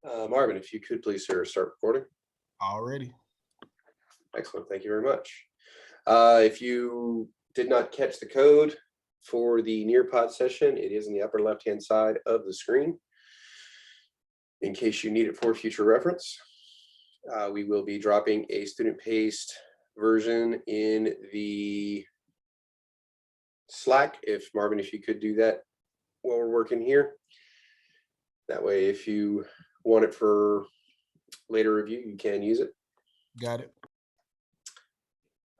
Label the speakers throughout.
Speaker 1: Marvin, if you could please, sir, start recording.
Speaker 2: Already.
Speaker 1: Excellent. Thank you very much. If you did not catch the code for the Nearpod session, it is in the upper left-hand side of the screen. In case you need it for future reference, we will be dropping a student-paced version in the Slack. If Marvin, if you could do that while we're working here. That way, if you want it for later review, you can use it.
Speaker 2: Got it.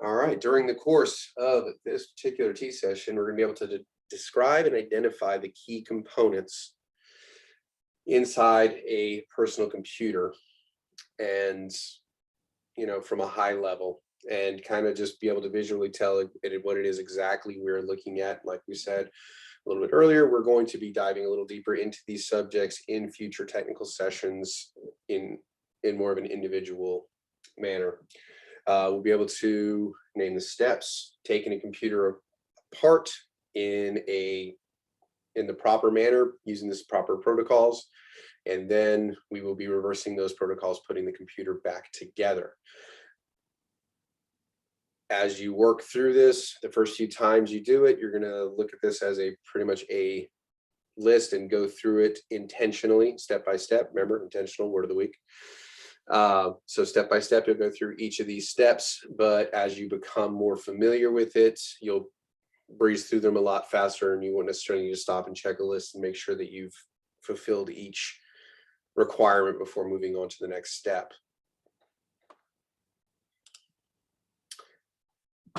Speaker 1: All right, during the course of this particular T session, we're going to be able to describe and identify the key components inside a personal computer, and from a high level, and kind of just be able to visually tell it what it is exactly we're looking at. Like we said a little bit earlier, we're going to be diving a little deeper into these subjects in future technical sessions in more of an individual manner. We'll be able to name the steps, taking a computer apart in the proper manner, using this proper protocols, and then we will be reversing those protocols, putting the computer back together. As you work through this, the first few times you do it, you're going to look at this as pretty much a list and go through it intentionally, step by step. Remember, intentional, word of the week. So step by step, you'll go through each of these steps, but as you become more familiar with it, you'll breeze through them a lot faster, and you won't necessarily need to stop and check a list and make sure that you've fulfilled each requirement before moving on to the next step.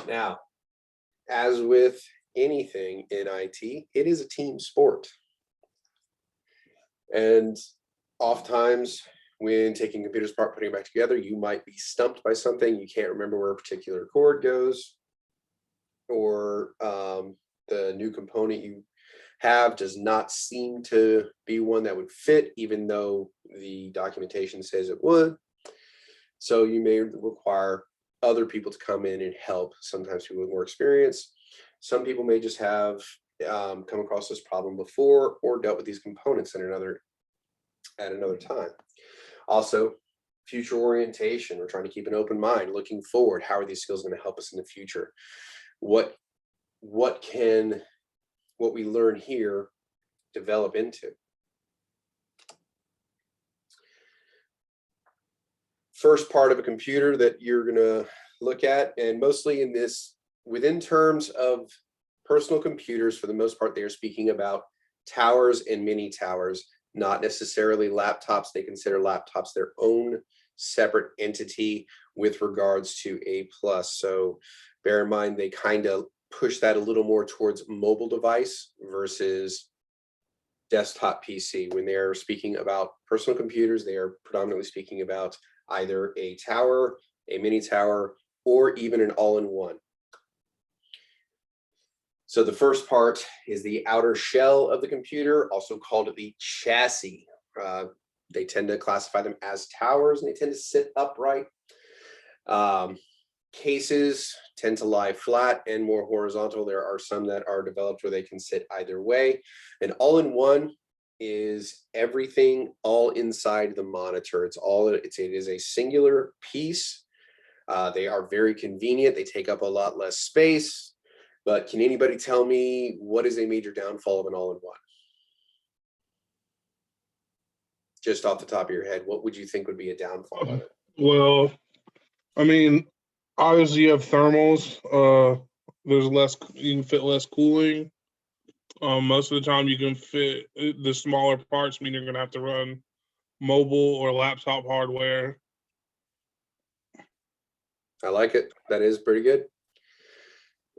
Speaker 1: Now, as with anything in IT, it is a team sport. And oftentimes, when taking computers apart, putting it back together, you might be stumped by something. You can't remember where a particular cord goes, or the new component you have does not seem to be one that would fit, even though the documentation says it would. So you may require other people to come in and help. Sometimes people with more experience. Some people may just have come across this problem before or dealt with these components at another time. Also, future orientation. We're trying to keep an open mind, looking forward. How are these skills going to help us in the future? What we learn here develop into? First part of a computer that you're going to look at, and mostly in this, within terms of personal computers, for the most part, they are speaking about towers and mini towers, not necessarily laptops. They consider laptops their own separate entity with regards to A+. So bear in mind, they kind of push that a little more towards mobile device versus desktop PC. When they're speaking about personal computers, they are predominantly speaking about either a tower, a mini tower, or even an all-in-one. So the first part is the outer shell of the computer, also called the chassis. They tend to classify them as towers, and they tend to sit upright. Cases tend to lie flat and more horizontal. There are some that are developed where they can sit either way. An all-in-one is everything all inside the monitor. It is a singular piece. They are very convenient. They take up a lot less space. But can anybody tell me what is a major downfall of an all-in-one? Just off the top of your head, what would you think would be a downfall of it?
Speaker 3: Well, I mean, obviously you have thermals. There's less, you can fit less cooling. Most of the time you can fit the smaller parts, mean you're going to have to run mobile or laptop hardware.
Speaker 1: I like it. That is pretty good.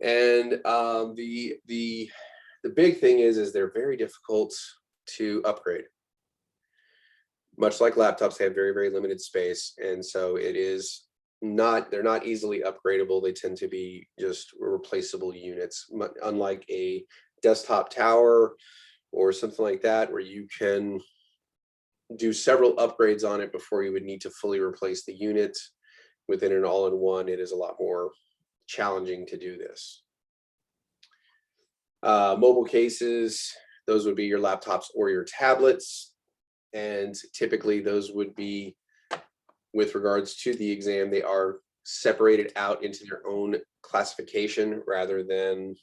Speaker 1: And the big thing is they're very difficult to upgrade. Much like laptops, they have very, very limited space, and so they're not easily upgradable. They tend to be just replaceable units, unlike a desktop tower or something like that, where you can do several upgrades on it before you would need to fully replace the unit. Within an all-in-one, it is a lot more challenging to do this. Mobile cases, those would be your laptops or your tablets. And typically those would be, with regards to the exam, they are separated out into their own classification rather than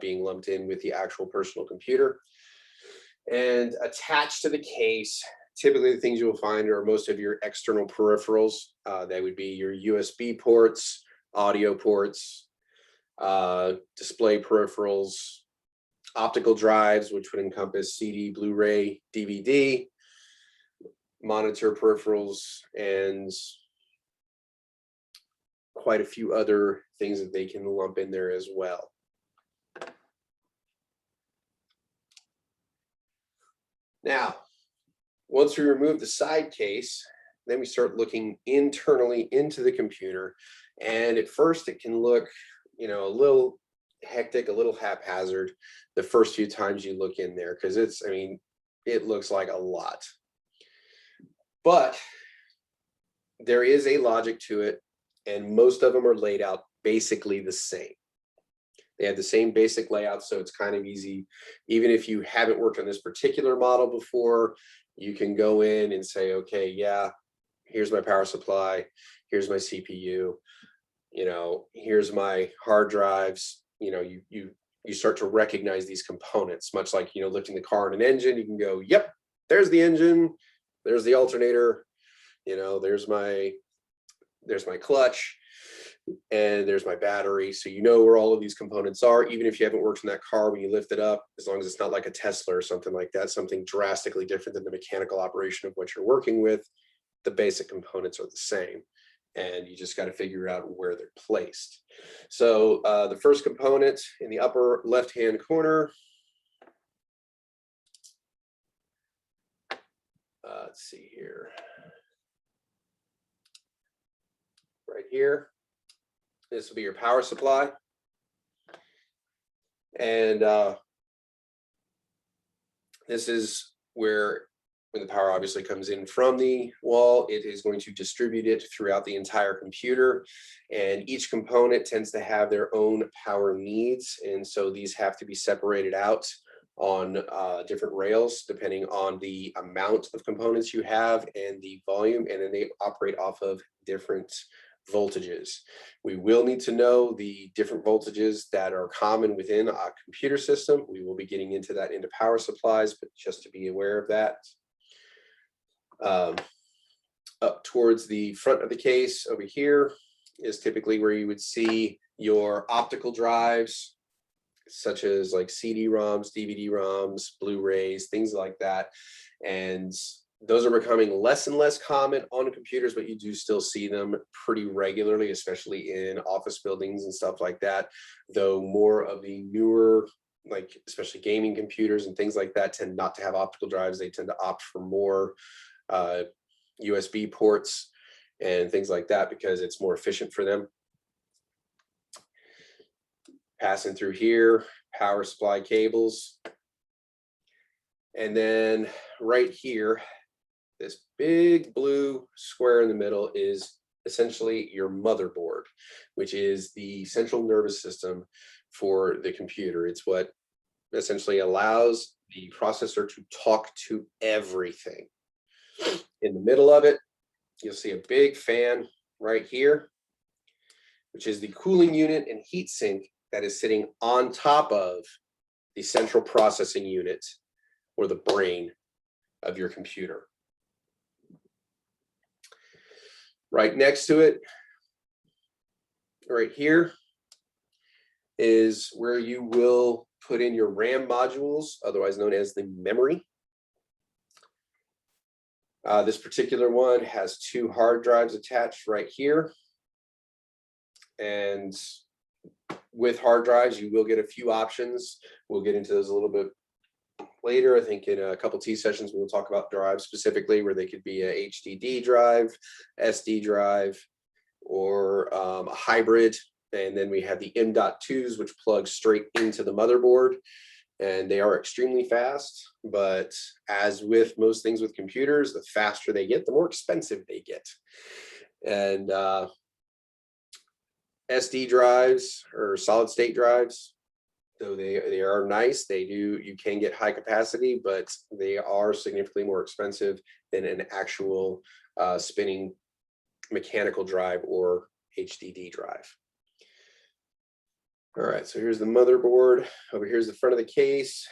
Speaker 1: being lumped in with the actual personal computer. And attached to the case, typically the things you will find are most of your external peripherals. They would be your USB ports, audio ports, display peripherals, optical drives, which would encompass CD, Blu-ray, DVD, monitor peripherals, and quite a few other things that they can lump in there as well. Now, once we remove the side case, then we start looking internally into the computer. And at first it can look, a little hectic, a little haphazard the first few times you look in there, because it looks like a lot. But there is a logic to it, and most of them are laid out basically the same. They have the same basic layout, so it's kind of easy. Even if you haven't worked on this particular model before, you can go in and say, okay, yeah, here's my power supply, here's my CPU, here's my hard drives. You start to recognize these components, much like, lifting the car in an engine. You can go, yep, there's the engine, there's the alternator, there's my clutch, and there's my battery. So you know where all of these components are, even if you haven't worked in that car when you lift it up, as long as it's not like a Tesla or something like that, something drastically different than the mechanical operation of what you're working with. The basic components are the same, and you just got to figure out where they're placed. So the first component in the upper left-hand corner, let's see here, right here. This will be your power supply. And this is where, when the power obviously comes in from the wall, it is going to distribute it throughout the entire computer. And each component tends to have their own power needs. And so these have to be separated out on different rails, depending on the amount of components you have and the volume. And then they operate off of different voltages. We will need to know the different voltages that are common within a computer system. We will be getting into that into power supplies, but just to be aware of that. Up towards the front of the case over here is typically where you would see your optical drives, such as like CD-ROMs, DVD-ROMs, Blu-rays, things like that. And those are becoming less and less common on computers, but you do still see them pretty regularly, especially in office buildings and stuff like that. Though more of the newer, like especially gaming computers and things like that, tend not to have optical drives. They tend to opt for more USB ports and things like that because it's more efficient for them. Passing through here, power supply cables. And then right here, this big blue square in the middle is essentially your motherboard, which is the central nervous system for the computer. It's what essentially allows the processor to talk to everything. In the middle of it, you'll see a big fan right here, which is the cooling unit and heat sink that is sitting on top of the central processing unit, or the brain of your computer. Right next to it, right here, is where you will put in your RAM modules, otherwise known as the memory. This particular one has 2 hard drives attached right here. And with hard drives, you will get a few options. We'll get into those a little bit later. I think in a couple T sessions, we'll talk about drives specifically, where they could be a HDD drive, SD drive, or a hybrid. And then we have the M.2s, which plug straight into the motherboard. And they are extremely fast, but as with most things with computers, the faster they get, the more expensive they get. And SD drives, or solid state drives, though they are nice, you can get high capacity, but they are significantly more expensive than an actual spinning mechanical drive or HDD drive. All right, so here's the motherboard. Over here's the front of the case.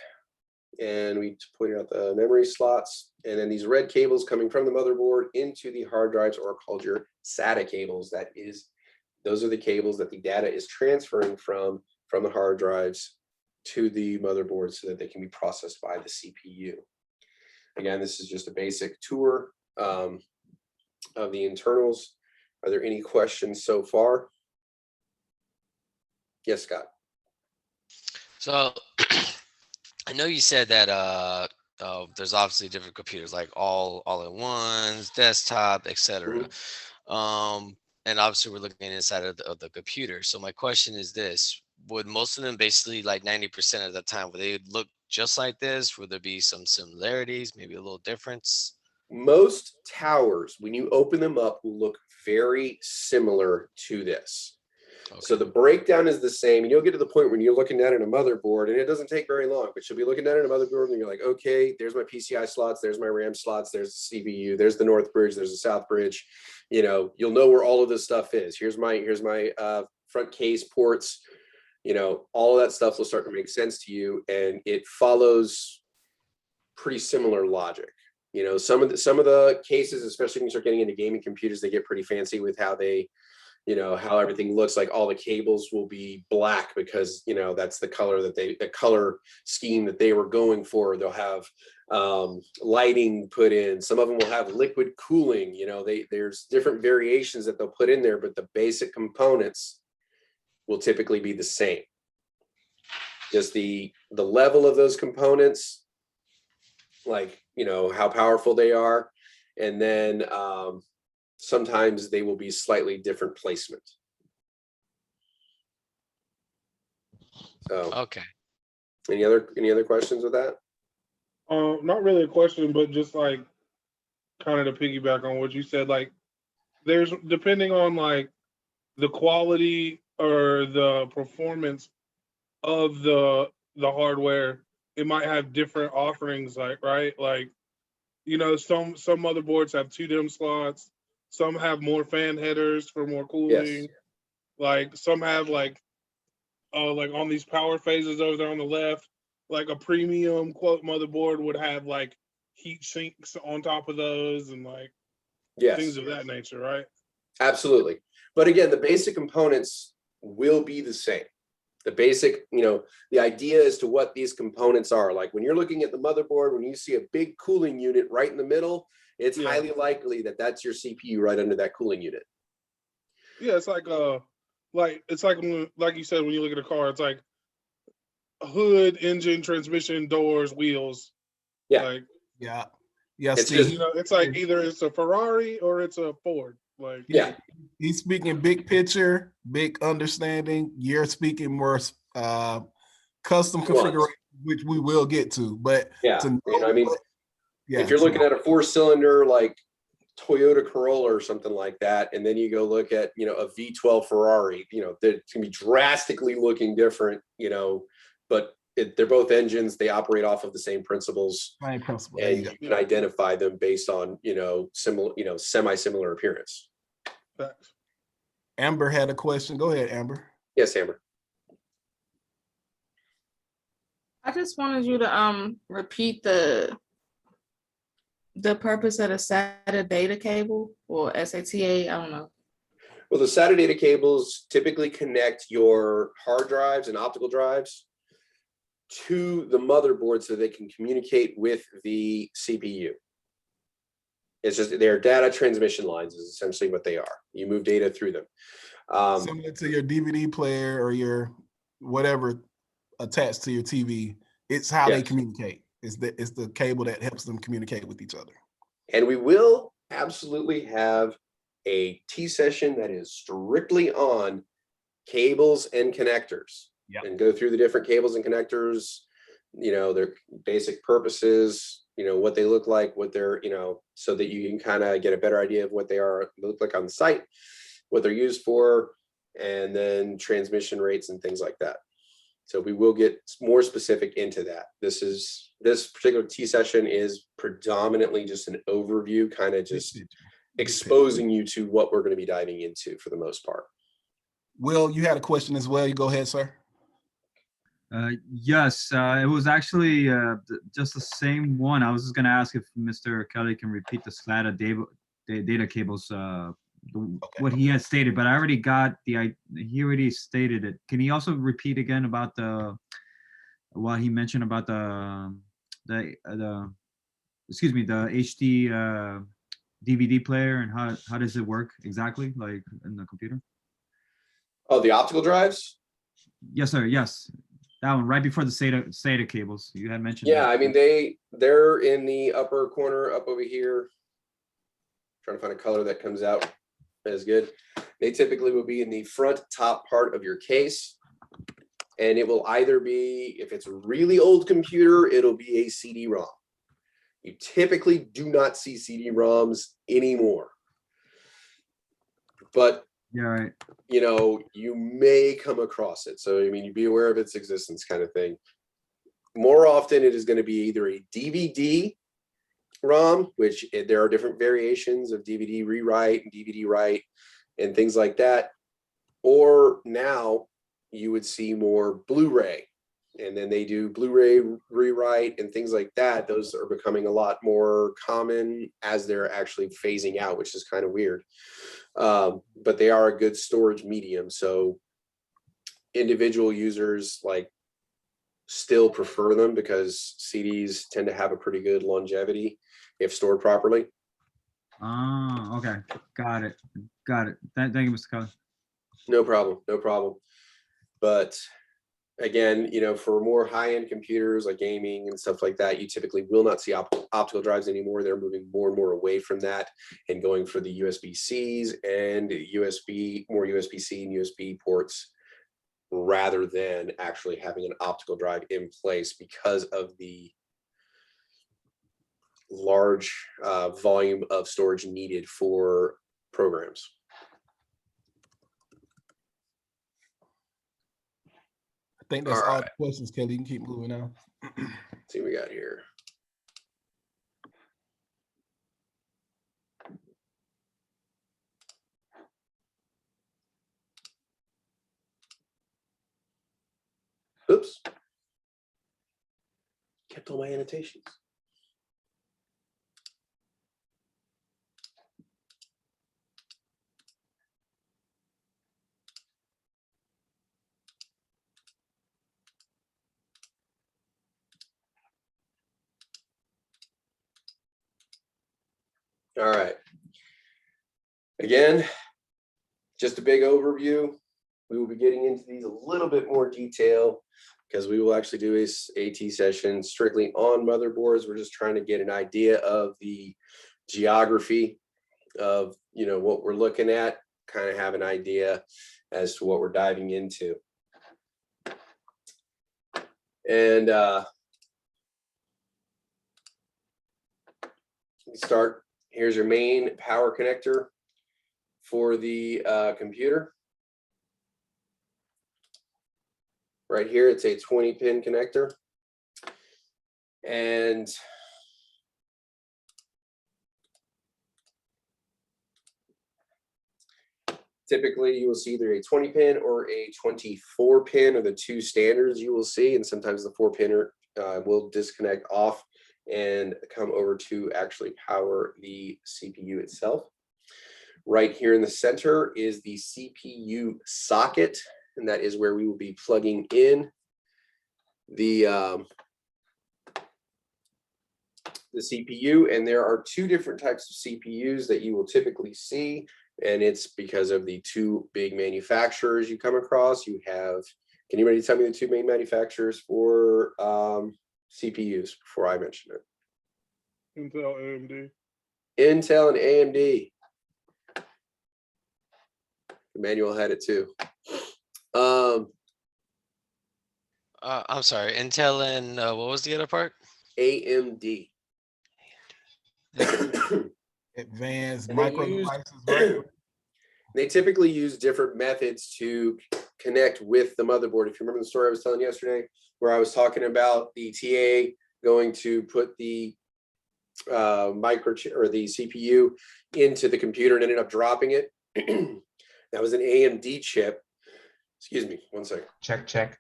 Speaker 1: And we pointed out the memory slots. And then these red cables coming from the motherboard into the hard drives are called your SATA cables. Those are the cables that the data is transferring from the hard drives to the motherboard so that they can be processed by the CPU. Again, this is just a basic tour of the internals. Are there any questions so far? Yes, Scott.
Speaker 4: So I know you said that there's obviously different computers like all-in-ones, desktop, etc. And obviously we're looking inside of the computer. So my question is this: would most of them basically, like 90% of the time, would they look just like this? Would there be some similarities, maybe a little difference?
Speaker 1: Most towers, when you open them up, will look very similar to this. Okay. So the breakdown is the same, and you'll get to the point when you're looking at it in a motherboard, and it doesn't take very long, but you'll be looking at it in a motherboard and you're like, okay, there's my PCI slots, there's my RAM slots, there's the CPU, there's the north bridge, there's the south bridge. You'll know where all of this stuff is. Here's my front case ports. All of that stuff will start to make sense to you, and it follows pretty similar logic. Some of the cases, especially when you start getting into gaming computers, they get pretty fancy with how they, how everything looks. Like all the cables will be black because that's the color scheme that they were going for. They'll have lighting put in. Some of them will have liquid cooling. There's different variations that they'll put in there, but the basic components will typically be the same. Just the level of those components, like how powerful they are, and then sometimes they will be slightly different placement. So
Speaker 4: okay.
Speaker 1: Any other questions with that?
Speaker 3: Not really a question, but just like kind of to piggyback on what you said, like there's, depending on like the quality or the performance of the hardware, it might have different offerings, like, right? Like, some motherboards have 2 DIMM slots, some have more fan headers for more cooling.
Speaker 1: Yes.
Speaker 3: Like some have like on these power phases over there on the left, like a premium quote motherboard would have like heat sinks on top of those and like things of that nature, right?
Speaker 1: Absolutely. But again, the basic components will be the same. The basic, the idea as to what these components are. Like when you're looking at the motherboard, when you see a big cooling unit right in the middle, it's highly likely that that's your CPU right under that cooling unit.
Speaker 3: Yeah, it's like when, like you said, when you look at a car, it's like hood, engine, transmission, doors, wheels.
Speaker 1: Yeah.
Speaker 3: Like,
Speaker 2: yeah.
Speaker 1: It's
Speaker 2: Steve,
Speaker 1: just,
Speaker 3: it's like either it's a Ferrari or it's a Ford. Like,
Speaker 1: yeah.
Speaker 2: He's speaking big picture, big understanding. You're speaking more custom configuration, which we will get to. But
Speaker 1: yeah,
Speaker 2: to know
Speaker 1: if you're looking at a 4-cylinder like Toyota Corolla or something like that, and then you go look at a V12 Ferrari, that can be drastically looking different, but they're both engines. They operate off of the same principles.
Speaker 2: Same principle.
Speaker 1: And you can identify them based on similar, semi-similar appearance.
Speaker 3: Facts.
Speaker 2: Amber had a question. Go ahead, Amber.
Speaker 1: Yes, Amber.
Speaker 5: I just wanted you to repeat the purpose of the SATA data cable or SATA. I don't know.
Speaker 1: Well, the SATA data cables typically connect your hard drives and optical drives to the motherboard so they can communicate with the CPU. It's just they're data transmission lines is essentially what they are. You move data through them.
Speaker 2: Similar to your DVD player or your whatever attached to your TV. It's how they communicate. It's the cable that helps them communicate with each other.
Speaker 1: And we will absolutely have a T-session that is strictly on cables and connectors. And go through the different cables and connectors, their basic purposes, what they look like, what they're, so that you can kind of get a better idea of what they look like on the site, what they're used for, and then transmission rates and things like that. So we will get more specific into that. This particular T session is predominantly just an overview, kind of just exposing you to what we're going to be diving into for the most part.
Speaker 2: Will, you had a question as well. You go ahead, sir.
Speaker 6: Yes, it was actually just the same one. I was just going to ask if Mr. Kelly can repeat the SLATA data cables, what he had stated, but I already got he already stated it. Can he also repeat again about what he mentioned about the HD DVD player, and how does it work exactly, like in the computer?
Speaker 1: Oh, the optical drives?
Speaker 6: Yes, sir. Yes. That one right before the SATA cables you had mentioned.
Speaker 1: Yeah,
Speaker 6: that.
Speaker 1: I mean, they're in the upper corner up over here. Trying to find a color that comes out as good. They typically will be in the front top part of your case. And it will either be, if it's a really old computer, it'll be a CD-ROM. You typically do not see CD-ROMs anymore. But
Speaker 6: yeah, right.
Speaker 1: You know, you may come across it. So, I mean, you be aware of its existence kind of thing. More often, it is going to be either a DVD ROM, which there are different variations of DVD rewrite and DVD write and things like that. Or now you would see more Blu-ray, and then they do Blu-ray rewrite and things like that. Those are becoming a lot more common as they're actually phasing out, which is kind of weird. But they are a good storage medium. So individual users like still prefer them because CDs tend to have a pretty good longevity if stored properly.
Speaker 6: Oh, okay. Got it. Got it. Thank you, Mr. Kelly.
Speaker 1: No problem. No problem. But again, you know, for more high-end computers like gaming and stuff like that, you typically will not see optical drives anymore. They're moving more and more away from that and going for the USB-Cs and more USB-C and USB ports rather than actually having an optical drive in place because of the large volume of storage needed for programs.
Speaker 2: I think that's all the questions, Kelly. You can keep moving now.
Speaker 1: Let's see what we got here. Oops. Kept all my annotations. All right. Again, just a big overview. We will be getting into these a little bit more detail because we will actually do a AT session strictly on motherboards. We're just trying to get an idea of the geography of, you know, what we're looking at, kind of have an idea as to what we're diving into. And start. Here's your main power connector for the computer. Right here, it's a 20-pin connector. And typically you will see either a 20-pin or a 24-pin are the two standards you will see. And sometimes the 4-pinner will disconnect off and come over to actually power the CPU itself. Right here in the center is the CPU socket, and that is where we will be plugging in the CPU. And there are two different types of CPUs that you will typically see, and it's because of the two big manufacturers you come across. You have, can anybody tell me the two main manufacturers for CPUs before I mention it?
Speaker 3: Intel, AMD.
Speaker 1: Intel and AMD. Emmanuel had it too.
Speaker 4: I'm sorry, Intel and what was the other part?
Speaker 1: AMD.
Speaker 2: Advanced micro devices, right?
Speaker 1: They typically use different methods to connect with the motherboard. If you remember the story I was telling yesterday, where I was talking about the TA going to put the microchip or the CPU into the computer and ended up dropping it. That was an AMD chip. Excuse me, one second.
Speaker 7: Check.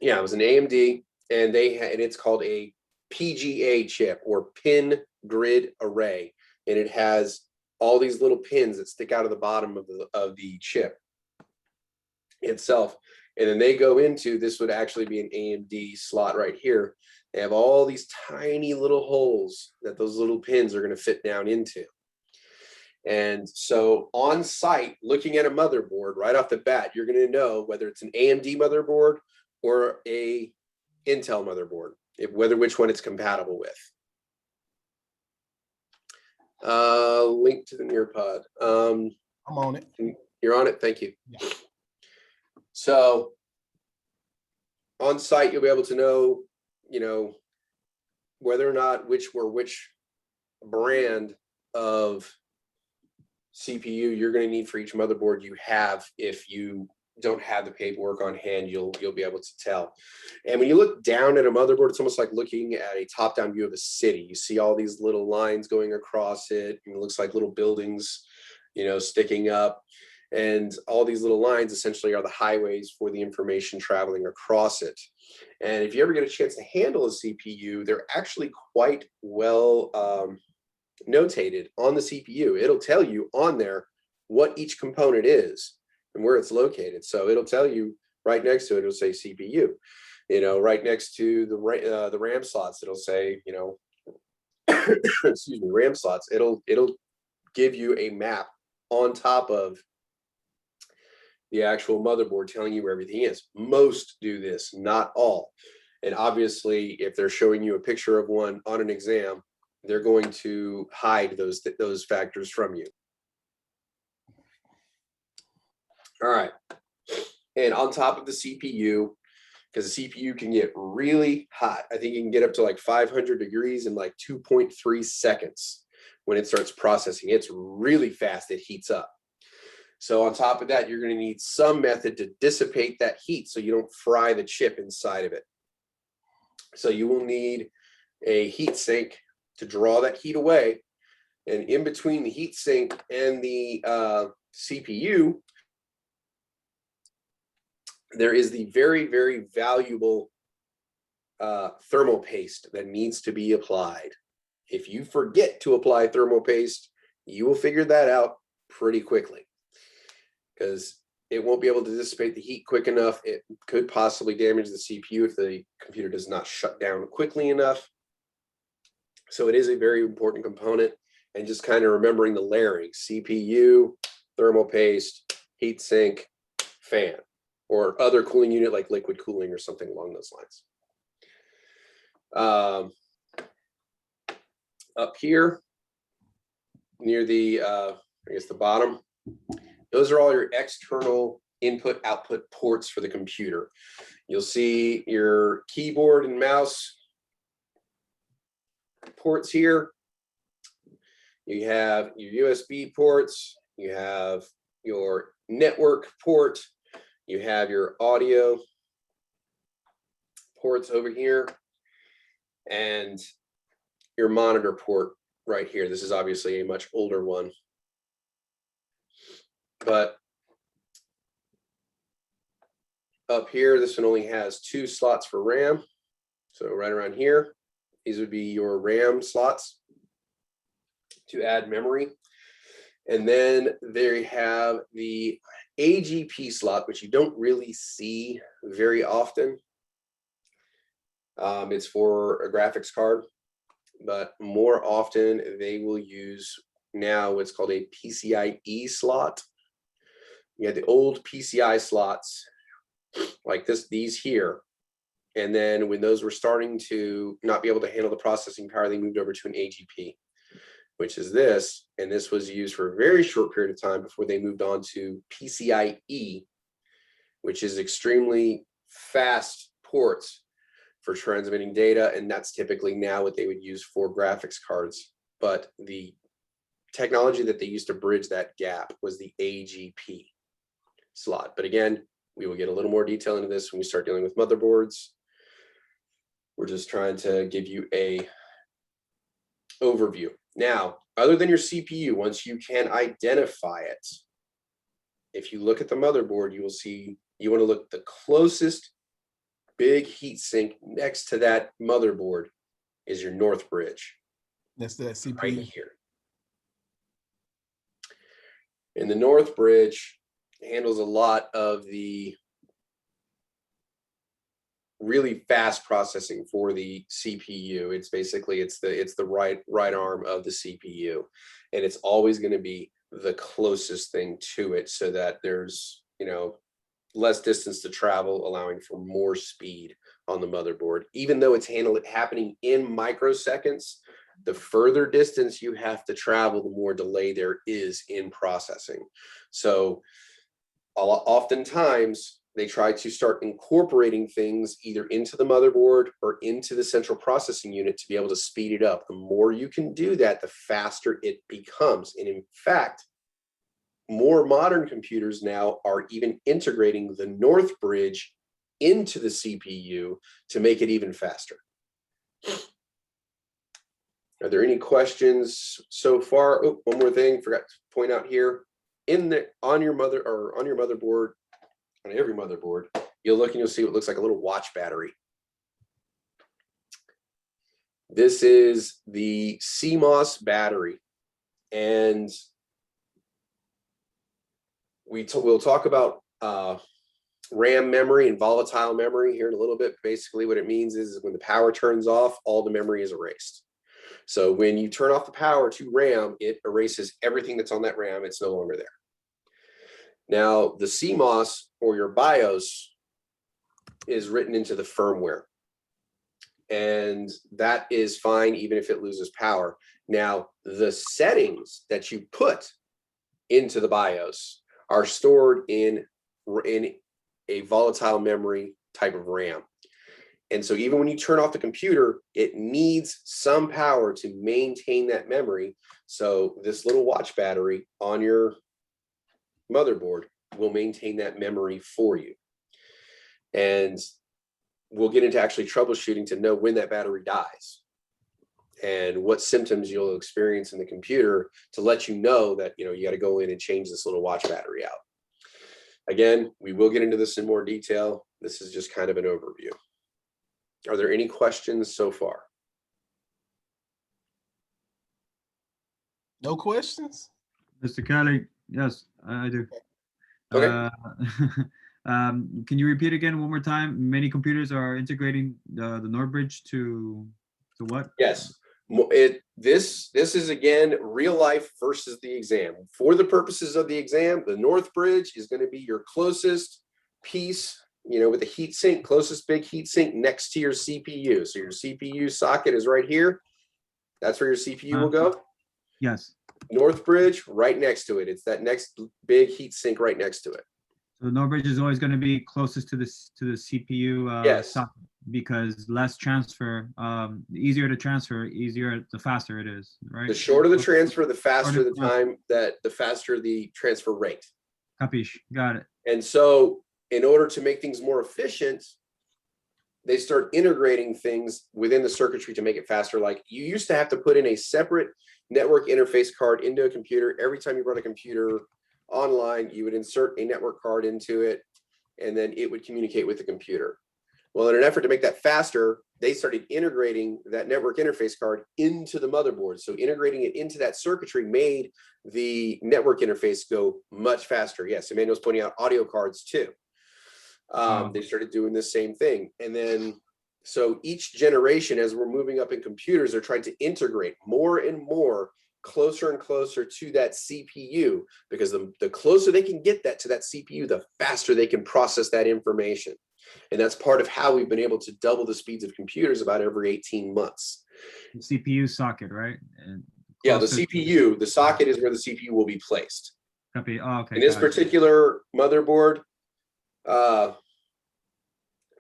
Speaker 1: Yeah, it was an AMD, and it's called a PGA chip, or pin grid array, and it has all these little pins that stick out of the bottom of the chip itself, and then they go into, this would actually be an AMD slot right here. They have all these tiny little holes that those little pins are going to fit down into. And so on site, looking at a motherboard right off the bat, you're going to know whether it's an AMD motherboard or a Intel motherboard, which one it's compatible with. Link to the Nearpod.
Speaker 2: I'm on it.
Speaker 1: You're on it. Thank you.
Speaker 2: Yeah.
Speaker 1: So on site, you'll be able to know, whether or not which brand of CPU you're going to need for each motherboard you have. If you don't have the paperwork on hand, you'll be able to tell. And when you look down at a motherboard, it's almost like looking at a top-down view of a city. You see all these little lines going across it, and it looks like little buildings, sticking up. And all these little lines essentially are the highways for the information traveling across it. And if you ever get a chance to handle a CPU, they're actually quite well notated on the CPU. It'll tell you on there what each component is and where it's located. So it'll tell you right next to it, it'll say CPU. Right next to the RAM slots, it'll say, excuse me, RAM slots. It'll give you a map on top of the actual motherboard telling you where everything is. Most do this, not all. And obviously, if they're showing you a picture of one on an exam, they're going to hide those factors from you. All right. And on top of the CPU, because the CPU can get really hot. I think you can get up to like 500 degrees in like 2.3 seconds when it starts processing. It's really fast. It heats up. So on top of that, you're going to need some method to dissipate that heat so you don't fry the chip inside of it. So you will need a heat sink to draw that heat away. And in between the heat sink and the CPU, there is the very, very valuable thermal paste that needs to be applied. If you forget to apply thermal paste, you will figure that out pretty quickly, because it won't be able to dissipate the heat quick enough. It could possibly damage the CPU if the computer does not shut down quickly enough. So it is a very important component, and just kind of remembering the layering: CPU, thermal paste, heat sink, fan, or other cooling unit like liquid cooling or something along those lines. Up here near the, I guess the bottom, those are all your external input output ports for the computer. You'll see your keyboard and mouse ports here. You have your USB ports, you have your network port, you have your audio ports over here, and your monitor port right here. This is obviously a much older one, but up here, this one only has 2 slots for RAM. So right around here, these would be your RAM slots to add memory. And then they have the AGP slot, which you don't really see very often. It's for a graphics card, but more often they will use now what's called a PCIe slot. You had the old PCI slots like these here. And then when those were starting to not be able to handle the processing power, they moved over to an AGP, which is this. And this was used for a very short period of time before they moved on to PCIe, which is extremely fast ports for transmitting data. And that's typically now what they would use for graphics cards. But the technology that they used to bridge that gap was the AGP slot. But again, we will get a little more detail into this when we start dealing with motherboards. We're just trying to give you a overview. Now, other than your CPU, once you can identify it, if you look at the motherboard, you will see you want to look at the closest big heat sink next to that motherboard is your north bridge.
Speaker 2: That's that CPU.
Speaker 1: Right here. And the north bridge handles a lot of the really fast processing for the CPU. It's basically it's the right arm of the CPU, and it's always going to be the closest thing to it, so that there's, you know, less distance to travel, allowing for more speed on the motherboard. Even though it's happening in microseconds, the further distance you have to travel, the more delay there is in processing. So oftentimes they try to start incorporating things either into the motherboard or into the central processing unit to be able to speed it up. The more you can do that, the faster it becomes. And in fact, more modern computers now are even integrating the north bridge into the CPU to make it even faster. Are there any questions so far? Oh, one more thing, forgot to point out here. On your motherboard, on every motherboard, you'll look and you'll see what looks like a little watch battery. This is the Cmos battery, and we'll talk about RAM memory and volatile memory here in a little bit. Basically, what it means is when the power turns off, all the memory is erased. So when you turn off the power to RAM, it erases everything that's on that RAM. It's no longer there. Now, the Cmos, or your BIOS, is written into the firmware. And that is fine even if it loses power. Now, the settings that you put into the BIOS are stored in a volatile memory type of RAM. And so even when you turn off the computer, it needs some power to maintain that memory. So this little watch battery on your motherboard will maintain that memory for you. And we'll get into actually troubleshooting to know when that battery dies and what symptoms you'll experience in the computer to let you know that, you know, you got to go in and change this little watch battery out. Again, we will get into this in more detail. This is just kind of an overview. Are there any questions so far?
Speaker 2: No questions?
Speaker 6: Mr. Kelly, yes, I do.
Speaker 1: Okay.
Speaker 6: Can you repeat again one more time? Many computers are integrating the Nord bridge to what?
Speaker 1: Yes. This is again real life versus the exam. For the purposes of the exam, the north bridge is going to be your closest piece, you know, with a heat sink, closest big heat sink next to your CPU. So your CPU socket is right here. That's where your CPU will go.
Speaker 6: Yes.
Speaker 1: North bridge right next to it. It's that next big heat sink right next to it.
Speaker 6: So the Nord bridge is always going to be closest to the CPU
Speaker 1: Yes.
Speaker 6: socket, because less transfer, easier to transfer, the faster it is, right?
Speaker 1: The shorter the transfer, the faster the time the faster the transfer rate.
Speaker 6: Capiche, got it.
Speaker 1: And so in order to make things more efficient, they start integrating things within the circuitry to make it faster. Like you used to have to put in a separate network interface card into a computer. Every time you run a computer online, you would insert a network card into it, and then it would communicate with the computer. Well, in an effort to make that faster, they started integrating that network interface card into the motherboard. So integrating it into that circuitry made the network interface go much faster. Yes, Emmanuel's pointing out audio cards too. They started doing the same thing. And then, so each generation, as we're moving up in computers, they're trying to integrate more and more, closer and closer to that CPU, because the closer they can get that to that CPU, the faster they can process that information. And that's part of how we've been able to double the speeds of computers about every 18 months.
Speaker 6: The CPU socket, right? And
Speaker 1: yeah, the CPU, the socket is where the CPU will be placed.
Speaker 6: Copy. Oh, okay.
Speaker 1: In this particular motherboard,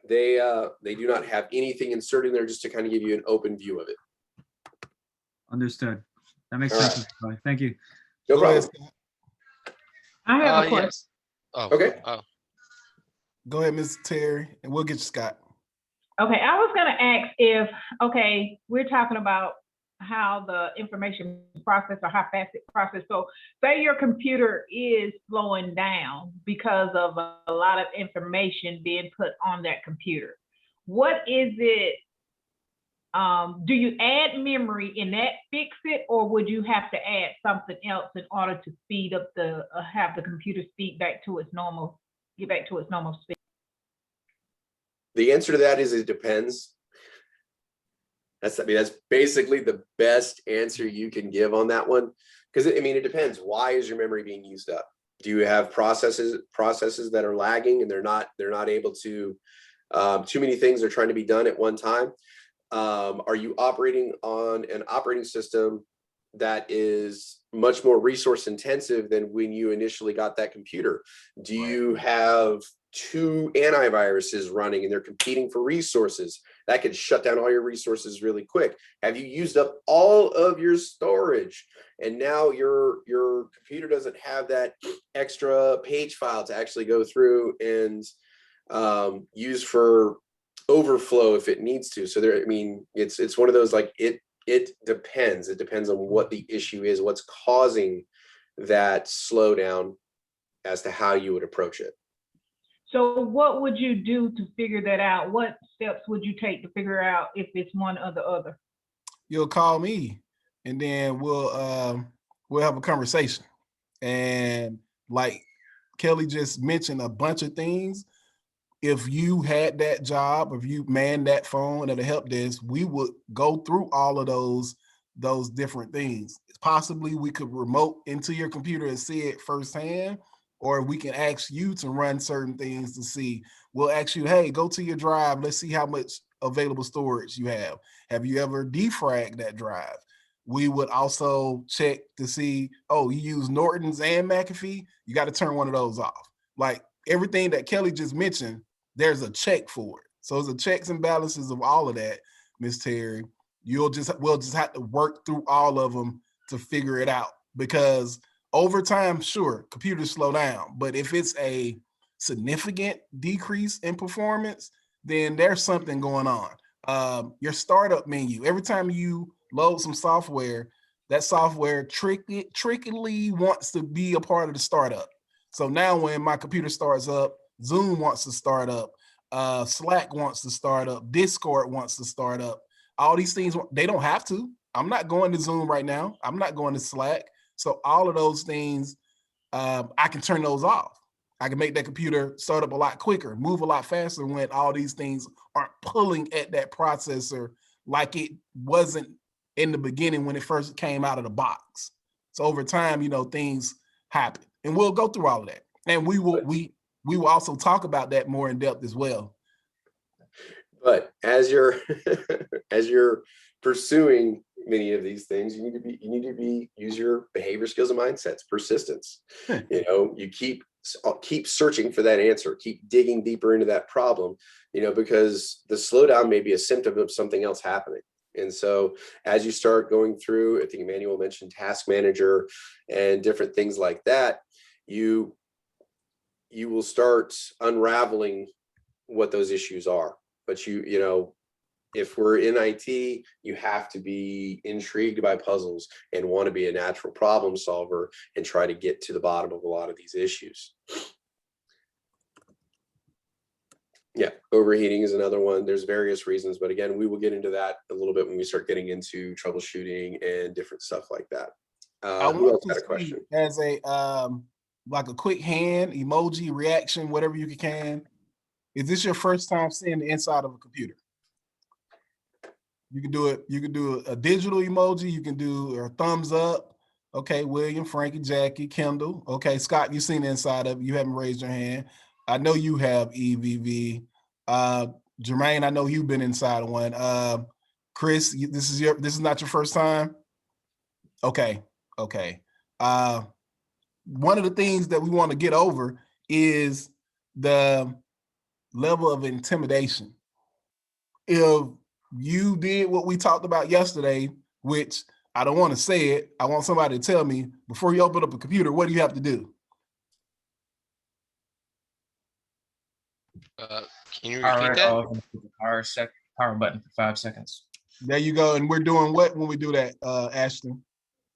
Speaker 1: they do not have anything inserted there, just to kind of give you an open view of it.
Speaker 6: Understood. That makes
Speaker 1: All
Speaker 6: sense. Thank you.
Speaker 1: No
Speaker 2: Go ahead,
Speaker 1: problem.
Speaker 2: Scott.
Speaker 5: I have a question.
Speaker 4: Yes. Oh,
Speaker 1: Okay.
Speaker 4: Oh,
Speaker 2: Go ahead, Ms. Terry, and we'll get you Scott.
Speaker 7: Okay, I was gonna ask if, okay, we're talking about how the information process or how fast it processes. So say your computer is slowing down because of a lot of information being put on that computer. What is it, do you add memory and that fix it, or would you have to add something else in order to speed up the, have the computer speed back to its normal, get back to its normal speed?
Speaker 1: The answer to that is it depends. That's basically the best answer you can give on that one. Because I mean, it depends. Why is your memory being used up? Do you have processes that are lagging and they're not able to, too many things are trying to be done at one time? Are you operating on an operating system that is much more resource intensive than when you initially got that computer? Do you have 2 antiviruses running and they're competing for resources? That could shut down all your resources really quick. Have you used up all of your storage and now your computer doesn't have that extra page file to actually go through and use for overflow if it needs to? So there, I mean, it's one of those, like, it depends. It depends on what the issue is, what's causing that slowdown as to how you would approach it.
Speaker 7: So what would you do to figure that out? What steps would you take to figure out if it's one or the other?
Speaker 2: You'll call me, and then we'll have a conversation. And like Kelly just mentioned a bunch of things. If you had that job, if you manned that phone at a help desk, we would go through all of those different things. Possibly we could remote into your computer and see it firsthand, or we can ask you to run certain things to see. We'll ask you, hey, go to your drive. Let's see how much available storage you have. Have you ever defragged that drive? We would also check to see, oh, you use Norton's and McAfee, you got to turn one of those off. Like everything that Kelly just mentioned, there's a check for it. So it's a checks and balances of all of that, Ms. Terry. We'll just have to work through all of them to figure it out, because over time, sure, computers slow down, but if it's a significant decrease in performance, then there's something going on. Your startup menu, every time you load some software, that software trickily wants to be a part of the startup. So now when my computer starts up, Zoom wants to start up, Slack wants to start up, Discord wants to start up. All these things, they don't have to. I'm not going to Zoom right now. I'm not going to Slack. So all of those things, I can turn those off. I can make that computer start up a lot quicker, move a lot faster when all these things aren't pulling at that processor like it wasn't in the beginning when it first came out of the box. So over time, things happen, and we'll go through all of that. And we will also talk about that more in depth as well. But as you're pursuing many of these things, you need to use your behavior skills and mindsets, persistence. You keep searching for that answer, keep digging deeper into that problem, because the slowdown may be a symptom of something else happening. And so as you start going through, I think Emmanuel mentioned Task Manager and different things like that, you will start unraveling what those issues are. But if we're in IT, you have to be intrigued by puzzles and want to be a natural problem solver and try to get to the bottom of a lot of these issues. Yeah, overheating is another one. There's various reasons, but again, we will get into that a little bit when we start getting into troubleshooting and different stuff like that. Who else had a question? As a like a quick hand emoji reaction, whatever you can. Is this your first time seeing the inside of a computer? You can do it. You can do a digital emoji. You can do a thumbs up. Okay, William, Frankie, Jackie, Kendall. Okay, Scott, you've seen the inside of it. You haven't raised your hand. I know you have, EVV. Jermaine, I know you've been inside of one. Chris, this is not your first time? Okay. One of the things that we want to get over is the level of intimidation. If you did what we talked about yesterday, which I don't want to say it. I want somebody to tell me before you open up a computer, what do you have to do?
Speaker 4: Can you repeat that?
Speaker 8: Power button for 5 seconds.
Speaker 2: There you go. And we're doing what when we do that, Ashton?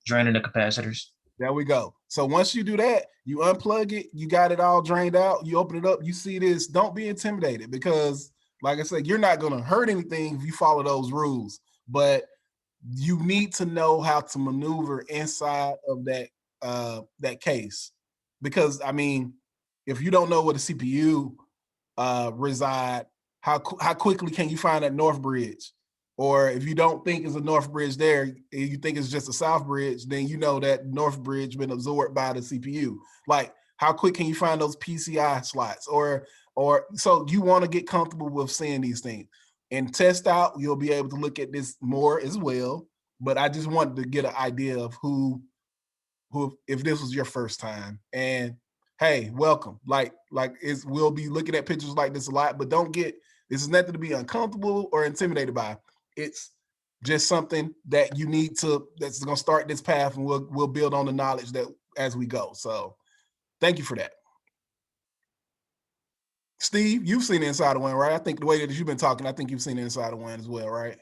Speaker 8: Draining the capacitors.
Speaker 2: There we go. So once you do that, you unplug it, you got it all drained out, you open it up, you see this. Don't be intimidated because, like I said, you're not going to hurt anything if you follow those rules. But you need to know how to maneuver inside of that case. Because, I mean, if you don't know what a CPU reside, how quickly can you find that north bridge? Or if you don't think it's a north bridge there, and you think it's just a south bridge, then you know that north bridge been absorbed by the CPU. Like, how quick can you find those PCI slots? Or so you want to get comfortable with seeing these things. And test out, you'll be able to look at this more as well. But I just wanted to get an idea of who if this was your first time. And hey, welcome. We'll be looking at pictures like this a lot, but this is nothing to be uncomfortable or intimidated by. It's just something that you need that's going to start this path, and we'll build on the knowledge that as we go. So thank you for that. Steve, you've seen the inside of one, right? I think the way that you've been talking, I think you've seen the inside of one as well, right?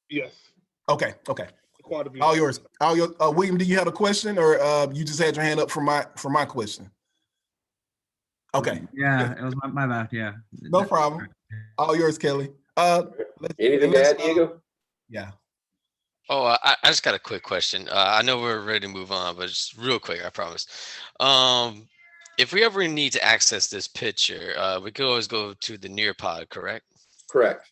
Speaker 3: Yes.
Speaker 2: Okay.
Speaker 3: Quite a bit.
Speaker 2: All yours. William, do you have a question, or you just had your hand up for my question? Okay.
Speaker 6: Yeah, it was my bad. Yeah.
Speaker 2: No problem. All yours, Kelly.
Speaker 1: Anything to add, Diego?
Speaker 2: Yeah.
Speaker 4: Oh, I just got a quick question. I know we're ready to move on, but just real quick, I promise. If we ever need to access this picture, we could always go to the Nearpod, correct?
Speaker 1: Correct.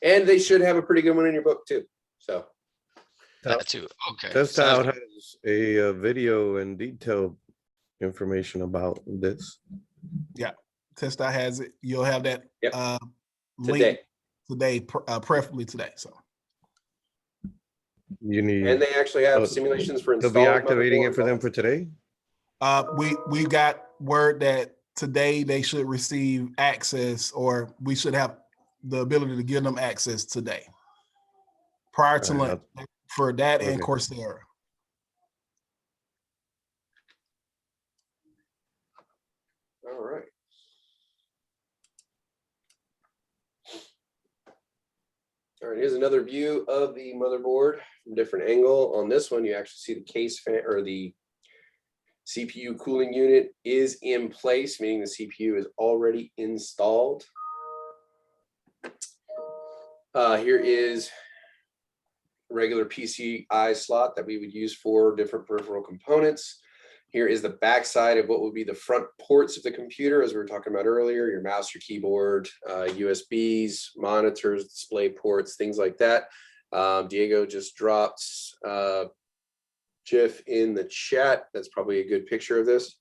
Speaker 1: And they should have a pretty good one in your book too. So
Speaker 4: that too. Okay.
Speaker 9: Test out has a video and detailed information about this.
Speaker 2: Yeah. Test out has it. You'll have that
Speaker 1: today.
Speaker 2: Today, preferably today. So
Speaker 9: You need.
Speaker 1: And they actually have simulations for
Speaker 9: They'll
Speaker 1: installing.
Speaker 9: be activating it for them for today.
Speaker 2: We got word that today they should receive access, or we should have the ability to give them access today, prior to lunch, for that and Coursera.
Speaker 1: All right. All right, here's another view of the motherboard from a different angle. On this one, you actually see the case fan, or the CPU cooling unit is in place, meaning the CPU is already installed. Here is regular PCI slot that we would use for different peripheral components. Here is the backside of what would be the front ports of the computer, as we were talking about earlier, your mouse, your keyboard, USBs, monitors, display ports, things like that. Diego just dropped GIF in the chat. That's probably a good picture of this.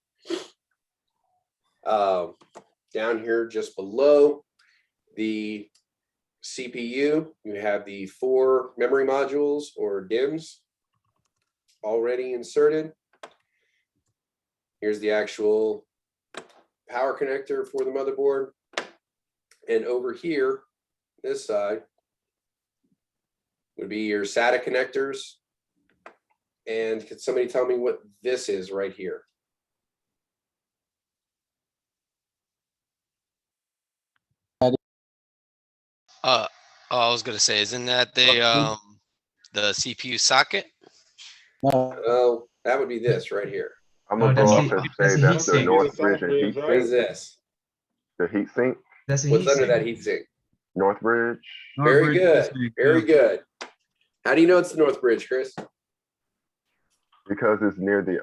Speaker 1: Down here just below the CPU, you have the 4 memory modules, or DIMMs, already inserted. Here's the actual power connector for the motherboard. And over here, this side, would be your SATA connectors. And could somebody tell me what this is right here?
Speaker 4: I was gonna say, isn't that the CPU socket?
Speaker 1: Oh, that would be this right here.
Speaker 10: I'm gonna go off and say that's the North Bridge and heat
Speaker 1: What is
Speaker 10: sink.
Speaker 1: this?
Speaker 10: The heat sink,
Speaker 1: What's under that heat sink?
Speaker 10: North Bridge,
Speaker 1: Very good. Very good. How do you know it's the North Bridge, Chris?
Speaker 10: because it's near the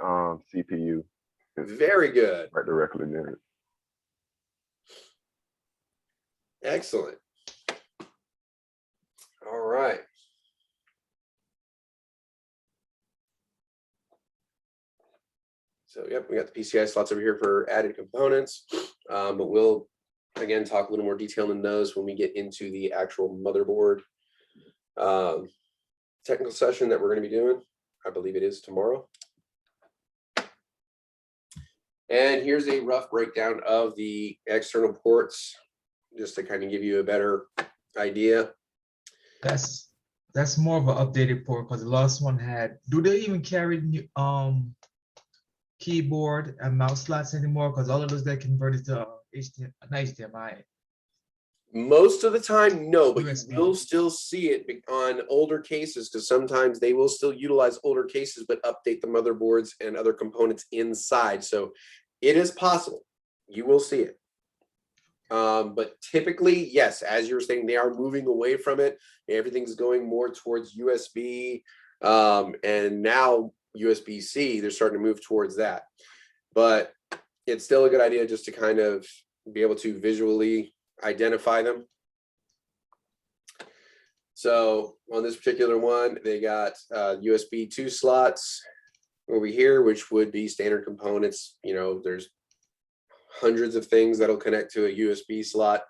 Speaker 10: CPU. It's
Speaker 1: Very good.
Speaker 10: right directly near it.
Speaker 1: Excellent. All right. So, yep, we got the PCI slots over here for added components, but we'll, again, talk a little more detail in those when we get into the actual motherboard technical session that we're going to be doing. I believe it is tomorrow. And here's a rough breakdown of the external ports, just to kind of give you a better idea.
Speaker 8: That's more of an updated port because the last one had. Do they even carry keyboard and mouse slots anymore? Because all of those get converted to HDMI.
Speaker 1: Most of the time, no, but
Speaker 8: USB.
Speaker 1: you will still see it on older cases because sometimes they will still utilize older cases, but update the motherboards and other components inside. So it is possible. You will see it. But typically, yes, as you're saying, they are moving away from it. Everything's going more towards USB. And now USB-C, they're starting to move towards that. But it's still a good idea just to kind of be able to visually identify them. So on this particular one, they got USB 2 slots over here, which would be standard components. You know, there's hundreds of things that'll connect to a USB slot.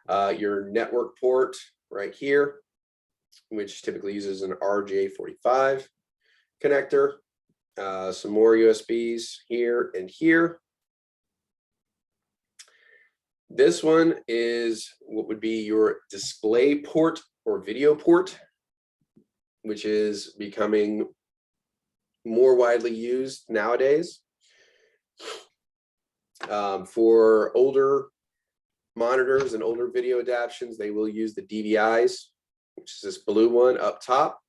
Speaker 1: Your network port right here, which typically uses an RJ45 connector. Some more USBs here and here. This one is what would be your display port or video port, which is becoming more widely used nowadays. For older monitors and older video adaptions, they will use the DVIs, which is this blue one up top.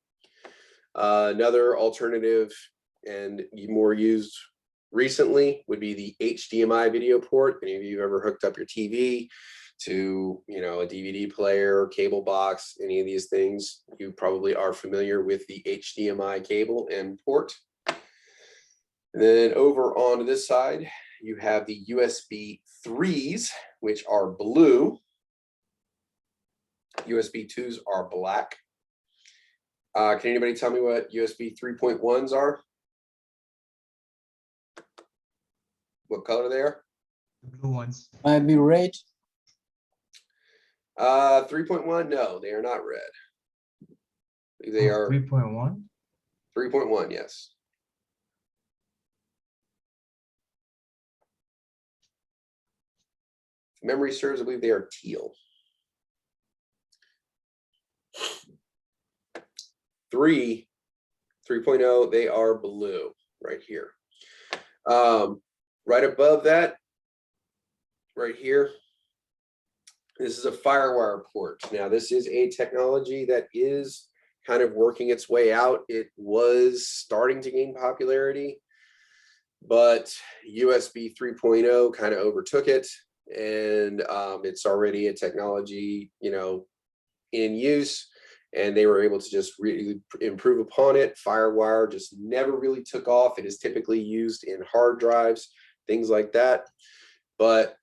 Speaker 1: Another alternative and more used recently would be the HDMI video port. Any of you ever hooked up your TV to, you know, a DVD player, cable box, any of these things, you probably are familiar with the HDMI cable and port. And then over on this side, you have the USB 3s, which are blue. USB 2s are black. Can anybody tell me what USB 3.1s are? What color they are?
Speaker 8: The blue ones.
Speaker 11: Might be red.
Speaker 1: 3.1, no, they are not red. They are
Speaker 8: 3.1.
Speaker 1: 3.1, yes. If memory serves, I believe they are teal. 3.0, they are blue right here. Right above that, right here, this is a Firewire port. Now, this is a technology that is kind of working its way out. It was starting to gain popularity, but USB 3.0 kind of overtook it, and it's already a technology, you know, in use, and they were able to just really improve upon it. Firewire just never really took off. It is typically used in hard drives, things like that, but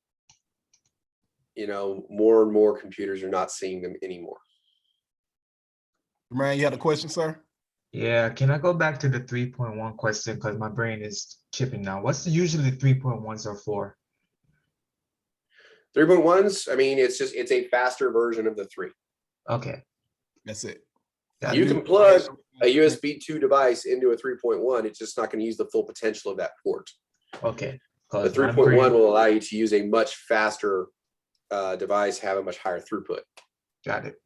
Speaker 1: you know, more and more computers are not seeing them anymore.
Speaker 2: Man, you had a question, sir?
Speaker 8: Yeah, can I go back to the 3.1 question because my brain is chipping now? What's usually 3.1s are for?
Speaker 1: 3.1s, I mean, it's a faster version of the 3.
Speaker 8: Okay.
Speaker 2: That's it.
Speaker 1: You can plug a USB 2 device into a 3.1. It's just not going to use the full potential of that port.
Speaker 8: Okay.
Speaker 1: The 3.1 will allow you to use a much faster device, have a much higher throughput.
Speaker 8: Got it.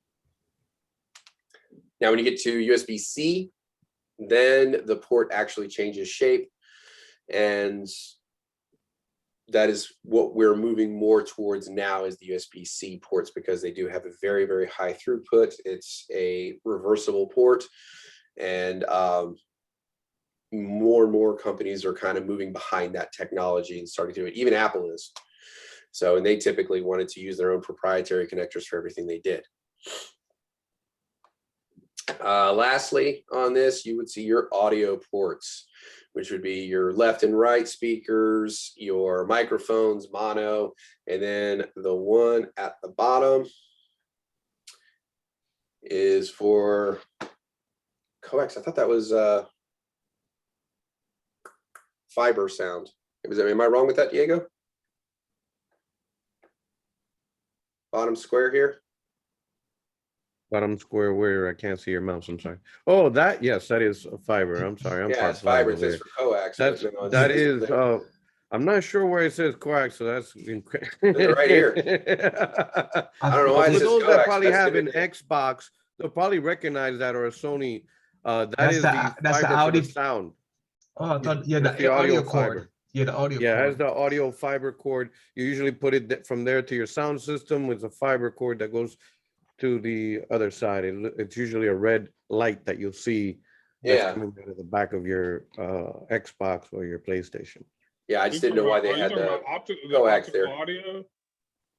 Speaker 1: Now, when you get to USB-C, then the port actually changes shape, and that is what we're moving more towards now is the USB-C ports, because they do have a very, very high throughput. It's a reversible port, and more companies are kind of moving behind that technology and starting to do it. Even Apple is. So, and they typically wanted to use their own proprietary connectors for everything they did. Lastly, on this, you would see your audio ports, which would be your left and right speakers, your microphones, mono, and then the one at the bottom is for coax. I thought that was fiber sound. Am I wrong with that, Diego? Bottom square here.
Speaker 9: Bottom square where I can't see your mouse. I'm sorry. Oh, that, yes, that is a fiber. I'm sorry. I'm
Speaker 1: Yeah, it's fiber. It says for coax.
Speaker 9: That's that is. I'm not sure where it says coax, so that's
Speaker 1: right here.
Speaker 9: I
Speaker 1: don't know why it
Speaker 9: for
Speaker 1: says
Speaker 9: those that
Speaker 1: coax.
Speaker 9: probably
Speaker 1: That's
Speaker 9: have an
Speaker 1: typically-
Speaker 9: Xbox, they'll probably recognize that, or a Sony. That
Speaker 8: That's
Speaker 9: is
Speaker 8: the
Speaker 9: the
Speaker 8: that's the
Speaker 9: fiber for the
Speaker 8: Audi.
Speaker 9: sound.
Speaker 8: Oh, I thought yeah,
Speaker 9: That's
Speaker 8: the
Speaker 9: the
Speaker 8: audio
Speaker 9: audio
Speaker 8: cord.
Speaker 9: fiber.
Speaker 8: Yeah, the audio
Speaker 9: Yeah, it has
Speaker 8: cord.
Speaker 9: the audio fiber cord. You usually put it from there to your sound system with a fiber cord that goes to the other side. It's usually a red light that you'll see that's
Speaker 1: Yeah.
Speaker 9: coming out of the back of your Xbox or your PlayStation.
Speaker 1: Yeah, I just didn't know why they had the coax there.
Speaker 3: Audio?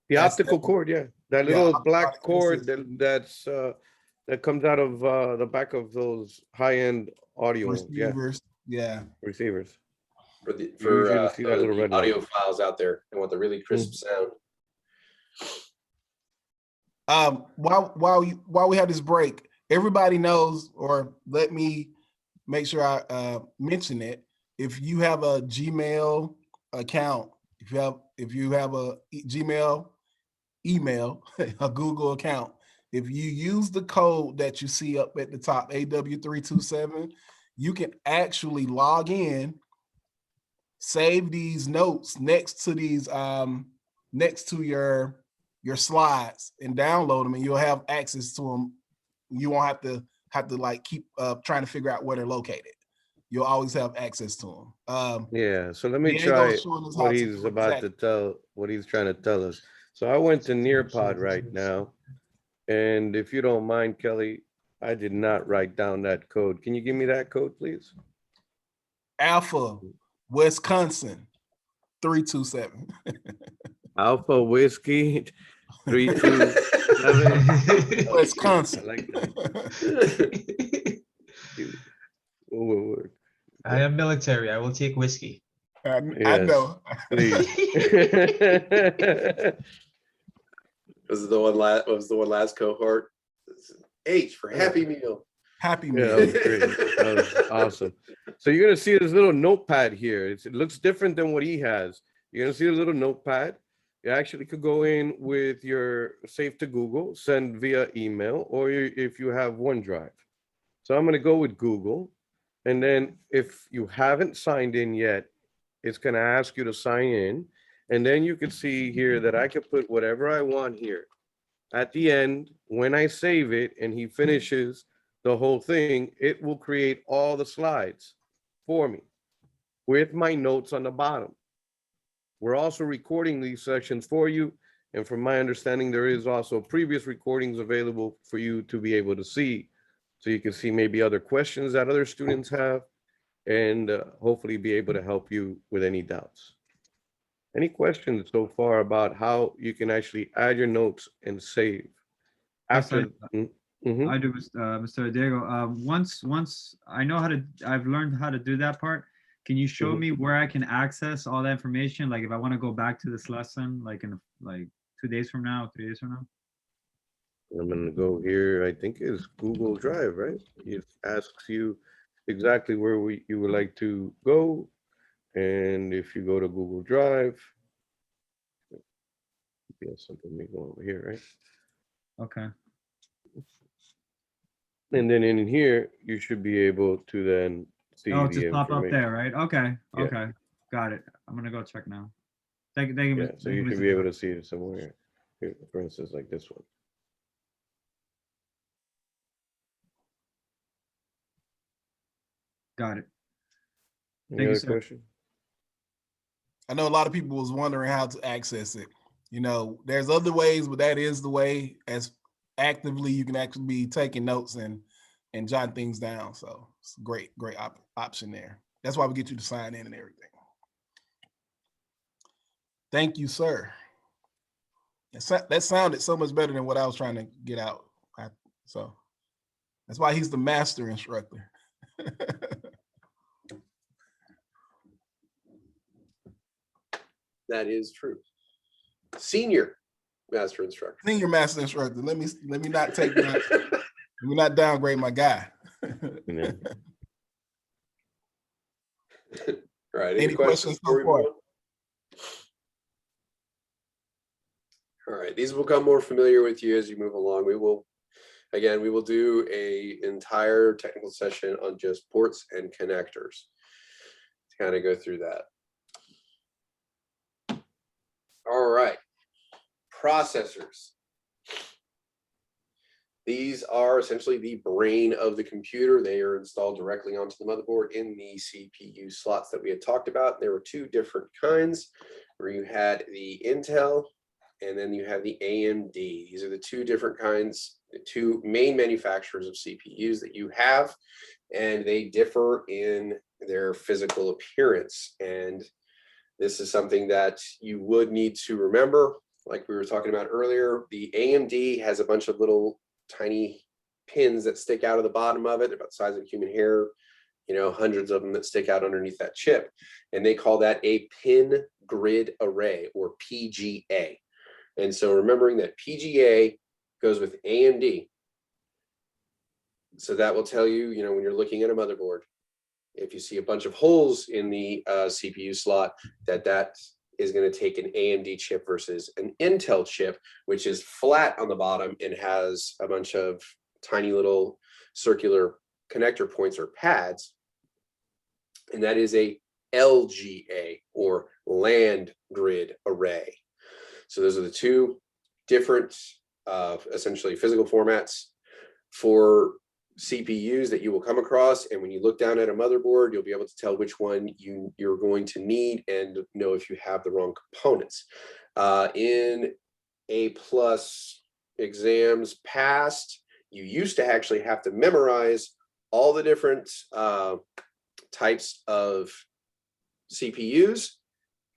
Speaker 9: The
Speaker 2: That's
Speaker 9: optical
Speaker 2: the-
Speaker 9: cord, yeah, that
Speaker 2: Yeah,
Speaker 9: little
Speaker 2: optical
Speaker 9: black cord
Speaker 2: system.
Speaker 9: that comes out of the back of those high-end audio
Speaker 2: Receivers. Yeah.
Speaker 9: receivers.
Speaker 1: For the
Speaker 9: You usually see that little red light.
Speaker 1: audio files out there. They want the really crisp sound.
Speaker 2: While we have this break, everybody knows, or let me make sure I mention it. If you have a Gmail account, if you have a Gmail email, a Google account, if you use the code that you see up at the top, AW327, you can actually log in, save these notes next to these next to your slides and download them, and you'll have access to them. You won't have to like keep trying to figure out where they're located. You'll always have access to them.
Speaker 9: Yeah, so let me
Speaker 2: Diego's
Speaker 9: try
Speaker 2: showing us how
Speaker 9: what
Speaker 2: to
Speaker 9: he's
Speaker 2: do
Speaker 9: about
Speaker 2: exactly.
Speaker 9: to tell, what he's trying to tell us. So I went to Nearpod right now, and if you don't mind, Kelly, I did not write down that code. Can you give me that code, please?
Speaker 2: Alpha, Wisconsin, 327.
Speaker 9: Alpha Whiskey 327.
Speaker 2: Wisconsin.
Speaker 9: I like that. Word.
Speaker 8: I am military. I will take whiskey.
Speaker 2: I
Speaker 9: Yes,
Speaker 2: know.
Speaker 9: please.
Speaker 1: Was the one last cohort? H for Happy Meal.
Speaker 2: Happy
Speaker 9: Yeah,
Speaker 2: Meal.
Speaker 9: that was great. That was awesome. So you're gonna see this little notepad here. It looks different than what he has. You're gonna see a little notepad. You actually could go in with your save to Google, send via email, or if you have OneDrive. So I'm gonna go with Google, and then if you haven't signed in yet, it's gonna ask you to sign in, and then you can see here that I can put whatever I want here. At the end, when I save it and he finishes the whole thing, it will create all the slides for me with my notes on the bottom. We're also recording these sections for you. And from my understanding, there is also previous recordings available for you to be able to see. So you can see maybe other questions that other students have, and hopefully be able to help you with any doubts. Any questions so far about how you can actually add your notes and save? After,
Speaker 6: I do, Mr. Diego. Once I know I've learned how to do that part. Can you show me where I can access all that information? Like if I want to go back to this lesson, like in 2 days from now, 3 days from now.
Speaker 9: I'm gonna go here, I think it's Google Drive, right? It asks you exactly where you would like to go. And if you go to Google Drive, yes, something may go over here, right?
Speaker 6: Okay.
Speaker 9: And then in here, you should be able to then see
Speaker 6: Oh,
Speaker 9: the
Speaker 6: just pop up
Speaker 9: information.
Speaker 6: there, right? Okay.
Speaker 9: Yeah.
Speaker 6: Okay. Got it. I'm gonna go check now. Thank you.
Speaker 9: Yeah, so you should be able to see it somewhere. Here, for instance, like this one.
Speaker 6: Got it.
Speaker 9: Any
Speaker 6: Thank you,
Speaker 9: other
Speaker 6: sir.
Speaker 9: question?
Speaker 2: I know a lot of people was wondering how to access it. You know, there's other ways, but that is the way. As actively, you can actually be taking notes and jotting things down. So it's a great option there. That's why we get you to sign in and everything. Thank you, sir. That sounded so much better than what I was trying to get out. So that's why he's the master instructor.
Speaker 1: That is true. Senior master instructor.
Speaker 2: Senior master instructor. Let me not take let me not downgrade my guy.
Speaker 9: Yeah.
Speaker 1: All right.
Speaker 2: Any questions
Speaker 1: before we
Speaker 2: so far?
Speaker 1: move on? All right. These will become more familiar with you as you move along. We will do an entire technical session on just ports and connectors to kind of go through that. All right. Processors. These are essentially the brain of the computer. They are installed directly onto the motherboard in the CPU slots that we had talked about. There were two different kinds, where you had the Intel and then you have the AMD. These are the two different kinds, the two main manufacturers of CPUs that you have, and they differ in their physical appearance. And this is something that you would need to remember. Like we were talking about earlier, the AMD has a bunch of little tiny pins that stick out of the bottom of it, about the size of human hair, you know, hundreds of them that stick out underneath that chip. And they call that a pin grid array, or PGA. And so remembering that PGA goes with AMD. So that will tell you, you know, when you're looking at a motherboard, if you see a bunch of holes in the CPU slot, that is going to take an AMD chip versus an Intel chip, which is flat on the bottom and has a bunch of tiny little circular connector points or pads. And that is a LGA, or land grid array. So those are the two different essentially physical formats for CPUs that you will come across. And when you look down at a motherboard, you'll be able to tell which one you're going to need and know if you have the wrong components. In A+ exams past, you used to actually have to memorize all the different types of CPUs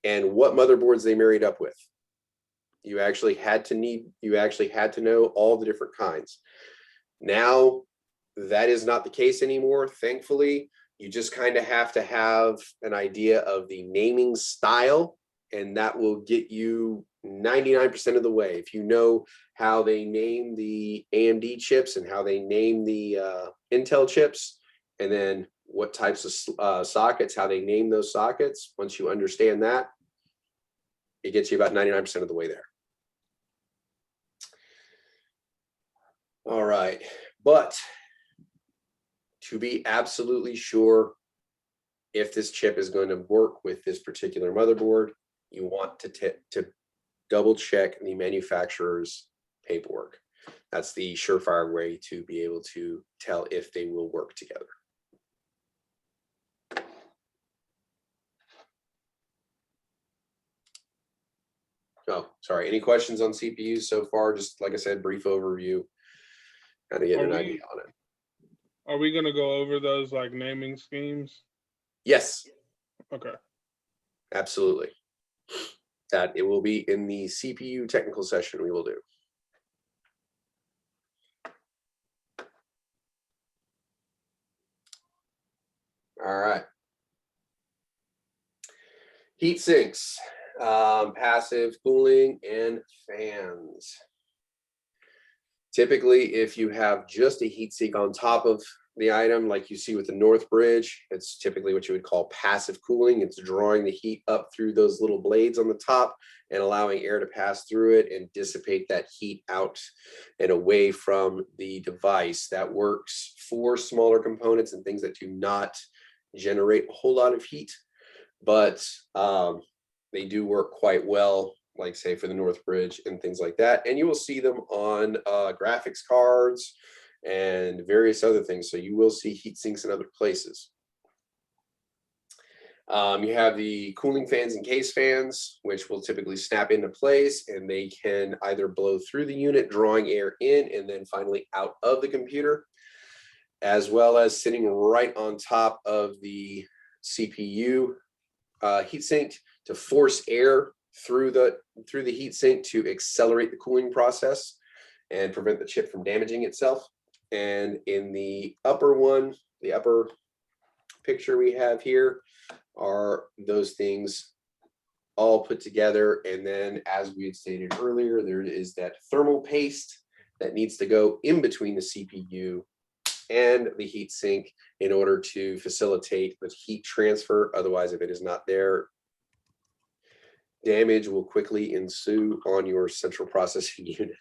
Speaker 1: and what motherboards they married up with. You actually had to know all the different kinds. Now, that is not the case anymore, thankfully. You just kind of have to have an idea of the naming style, and that will get you 99% of the way. If you know how they name the AMD chips and how they name the Intel chips, and then what types of sockets, how they name those sockets, once you understand that, it gets you about 99% of the way there. All right, but to be absolutely sure if this chip is going to work with this particular motherboard, you want to double check the manufacturer's paperwork. That's the surefire way to be able to tell if they will work together. Oh, sorry. Any questions on CPUs so far? Just like I said, brief overview, kind of getting an idea on it.
Speaker 3: Are we going to go over those like naming schemes?
Speaker 1: Yes.
Speaker 3: Okay.
Speaker 1: Absolutely. That it will be in the CPU technical session we will do. All right. Heat sinks, passive cooling, and fans. Typically, if you have just a heat sink on top of the item, like you see with the North Bridge, it's typically what you would call passive cooling. It's drawing the heat up through those little blades on the top and allowing air to pass through it and dissipate that heat out and away from the device. That works for smaller components and things that do not generate a whole lot of heat, but they do work quite well, like say for the North Bridge and things like that. And you will see them on graphics cards and various other things. So you will see heat sinks in other places. You have the cooling fans and case fans, which will typically snap into place, and they can either blow through the unit, drawing air in and then finally out of the computer, as well as sitting right on top of the CPU heatsink to force air through the heatsink to accelerate the cooling process and prevent the chip from damaging itself. And in the upper one, the upper picture we have here, are those things all put together. And then, as we had stated earlier, there is that thermal paste that needs to go in between the CPU and the heatsink in order to facilitate the heat transfer. Otherwise, if it is not there, damage will quickly ensue on your central processing unit.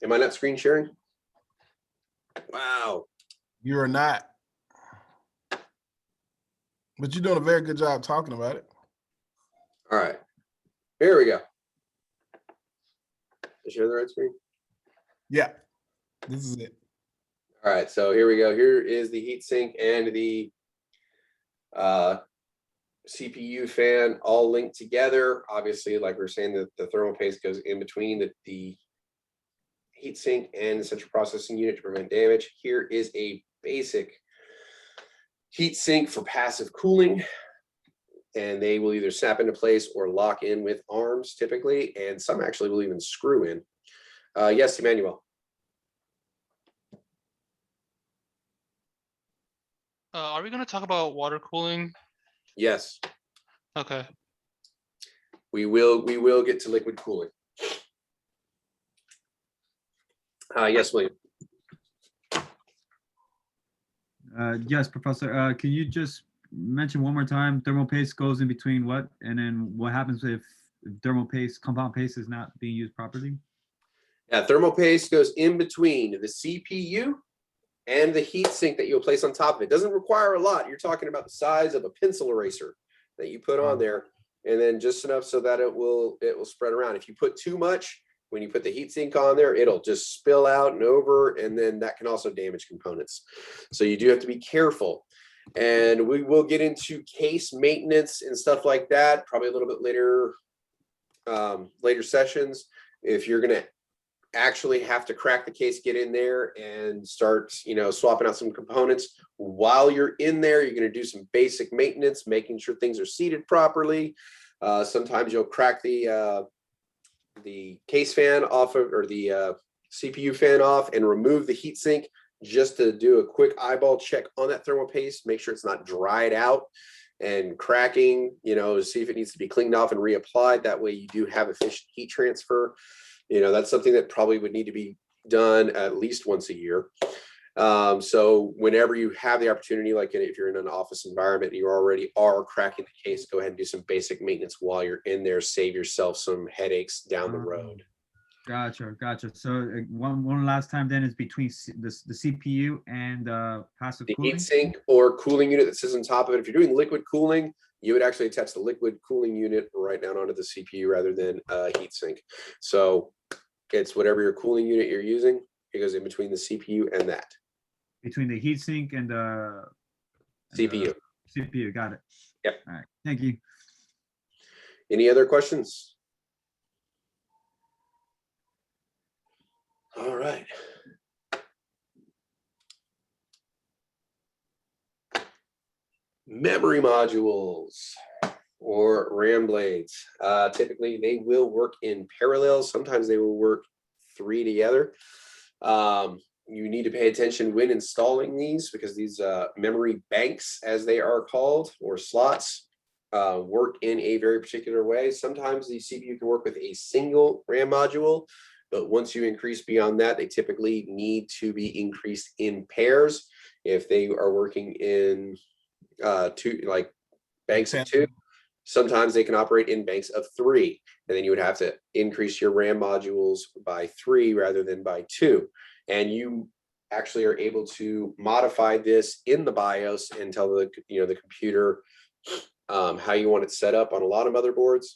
Speaker 1: Am I not screen sharing? Wow.
Speaker 2: You're not. But you're doing a very good job talking about it.
Speaker 1: All right. Here we go. share the right screen?
Speaker 2: Yeah, this is it.
Speaker 1: All right, so here we go. Here is the heatsink and the CPU fan all linked together. Obviously, like we were saying, the thermal paste goes in between the heatsink and the central processing unit to prevent damage. Here is a basic heatsink for passive cooling, and they will either snap into place or lock in with arms typically, and some actually will even screw in. Yes, Emmanuel.
Speaker 11: Are we going to talk about water cooling?
Speaker 1: Yes,
Speaker 11: Okay.
Speaker 1: we will get to liquid cooling. Yes, William.
Speaker 6: Yes, Professor. Can you just mention one more time? Thermal paste goes in between what? And then what happens if thermal paste, compound paste is not being used properly?
Speaker 1: Yeah, thermal paste goes in between the CPU and the heat sink that you'll place on top of it. Doesn't require a lot. You're talking about the size of a pencil eraser that you put on there, and then just enough so that it will spread around. If you put too much, when you put the heat sink on there, it'll just spill out and over, and then that can also damage components. So you do have to be careful. And we will get into case maintenance and stuff like that probably a little bit later, later sessions. If you're gonna actually have to crack the case, get in there and start, swapping out some components. While you're in there, you're going to do some basic maintenance, making sure things are seated properly. Sometimes you'll crack the case fan off of, or the CPU fan off, and remove the heatsink just to do a quick eyeball check on that thermal paste, make sure it's not dried out and cracking, to see if it needs to be cleaned off and reapplied. That way you do have efficient heat transfer. That's something that probably would need to be done at least once a year. So whenever you have the opportunity, like if you're in an office environment and you already are cracking the case, go ahead and do some basic maintenance while you're in there. Save yourself some headaches down the road.
Speaker 6: Gotcha. So one last time then is between the CPU and passive
Speaker 1: The
Speaker 6: cooling?
Speaker 1: heat sink or cooling unit that sits on top of it. If you're doing liquid cooling, you would actually attach the liquid cooling unit right down onto the CPU rather than a heat sink. So it's whatever your cooling unit you're using, it goes in between the CPU and that.
Speaker 6: Between the heatsink and the
Speaker 1: CPU.
Speaker 6: CPU, got it.
Speaker 1: Yep.
Speaker 6: All right, thank you.
Speaker 1: Any other questions? All right. Memory modules or RAM blades. Typically, they will work in parallel. Sometimes they will work three together. You need to pay attention when installing these, because these memory banks, as they are called, or slots, work in a very particular way. Sometimes the CPU can work with a single RAM module, but once you increase beyond that, they typically need to be increased in pairs. If they are working in two, like banks of two, sometimes they can operate in banks of three, and then you would have to increase your RAM modules by 3 rather than by 2. And you actually are able to modify this in the BIOS and tell the the computer how you want it set up on a lot of motherboards.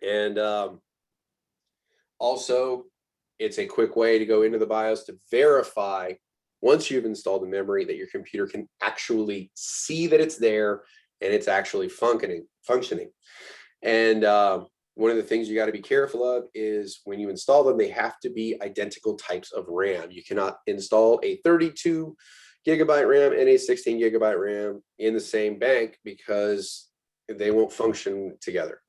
Speaker 1: And also, it's a quick way to go into the BIOS to verify, once you've installed the memory, that your computer can actually see that it's there and it's actually functioning. And one of the things you got to be careful of is when you install them, they have to be identical types of RAM. You cannot install a 32 gigabyte RAM and a 16 gigabyte RAM in the same bank, because they won't function together.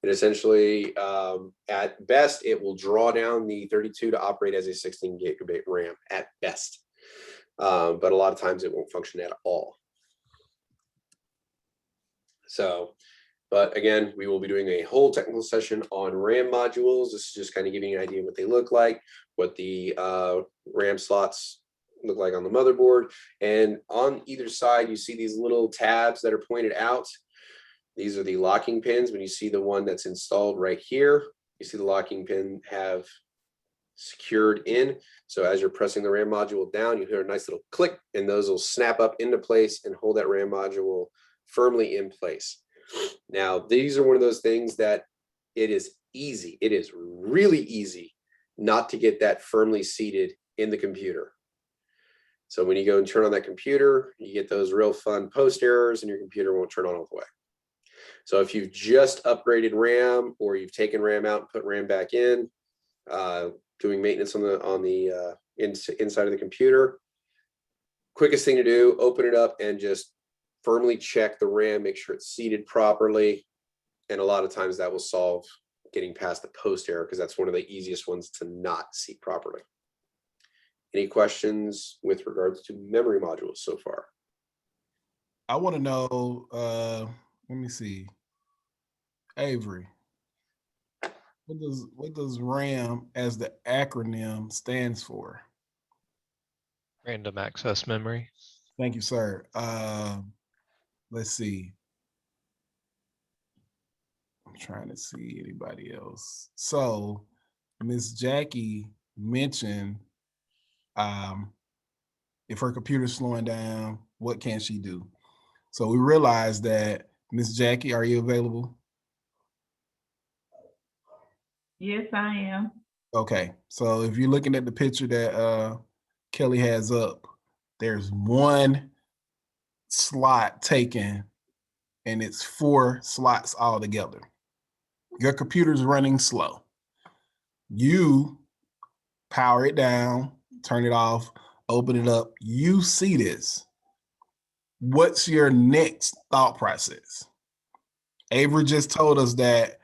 Speaker 1: And essentially, at best, it will draw down the 32 to operate as a 16 gigabyte RAM at best. But a lot of times it won't function at all. So, but again, we will be doing a whole technical session on RAM modules. This is just kind of giving you an idea of what they look like, what the RAM slots look like on the motherboard. And on either side, you see these little tabs that are pointed out. These are the locking pins. When you see the one that's installed right here, you see the locking pin have secured in. So as you're pressing the RAM module down, you hear a nice little click, and those will snap up into place and hold that RAM module firmly in place. Now, these are one of those things that it is easy. It is really easy not to get that firmly seated in the computer. So when you go and turn on that computer, you get those real fun post errors and your computer won't turn on all the way. So if you've just upgraded RAM or you've taken RAM out and put RAM back in, doing maintenance on the inside of the computer, quickest thing to do, open it up and just firmly check the RAM, make sure it's seated properly. And a lot of times that will solve getting past the post error, because that's one of the easiest ones to not seat properly. Any questions with regards to memory modules so far?
Speaker 2: I want to know, let me see. Avery, what does RAM as the acronym stands for?
Speaker 12: Random access memory.
Speaker 2: Thank you, sir. Let's see. I'm trying to see anybody else. So Miss Jackie mentioned if her computer's slowing down, what can she do? So we realized that, Miss Jackie, are you available?
Speaker 7: Yes, I am.
Speaker 2: Okay, so if you're looking at the picture that Kelly has up, there's one slot taken and it's 4 slots all together. Your computer's running slow. You power it down, turn it off, open it up. You see this. What's your next thought process? Avery just told us that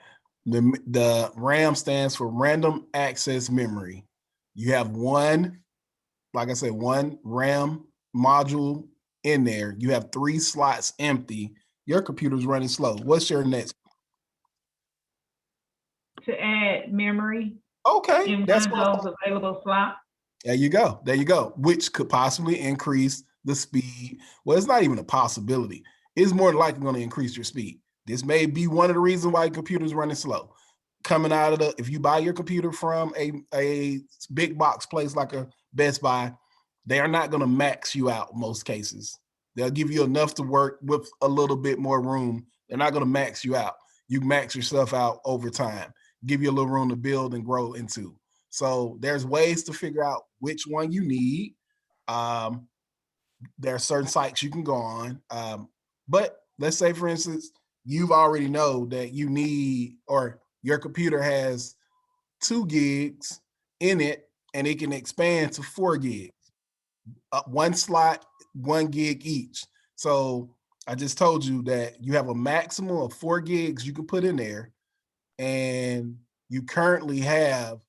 Speaker 2: the RAM stands for random access memory. You have one, like I said, one RAM module in there. You have 3 slots empty. Your computer's running slow. What's your next?
Speaker 7: To add memory
Speaker 2: Okay,
Speaker 7: in
Speaker 2: that's
Speaker 7: one of those available slots.
Speaker 2: There you go. There you go. Which could possibly increase the speed. Well, it's not even a possibility. It's more than likely going to increase your speed. This may be one of the reasons why your computer's running slow. Coming out of if you buy your computer from a big box place like a Best Buy, they are not going to max you out in most cases. They'll give you enough to work with a little bit more room. They're not going to max you out. You max yourself out over time, give you a little room to build and grow into. So there's ways to figure out which one you need. There are certain sites you can go on. But let's say, for instance, you've already know that you need, or your computer has 2 gigs in it and it can expand to 4 gigs. One slot, 1 gig each. So I just told you that you have a maximum of 4 gigs you can put in there, and you currently have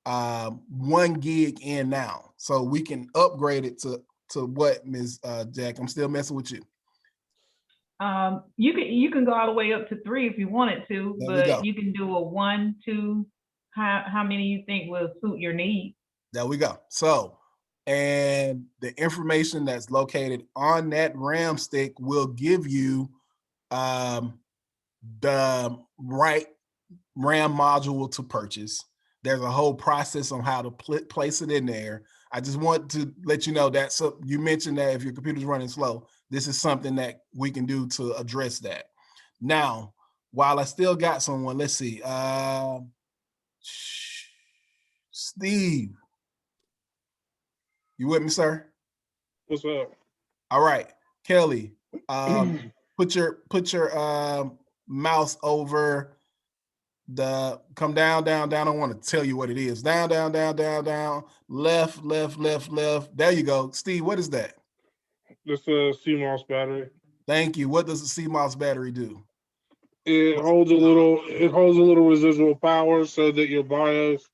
Speaker 2: 1 gig in now. So we can upgrade it to what, Ms. Jack? I'm still messing with you.
Speaker 7: You can go all the way up to 3 if you wanted to, but you can do a 1, 2. How many you think will suit your needs?
Speaker 2: There we go. So, and the information that's located on that RAM stick will give you the right RAM module to purchase. There's a whole process on how to place it in there. I just want to let you know that, so you mentioned that if your computer's running slow, this is something that we can do to address that. Now, while I still got someone, let's see. Steve, you with me, sir?
Speaker 3: What's up?
Speaker 2: All right, Kelly, put your mouse over the, come down. I don't want to tell you what it is. Down, left. There you go. Steve, what is that?
Speaker 3: This is a Cmos battery.
Speaker 2: Thank you. What does the Cmos battery do?
Speaker 3: It holds a little residual power so that your BIOS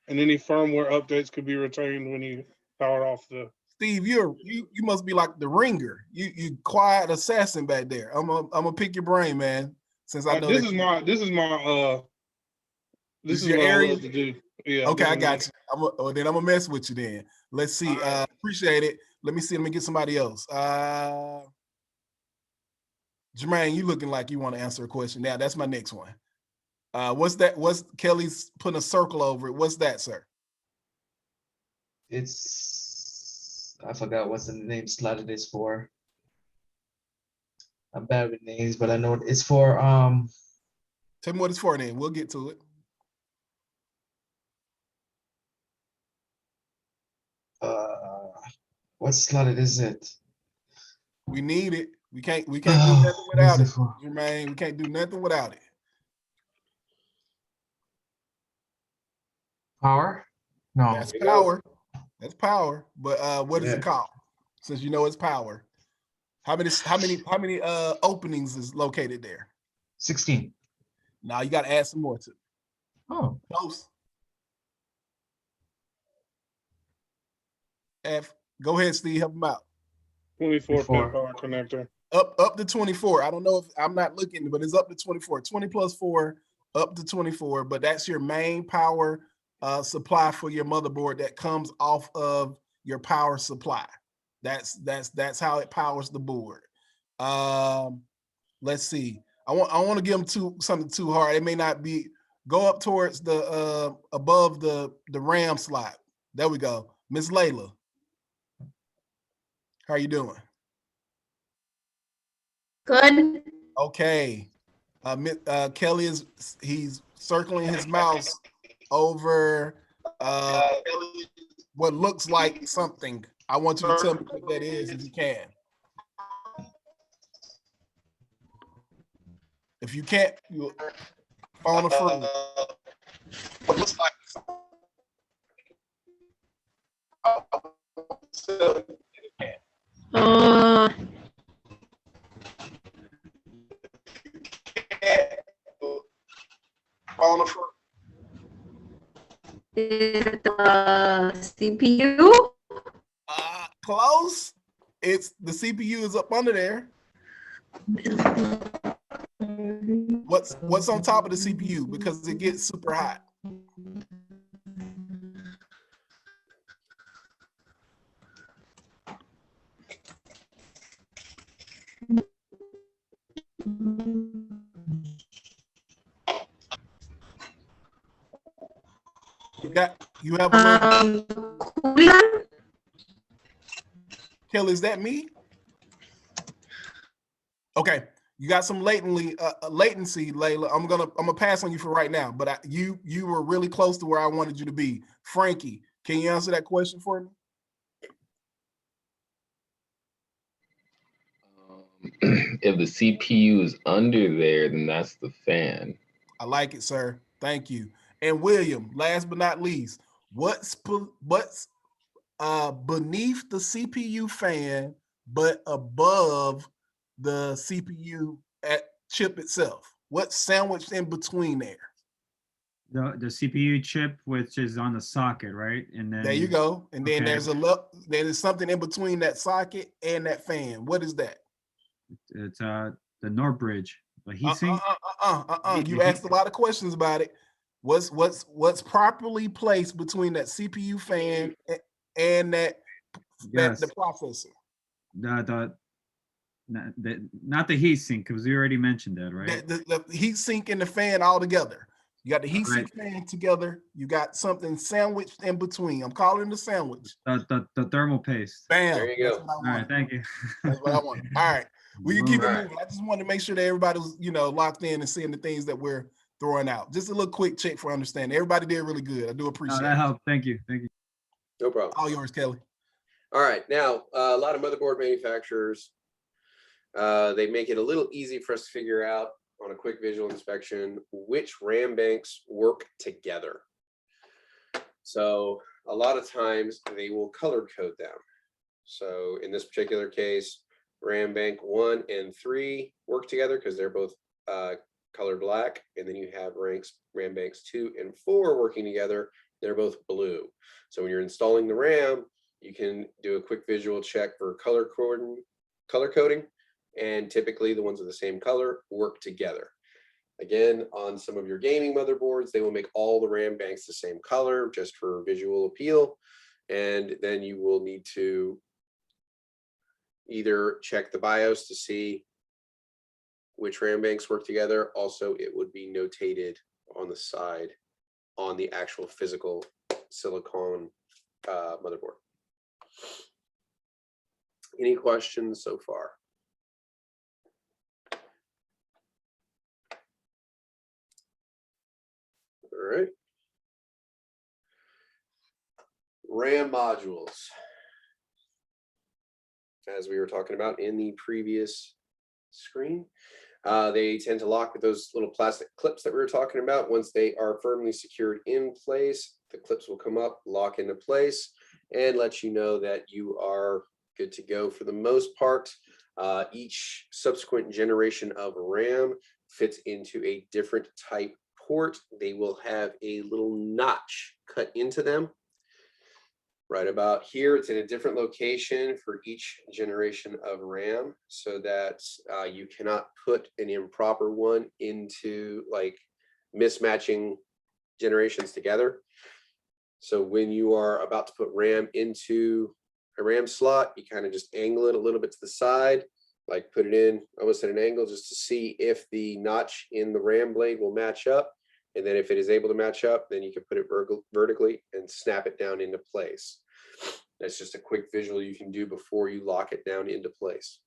Speaker 3: and any firmware updates could be retained when you power off the.
Speaker 2: Steve, you must be like the ringer. You quiet assassin back there. I'm gonna pick your brain, man. Since I know
Speaker 3: this is your
Speaker 2: area.
Speaker 3: I love to do. Yeah.
Speaker 2: Okay, I got you. I'm gonna mess with you then. Let's see. Right. Appreciate it. Let me get somebody else. Jermaine, you looking like you want to answer a question. Now that's my next one. What's that? What's Kelly's putting a circle over it? What's that, sir?
Speaker 8: It's, I forgot what's the name slot it is for. I'm bad with names, but I know it's for
Speaker 2: Tell me what it's for then. We'll get to it.
Speaker 8: What slotted is it?
Speaker 2: We need it. We can't do
Speaker 8: Oh,
Speaker 2: nothing
Speaker 8: what is
Speaker 2: without
Speaker 8: it
Speaker 2: it,
Speaker 8: for?
Speaker 2: Jermaine. We can't do nothing without it.
Speaker 8: Power? No.
Speaker 2: That's
Speaker 1: There you go.
Speaker 2: power. That's power. But what is
Speaker 9: Yeah.
Speaker 2: it called? Since you know it's power. How many openings is located there?
Speaker 8: 16.
Speaker 2: Now you got to add some more to it.
Speaker 8: Oh,
Speaker 2: Close. Go ahead, Steve. Help him out.
Speaker 3: 24 pin
Speaker 8: 24.
Speaker 3: power connector.
Speaker 2: Up to 24. I don't know if I'm not looking, but it's up to 24. 20 plus 4, up to 24. But that's your main power supply for your motherboard that comes off of your power supply. That's how it powers the board. Let's see. I want to give them something too hard. It may not be. Go up towards the above the RAM slot. There we go. Miss Layla. How are you doing?
Speaker 13: Good.
Speaker 2: Okay. Kelly he's circling his mouse over what looks like something. I want you to tell me what that is if you can. If you can't, you'll phone a friend. What looks like something. Phone a friend.
Speaker 13: Is it the CPU?
Speaker 2: Close. It's the CPU is up under there. What's on top of the CPU because it gets super hot? You have a
Speaker 13: coolant?
Speaker 2: Kelly, is that me? Okay, you got some latency, Layla. I'm gonna pass on you for right now, but you were really close to where I wanted you to be. Frankie, can you answer that question for me?
Speaker 14: If the CPU is under there, then that's the fan.
Speaker 2: I like it, sir. Thank you. And William, last but not least, what's beneath the CPU fan, but above the CPU chip itself? What's sandwiched in between there?
Speaker 6: The CPU chip, which is on the socket, right? And then
Speaker 2: There you go. And then
Speaker 6: okay.
Speaker 2: there's something in between that socket and that fan. What is that?
Speaker 6: It's the NOR bridge, the heatsink.
Speaker 2: You asked a lot of questions about it. What's properly placed between that CPU fan and the processor?
Speaker 6: Not the heatsink, because we already mentioned that, right?
Speaker 2: The heat sink and the fan all together. You got the heat sink fan together. You got something sandwiched in between. I'm calling it a sandwich.
Speaker 6: The thermal paste.
Speaker 2: Bam.
Speaker 1: There you go.
Speaker 6: All right, thank you.
Speaker 2: That's what I want. All right. We can keep it moving. I just wanted to make sure that everybody was, locked in and seeing the things that we're throwing out. Just a little quick check for understanding. Everybody did really good. I do appreciate it.
Speaker 6: That helped. Thank you. Thank you.
Speaker 1: No problem.
Speaker 2: All yours, Kelly.
Speaker 1: All right. Now, a lot of motherboard manufacturers, they make it a little easy for us to figure out on a quick visual inspection which RAM banks work together. So a lot of times they will color code them. So in this particular case, RAM bank 1 and 3 work together because they're both colored black. And then you have RAM banks 2 and 4 working together. They're both blue. So when you're installing the RAM, you can do a quick visual check for color coding. And typically the ones with the same color work together. Again, on some of your gaming motherboards, they will make all the RAM banks the same color just for visual appeal. And then you will need to either check the BIOS to see which RAM banks work together. Also, it would be notated on the side on the actual physical silicone motherboard. Any questions so far? All right. RAM modules. as we were talking about in the previous screen. They tend to lock with those little plastic clips that we were talking about. Once they are firmly secured in place, the clips will come up, lock into place, and let you know that you are good to go for the most part. Each subsequent generation of RAM fits into a different type port. They will have a little notch cut into them. Right about here, it's in a different location for each generation of RAM, so that you cannot put an improper one into like mismatching generations together. So when you are about to put RAM into a RAM slot, you kind of just angle it a little bit to the side, like put it in almost at an angle just to see if the notch in the RAM blade will match up. And then if it is able to match up, then you can put it vertically and snap it down into place. That's just a quick visual you can do before you lock it down into place.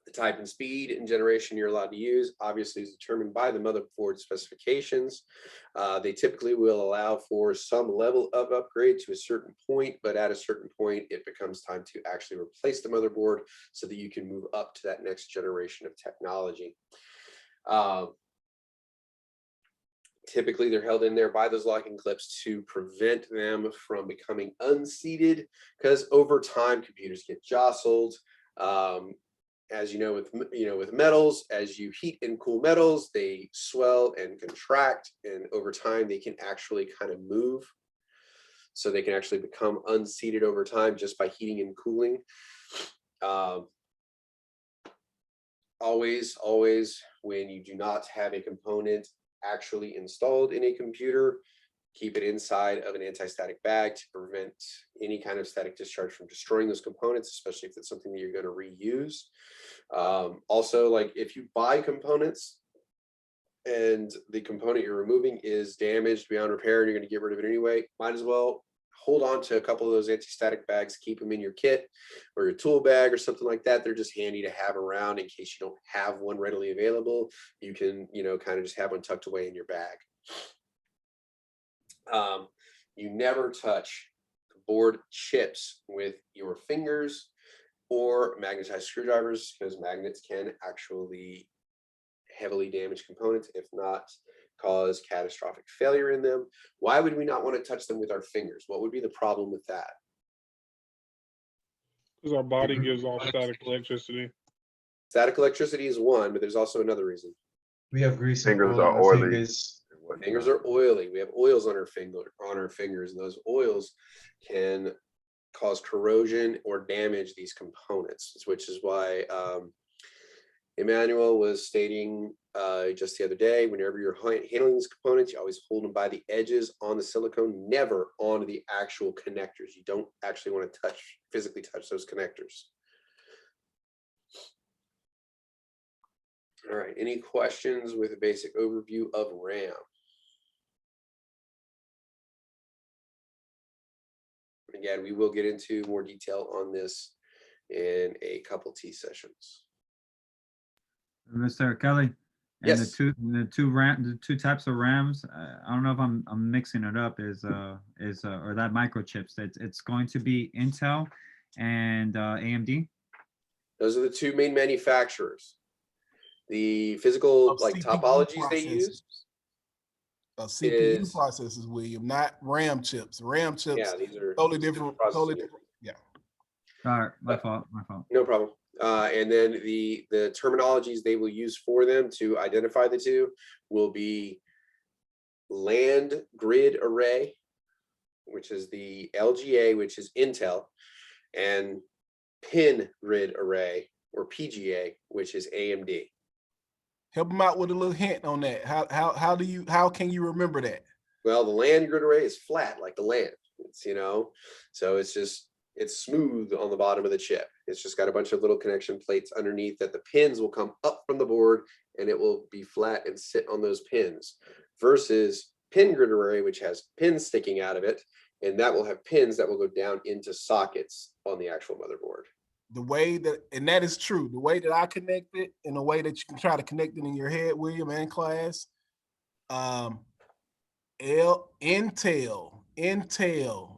Speaker 1: The type and speed and generation you're allowed to use obviously is determined by the motherboard specifications. They typically will allow for some level of upgrade to a certain point, but at a certain point, it becomes time to actually replace the motherboard so that you can move up to that next generation of technology. Typically, they're held in there by those locking clips to prevent them from becoming unseated, because over time, computers get jostled. As you know, with metals, as you heat and cool metals, they swell and contract, and over time they can actually kind of move. So they can actually become unseated over time just by heating and cooling. Always, when you do not have a component actually installed in a computer, keep it inside of an anti-static bag to prevent any kind of static discharge from destroying those components, especially if it's something that you're going to reuse. Also, like if you buy components and the component you're removing is damaged beyond repair and you're going to get rid of it anyway, might as well hold on to a couple of those anti-static bags, keep them in your kit or your tool bag or something like that. They're just handy to have around in case you don't have one readily available. You can, kind of just have one tucked away in your bag. You never touch the board chips with your fingers or magnetized screwdrivers, because magnets can actually heavily damage components, if not cause catastrophic failure in them. Why would we not want to touch them with our fingers? What would be the problem with that?
Speaker 3: Because our body gives off static electricity.
Speaker 1: Static electricity is one, but there's also another reason.
Speaker 8: We have grease.
Speaker 10: Fingers
Speaker 8: all
Speaker 10: are
Speaker 8: on our
Speaker 10: oily.
Speaker 8: fingers.
Speaker 1: Fingers are oily. We have oils on our fingers, and those oils can cause corrosion or damage these components, which is why Emmanuel was stating just the other day, whenever you're handling these components, you always hold them by the edges on the silicone, never on the actual connectors. You don't actually want to physically touch those connectors. All right, any questions with a basic overview of RAM? Again, we will get into more detail on this in a couple T sessions.
Speaker 6: Mr. Kelly, and
Speaker 1: Yes.
Speaker 6: the two types of RAMs. I don't know if I'm mixing it up. Or that microchips. It's going to be Intel and AMD.
Speaker 1: Those are the two main manufacturers. The physical
Speaker 2: Of CPU
Speaker 1: topologies they use.
Speaker 2: CPU
Speaker 1: is-
Speaker 2: processors, William, not RAM chips. RAM chips,
Speaker 1: Yeah, these are
Speaker 2: totally different. Totally
Speaker 1: processors.
Speaker 2: different. Yeah.
Speaker 6: All right, my fault.
Speaker 1: No problem. And then the terminologies they will use for them to identify the two will be land grid array, which is the LGA, which is Intel, and pin grid array, or PGA, which is AMD.
Speaker 2: Help them out with a little hint on that. How can you remember that?
Speaker 1: Well, the land grid array is flat like the land. It's so it's smooth on the bottom of the chip. It's just got a bunch of little connection plates underneath that the pins will come up from the board and it will be flat and sit on those pins, versus pin grid array, which has pins sticking out of it, and that will have pins that will go down into sockets on the actual motherboard.
Speaker 2: The way that, and that is true, the way that I connect it and the way that you can try to connect it in your head, William, and class, Intel, LGA.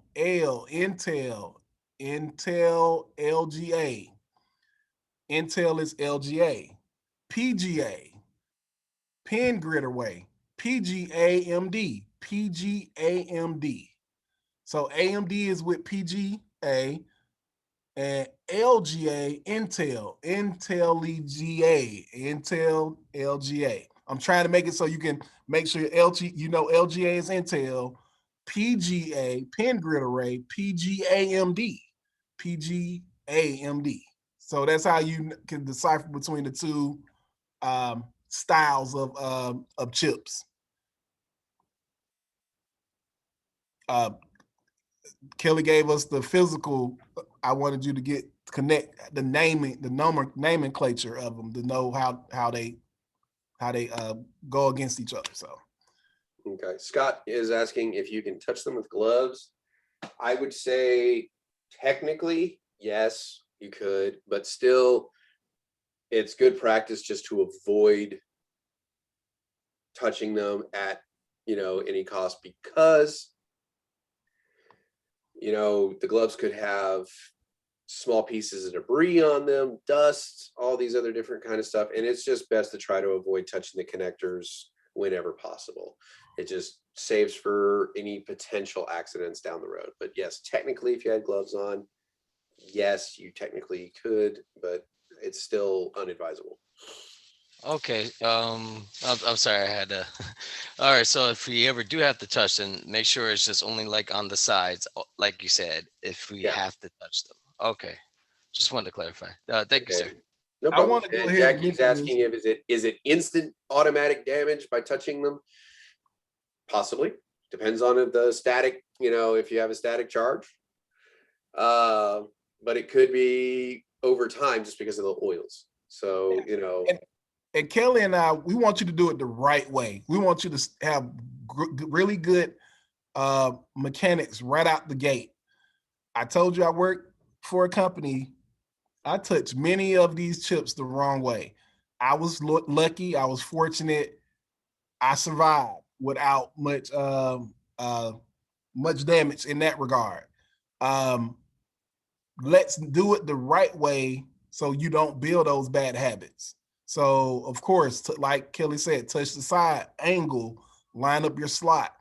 Speaker 2: Intel is LGA, PGA, Pin Grid Array, PGAMD. So AMD is with PGA and LGA, Intel LGA. I'm trying to make it so you can make sure LGA is Intel, PGA, Pin Grid Array, PGAMD. So that's how you can decipher between the two styles of chips. Kelly gave us the physical. I wanted you to connect the nomenclature of them to know how they go against each other. So,
Speaker 1: okay. Scott is asking if you can touch them with gloves. I would say technically, yes, you could, but still it's good practice just to avoid touching them at, any cost, because, the gloves could have small pieces of debris on them, dust, all these other different kind of stuff. And it's just best to try to avoid touching the connectors whenever possible. It just saves for any potential accidents down the road. But yes, technically, if you had gloves on, yes, you technically could, but it's still unadvisable.
Speaker 4: Okay. I'm sorry, I had to. All right. So if we ever do have to touch them, make sure it's just only like on the sides, like you said, if we have to touch them. Okay. Just wanted to clarify. Thank you, sir.
Speaker 1: No
Speaker 2: I
Speaker 1: problem.
Speaker 2: want to go
Speaker 1: And
Speaker 2: ahead.
Speaker 1: Jackie's asking if is it instant automatic damage by touching them? Possibly. Depends on the static, if you have a static charge. But it could be over time just because of the oils. So,
Speaker 2: And Kelly and I, we want you to do it the right way. We want you to have really good mechanics right out the gate. I told you I worked for a company. I touched many of these chips the wrong way. I was lucky. I was fortunate. I survived without much damage in that regard. Let's do it the right way so you don't build those bad habits. So, of course, like Kelly said, touch the side, angle, line up your slot,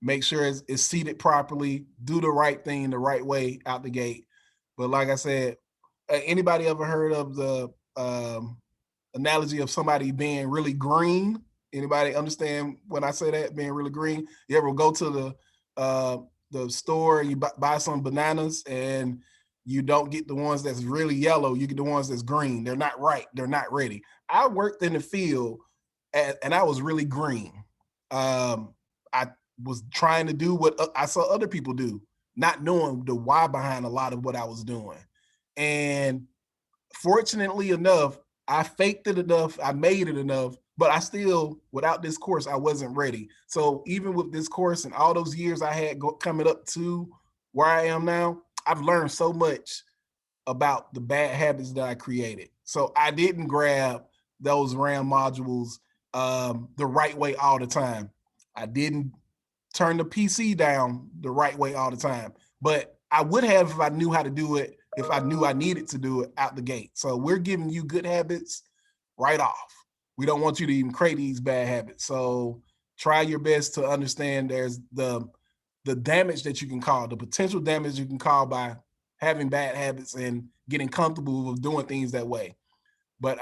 Speaker 2: make sure it's seated properly, do the right thing the right way out the gate. But like I said, anybody ever heard of the analogy of somebody being really green? Anybody understand when I say that, being really green? You ever go to the store and you buy some bananas and you don't get the ones that's really yellow, you get the ones that's green. They're not right. They're not ready. I worked in the field and I was really green. I was trying to do what I saw other people do, not knowing the why behind a lot of what I was doing. And fortunately enough, I faked it enough, I made it enough, but I still, without this course, I wasn't ready. So even with this course and all those years I had coming up to where I am now, I've learned so much about the bad habits that I created. So I didn't grab those RAM modules the right way all the time. I didn't turn the PC down the right way all the time, but I would have if I knew how to do it, if I knew I needed to do it out the gate. So we're giving you good habits right off. We don't want you to even create these bad habits. So try your best to understand there's the damage that you can cause, the potential damage you can cause by having bad habits and getting comfortable with doing things that way. But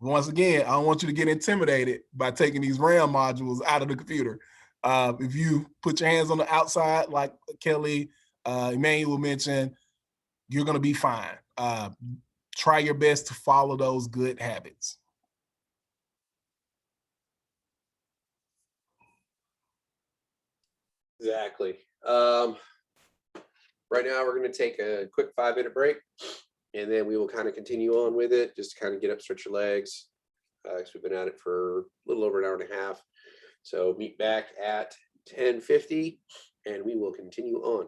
Speaker 2: once again, I don't want you to get intimidated by taking these RAM modules out of the computer. If you put your hands on the outside, like Kelly, Emmanuel mentioned, you're going to be fine. Try your best to follow those good habits.
Speaker 1: Exactly. Right now, we're going to take a quick 5-minute break, and then we will kind of continue on with it, just to kind of get up, stretch your legs, because we've been at it for a little over an hour and a half. So meet back at 10:50, and we will continue on.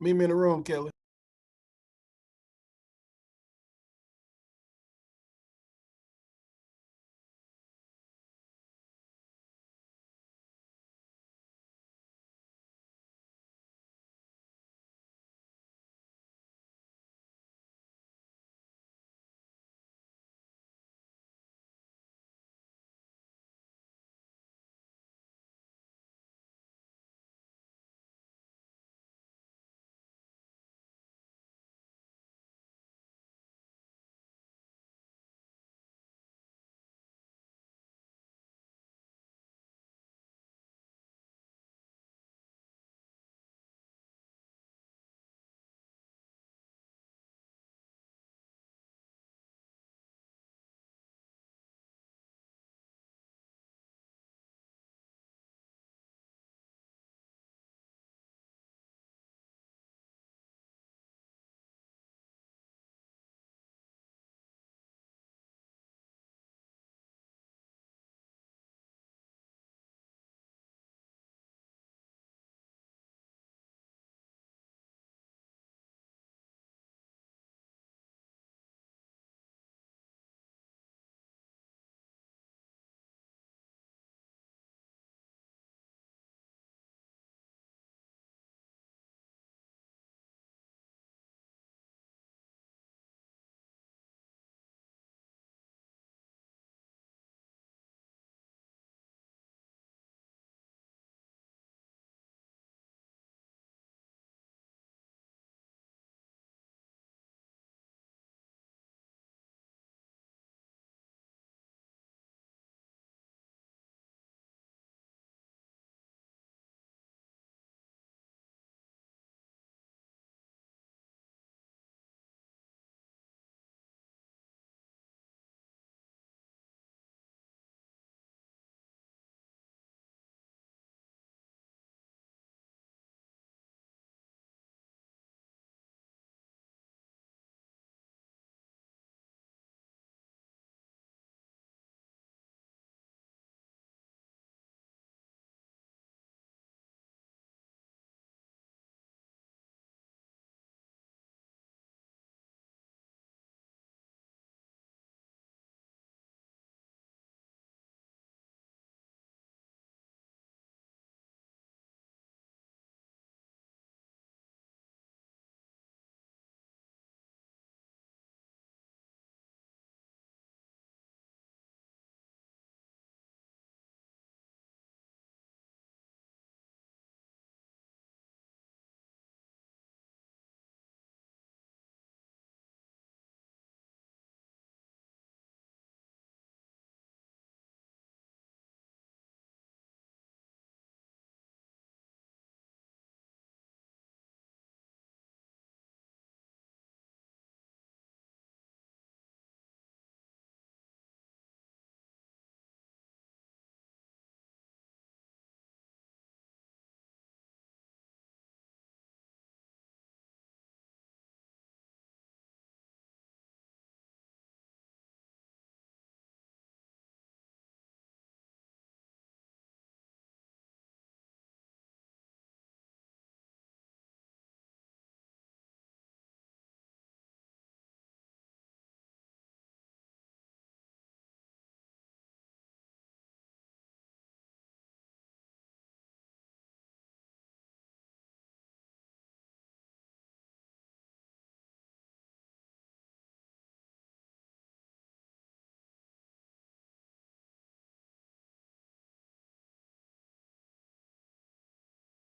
Speaker 2: Meet me in the room, Kelly.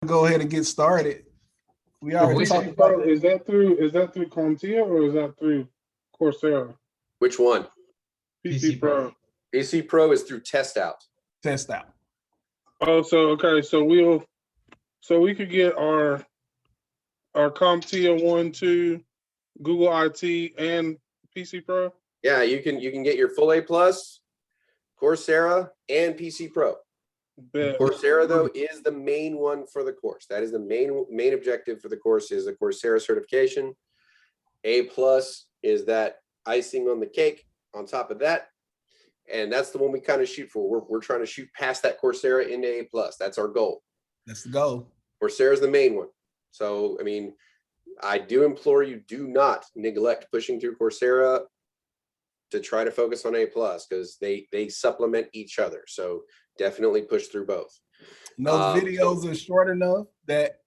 Speaker 2: Go ahead and get started. We already talked about that.
Speaker 3: Is that through CompTIA or is that through Coursera?
Speaker 1: Which one?
Speaker 3: PC Pro.
Speaker 1: PC Pro is through Test Out.
Speaker 2: Test Out.
Speaker 3: Oh, so okay, so we could get our CompTIA 1, 2, Google IT, and PC Pro.
Speaker 1: Yeah, you can get your full A+, Coursera, and PC Pro. Coursera, though, is the main one for the course. That is the main objective for the course, is the Coursera certification. A+ is that icing on the cake on top of that. And that's the one we kind of shoot for. We're trying to shoot past that Coursera into A+. That's our goal.
Speaker 2: That's the goal.
Speaker 1: Coursera is the main one. So, I mean, I do implore you, do not neglect pushing through Coursera to try to focus on A+, because they supplement each other. So definitely push through both.
Speaker 2: And those videos are short enough that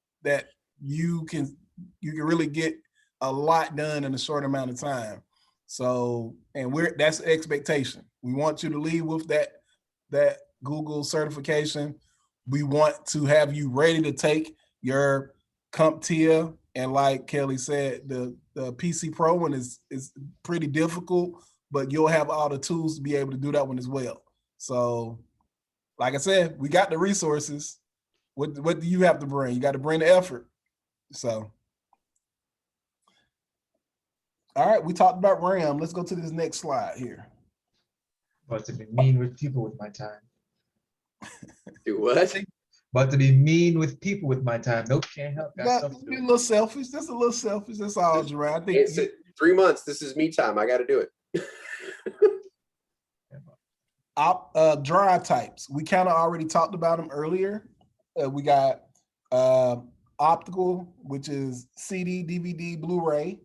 Speaker 2: you can really get a lot done in a short amount of time. So, and that's the expectation. We want you to leave with that Google certification. We want to have you ready to take your CompTIA, and like Kelly said, the PC Pro one is pretty difficult, but you'll have all the tools to be able to do that one as well. So, like I said, we got the resources. What do you have to bring? You got to bring the effort. So, all right, we talked about RAM. Let's go to this next slide here.
Speaker 8: About to be mean with people with my time.
Speaker 1: Do what?
Speaker 8: About to be mean with people with my time. Nope, can't help.
Speaker 2: Got to be a little selfish. Just a little selfish. That's all, Jerron. I think
Speaker 1: it's 3 months. This is me time. I got to do it.
Speaker 2: Drive types. We kind of already talked about them earlier. We got optical, which is CD, DVD, Blu-ray.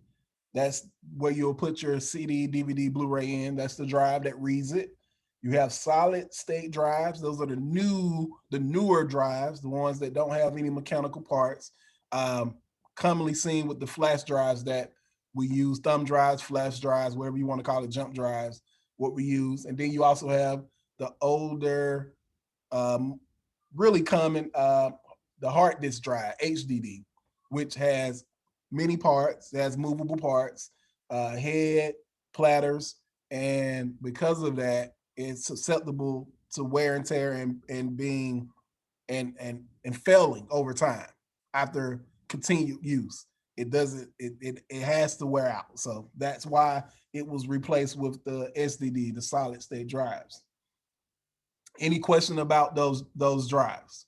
Speaker 2: That's where you'll put your CD, DVD, Blu-ray in. That's the drive that reads it. You have solid state drives. Those are the newer drives, the ones that don't have any mechanical parts. Commonly seen with the flash drives that we use, thumb drives, flash drives, whatever you want to call it, jump drives, what we use. And then you also have the older, really common, the hard disk drive, HDD, which has many parts, it has movable parts, head, platters, and because of that, it's susceptible to wear and tear and being and failing over time after continued use. It doesn't, it has to wear out. So that's why it was replaced with the SSD, the solid state drives. Any question about those drives?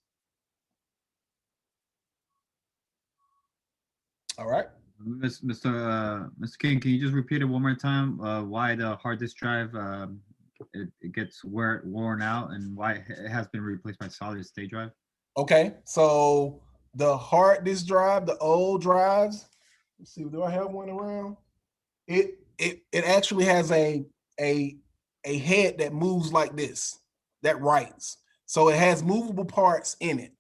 Speaker 2: All right.
Speaker 6: Mr. King, can you just repeat it one more time? Why the hard disk drive it gets worn out and why it has been replaced by solid state drive?
Speaker 2: Okay, so the hard disk drive, the old drives. Let's see, do I have one around? It actually has a head that moves like this, that writes. So it has movable parts in it.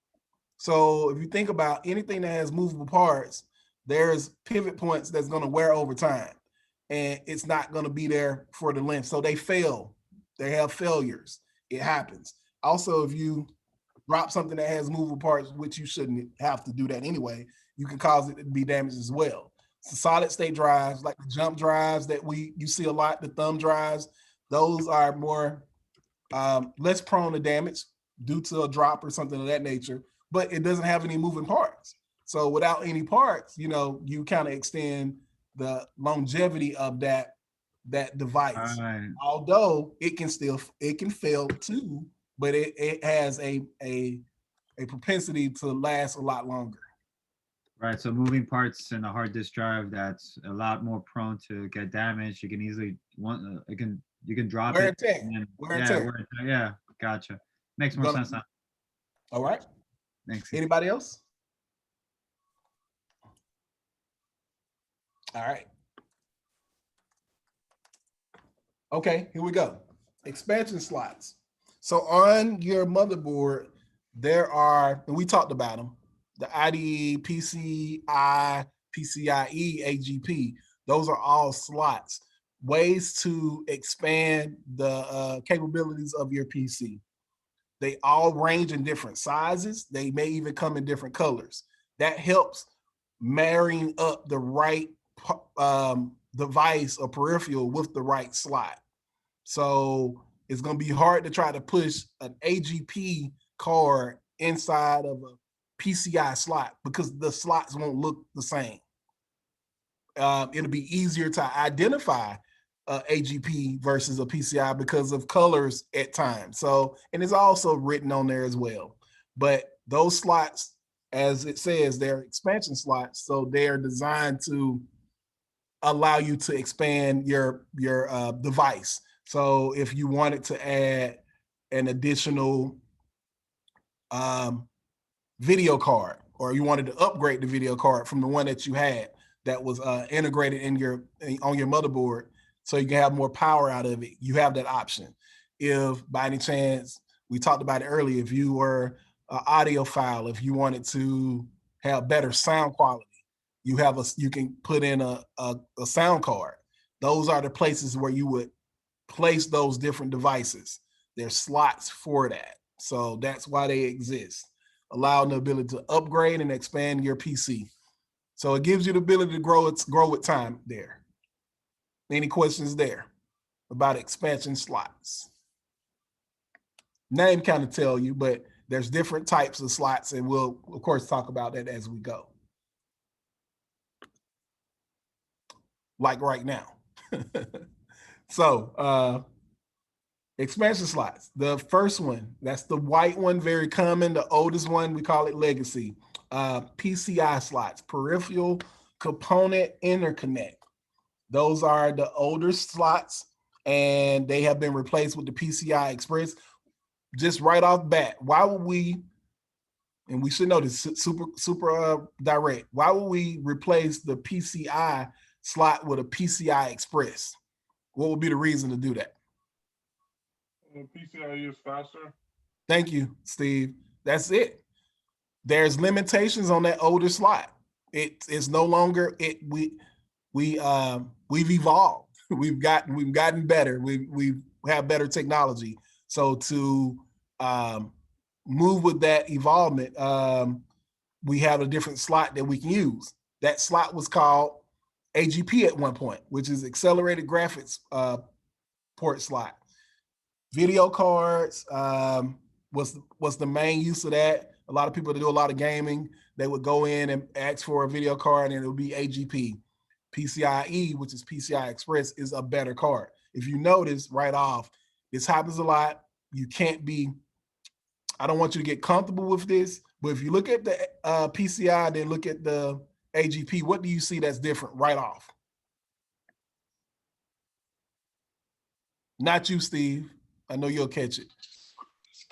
Speaker 2: So if you think about anything that has movable parts, there's pivot points that's going to wear over time, and it's not going to be there for the length. So they fail. They have failures. It happens. Also, if you drop something that has movable parts, which you shouldn't have to do that anyway, you can cause it to be damaged as well. So solid state drives, like the jump drives that you see a lot, the thumb drives, those are more less prone to damage due to a drop or something of that nature, but it doesn't have any moving parts. So without any parts, you kind of extend the longevity of that device.
Speaker 6: Right.
Speaker 2: Although it can fail too, but it has a propensity to last a lot longer.
Speaker 6: Right. So moving parts in a hard disk drive that's a lot more prone to get damaged. You can easily you can drop
Speaker 2: Wear
Speaker 6: it.
Speaker 2: and tear.
Speaker 6: Yeah, gotcha. Makes more sense now.
Speaker 2: All right.
Speaker 6: Thanks.
Speaker 2: Anybody else? All right. Okay, here we go. Expansion slots. So on your motherboard, there are, and we talked about them, the IDE, PCI, PCIe, AGP. Those are all slots, ways to expand the capabilities of your PC. They all range in different sizes. They may even come in different colors. That helps marrying up the right device or peripheral with the right slot. So it's going to be hard to try to push an AGP card inside of a PCI slot because the slots won't look the same. It'll be easier to identify AGP versus a PCI because of colors at times. So, and it's also written on there as well. But those slots, as it says, they're expansion slots. So they are designed to allow you to expand your device. So if you wanted to add an additional video card, or you wanted to upgrade the video card from the one that you had, that was integrated in on your motherboard, so you can have more power out of it. You have that option. If by any chance, we talked about it earlier, if you were an audiophile, if you wanted to have better sound quality, you can put in a sound card. Those are the places where you would place those different devices. There's slots for that. So that's why they exist, allowing the ability to upgrade and expand your PC. So it gives you the ability to grow with time there. Any questions there about expansion slots? Name kind of tell you, but there's different types of slots, and we'll of course talk about that as we go. Like right now. So expansion slots. The first one, that's the white one, very common. The oldest one, we call it legacy. PCI slots, peripheral component interconnect. Those are the older slots, and they have been replaced with the PCI Express. Just right off bat, why would we, and we should know this super direct, why would we replace the PCI slot with a PCI Express? What would be the reason to do that?
Speaker 3: PCI is faster.
Speaker 2: Thank you, Steve. That's it. There's limitations on that older slot. It's no longer it. We've evolved. We've gotten better. We have better technology. So to move with that evolvement, we have a different slot that we can use. That slot was called AGP at one point, which is accelerated graphics port slot. Video cards was the main use of that. A lot of people that do a lot of gaming, they would go in and ask for a video card, and it would be AGP. PCIe, which is PCI Express, is a better card. If you notice right off, this happens a lot. You can't be, I don't want you to get comfortable with this, but if you look at the PCI, then look at the AGP, what do you see that's different right off? Not you, Steve. I know you'll catch it.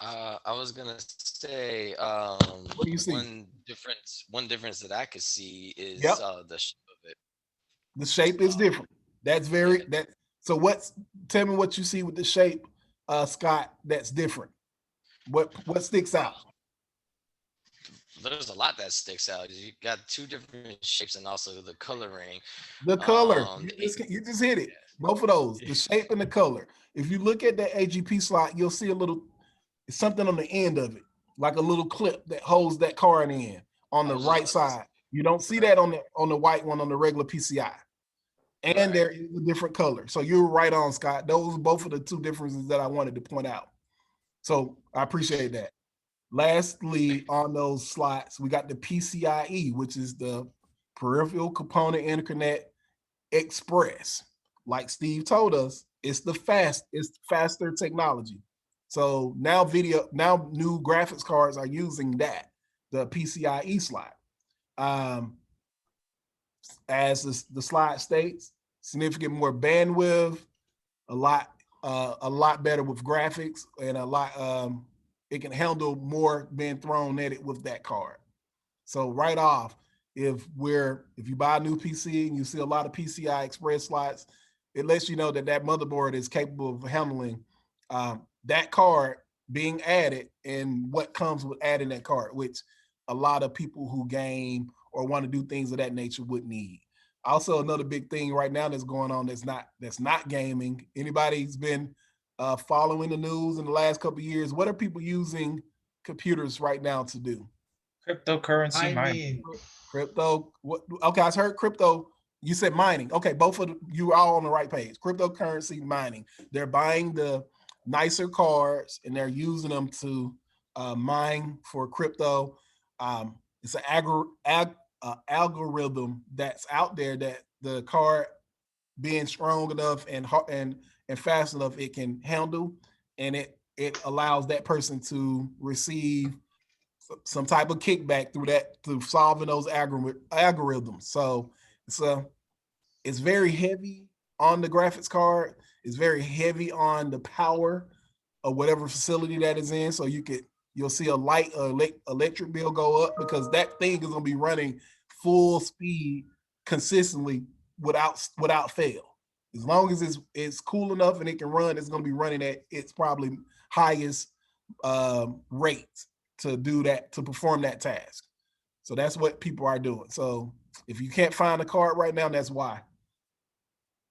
Speaker 4: I was gonna say,
Speaker 2: what do you see?
Speaker 4: One difference that I could see is
Speaker 2: Yep.
Speaker 4: The shape of it.
Speaker 2: The shape is different. That's very So tell me what you see with the shape, Scott, that's different. What sticks out?
Speaker 4: There's a lot that sticks out. You got two different shapes and also the coloring.
Speaker 2: The color, you just hit it. Both of those, the shape and the color. If you look at that AGP slot, you'll see something on the end of it, like a little clip that holds that card in on the right side. You don't see that on the white one on the regular PCI. And there is a different color. So you're right on, Scott. Those are both of the two differences that I wanted to point out. So I appreciate that. Lastly, on those slots, we got the PCIe, which is the Peripheral Component Interconnect Express. Like Steve told us, it's faster technology. So now new graphics cards are using that, the PCIe slot. As the slide states, significant more bandwidth, a lot better with graphics, and a lot it can handle more being thrown at it with that card. So right off, if you buy a new PC and you see a lot of PCI Express slots, it lets you know that motherboard is capable of handling that card being added and what comes with adding that card, which a lot of people who game or want to do things of that nature would need. Also, another big thing right now that's going on that's not gaming. Anybody's been following the news in the last couple of years? What are people using computers right now to do?
Speaker 8: Cryptocurrency mining.
Speaker 2: Crypto. Okay, I heard crypto. You said mining. Okay, both of you are all on the right page. Cryptocurrency mining. They're buying the nicer cards and they're using them to mine for crypto. It's an algorithm that's out there that the card being strong enough and fast enough it can handle, and it allows that person to receive some type of kickback through solving those algorithms. So it's very heavy on the graphics card. It's very heavy on the power of whatever facility that is in. So you'll see a light electric bill go up because that thing is going to be running full speed consistently without fail. As long as it's cool enough and it can run, it's going to be running at its probably highest rate to do that, to perform that task. So that's what people are doing. So if you can't find a card right now, that's why.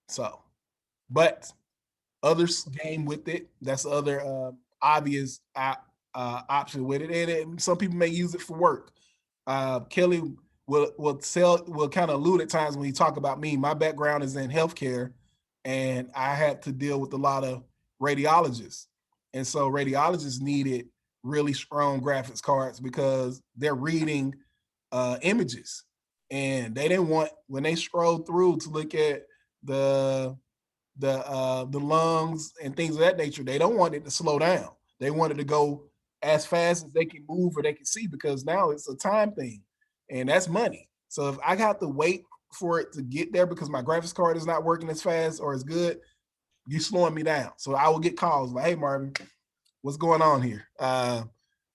Speaker 2: So, but others game with it. That's the other obvious option with it. And some people may use it for work. Kelly will kind of allude at times when you talk about me. My background is in healthcare, and I had to deal with a lot of radiologists. And so radiologists needed really strong graphics cards because they're reading images, and they didn't want, when they scrolled through to look at the lungs and things of that nature, they don't want it to slow down. They wanted to go as fast as they can move or they can see, because now it's a time thing, and that's money. So if I got to wait for it to get there because my graphics card is not working as fast or as good, you're slowing me down. So I will get calls like, hey, Marvin, what's going on here? Y'all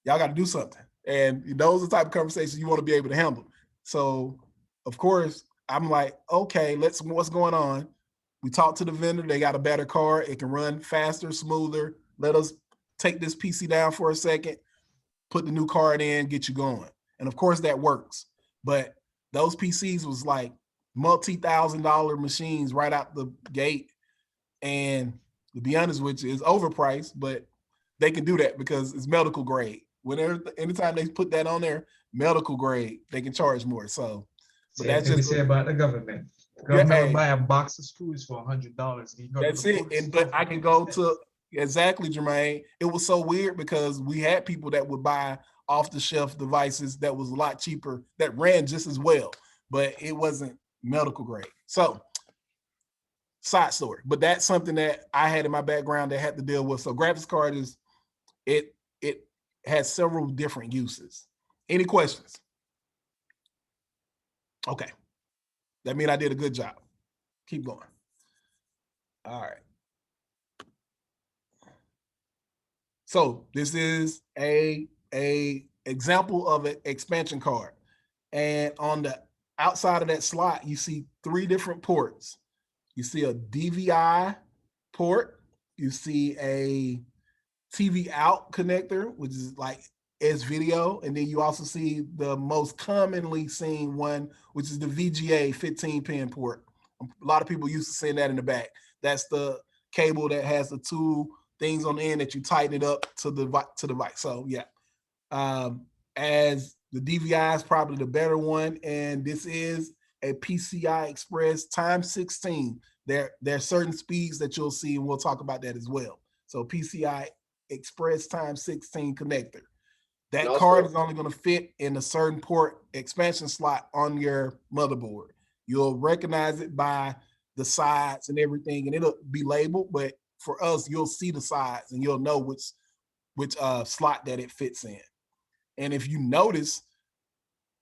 Speaker 2: got to do something. And those are the type of conversations you want to be able to handle. So of course, I'm like, okay, what's going on? We talk to the vendor. They got a better card. It can run faster, smoother. Let us take this PC down for a second, put the new card in, get you going. And of course that works. But those PCs was like multi-$1,000 machines right out the gate. And to be honest with you, it's overpriced, but they can do that because it's medical grade. Anytime they put that on there, medical grade, they can charge more. So, but that's just
Speaker 8: say about the government. Government will buy a box of screws for $100.
Speaker 2: That's it. But I can go to exactly, Jermaine. It was so weird because we had people that would buy off-the-shelf devices that was a lot cheaper, that ran just as well, but it wasn't medical grade. So, side story. But that's something that I had in my background that had to deal with. So, graphics card is it has several different uses. Any questions? Okay. That means I did a good job. Keep going. All right. So this is a example of an expansion card. And on the outside of that slot, you see 3 different ports. You see a DVI port. You see a TV out connector, which is like S video. And then you also see the most commonly seen one, which is the VGA 15-pin port. A lot of people used to say that in the back. That's the cable that has the 2 things on the end that you tighten it up to the device. So yeah, as the DVI is probably the better one, and this is a PCI Express times 16. There are certain speeds that you'll see, and we'll talk about that as well. So PCI Express times 16 connector. That card is only going to fit in a certain port expansion slot on your motherboard. You'll recognize it by the sides and everything, and it'll be labeled, but for us, you'll see the sides and you'll know which slot that it fits in. And if you notice,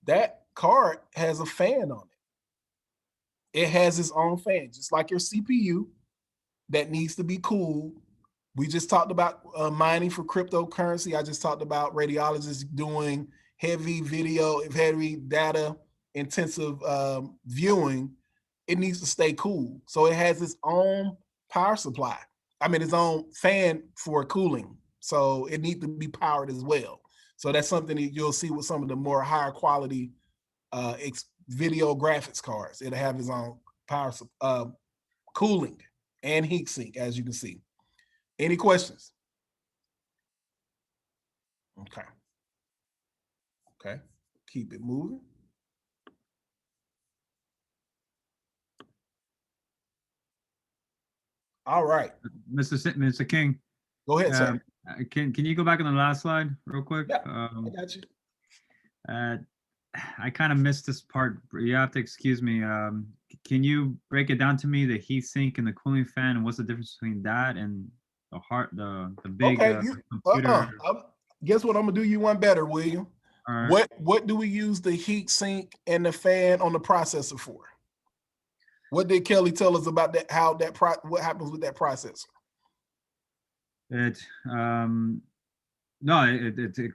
Speaker 2: that card has a fan on it. It has its own fan, just like your CPU that needs to be cooled. We just talked about mining for cryptocurrency. I just talked about radiologists doing heavy video, heavy data intensive viewing. It needs to stay cool. So it has its own power supply. I mean, its own fan for cooling. So it needs to be powered as well. So that's something that you'll see with some of the more higher quality video graphics cards. It'll have its own power cooling and heat sink, as you can see. Any questions? Okay. Okay. Keep it moving. All right.
Speaker 6: Mr. King.
Speaker 2: Go ahead, sir.
Speaker 6: Can you go back on the last slide real quick?
Speaker 2: Yeah, I got you.
Speaker 6: I kind of missed this part. You have to excuse me. Can you break it down to me, the heat sink and the cooling fan, and what's the difference between that and the big computer?
Speaker 2: Guess what? I'm gonna do you one better, William.
Speaker 6: All right.
Speaker 2: What do we use the heat sink and the fan on the processor for? What did Kelly tell us about that? What happens with that processor?
Speaker 6: It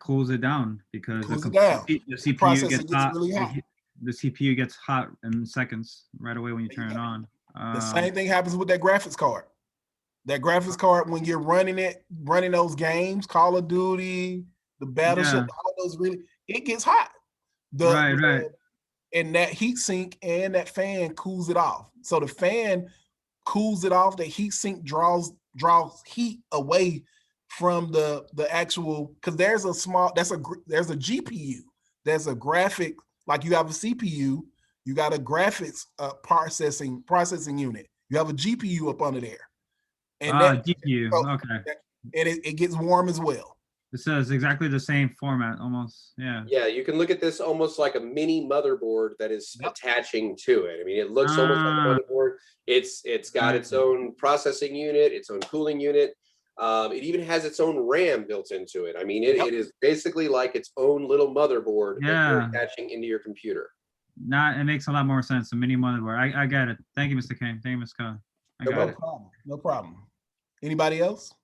Speaker 6: cools it down because
Speaker 2: cools
Speaker 6: the
Speaker 2: it down.
Speaker 6: CPU
Speaker 2: processor
Speaker 6: gets hot.
Speaker 2: Really hot.
Speaker 6: the CPU gets hot in seconds right away when you turn it on.
Speaker 2: The same thing happens with that graphics card. That graphics card, when you're running those games, Call of Duty, the Battleship, all those it gets hot.
Speaker 6: Right.
Speaker 2: And that heat sink and that fan cools it off. So the fan cools it off. The heat sink draws heat away from the actual, because there's a GPU. There's a graphic, like you have a CPU, you got a graphics processing unit. You have a GPU up under there. And
Speaker 6: GPU, okay.
Speaker 2: And it gets warm as well.
Speaker 6: It says exactly the same format, almost. Yeah.
Speaker 1: Yeah, you can look at this almost like a mini motherboard that is attaching to it. I mean, it looks almost like a motherboard. It's got its own processing unit, its own cooling unit. It even has its own RAM built into it. I mean, it is basically like its own little motherboard that you're attaching into your computer.
Speaker 6: It makes a lot more sense. A mini motherboard. I get it. Thank you, Mr. Kane. Thank you, Ms. Cohen.
Speaker 2: No problem. Anybody else?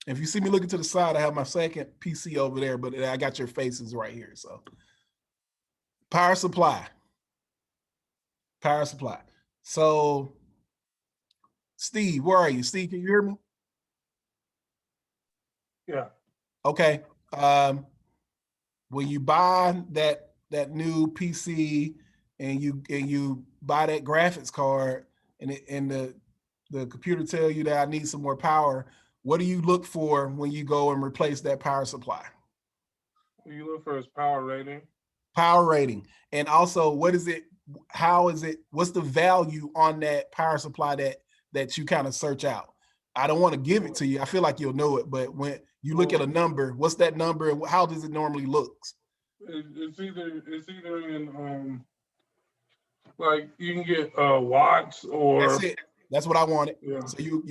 Speaker 2: If you see me looking to the side, I have my second PC over there, but I got your faces right here. So power supply. So Steve, where are you? Steve, can you hear me?
Speaker 3: Yeah.
Speaker 2: Okay. When you buy that new PC and you buy that graphics card and the computer tell you that I need some more power, what do you look for when you go and replace that power supply?
Speaker 3: What you look for is power rating.
Speaker 2: Power rating. And also, what's the value on that power supply that you kind of search out? I don't want to give it to you. I feel like you'll know it, but when you look at a number, what's that number and how does it normally look?
Speaker 3: It's either in like you can get watts or
Speaker 2: that's it. That's what I wanted.
Speaker 3: Yeah.
Speaker 2: So you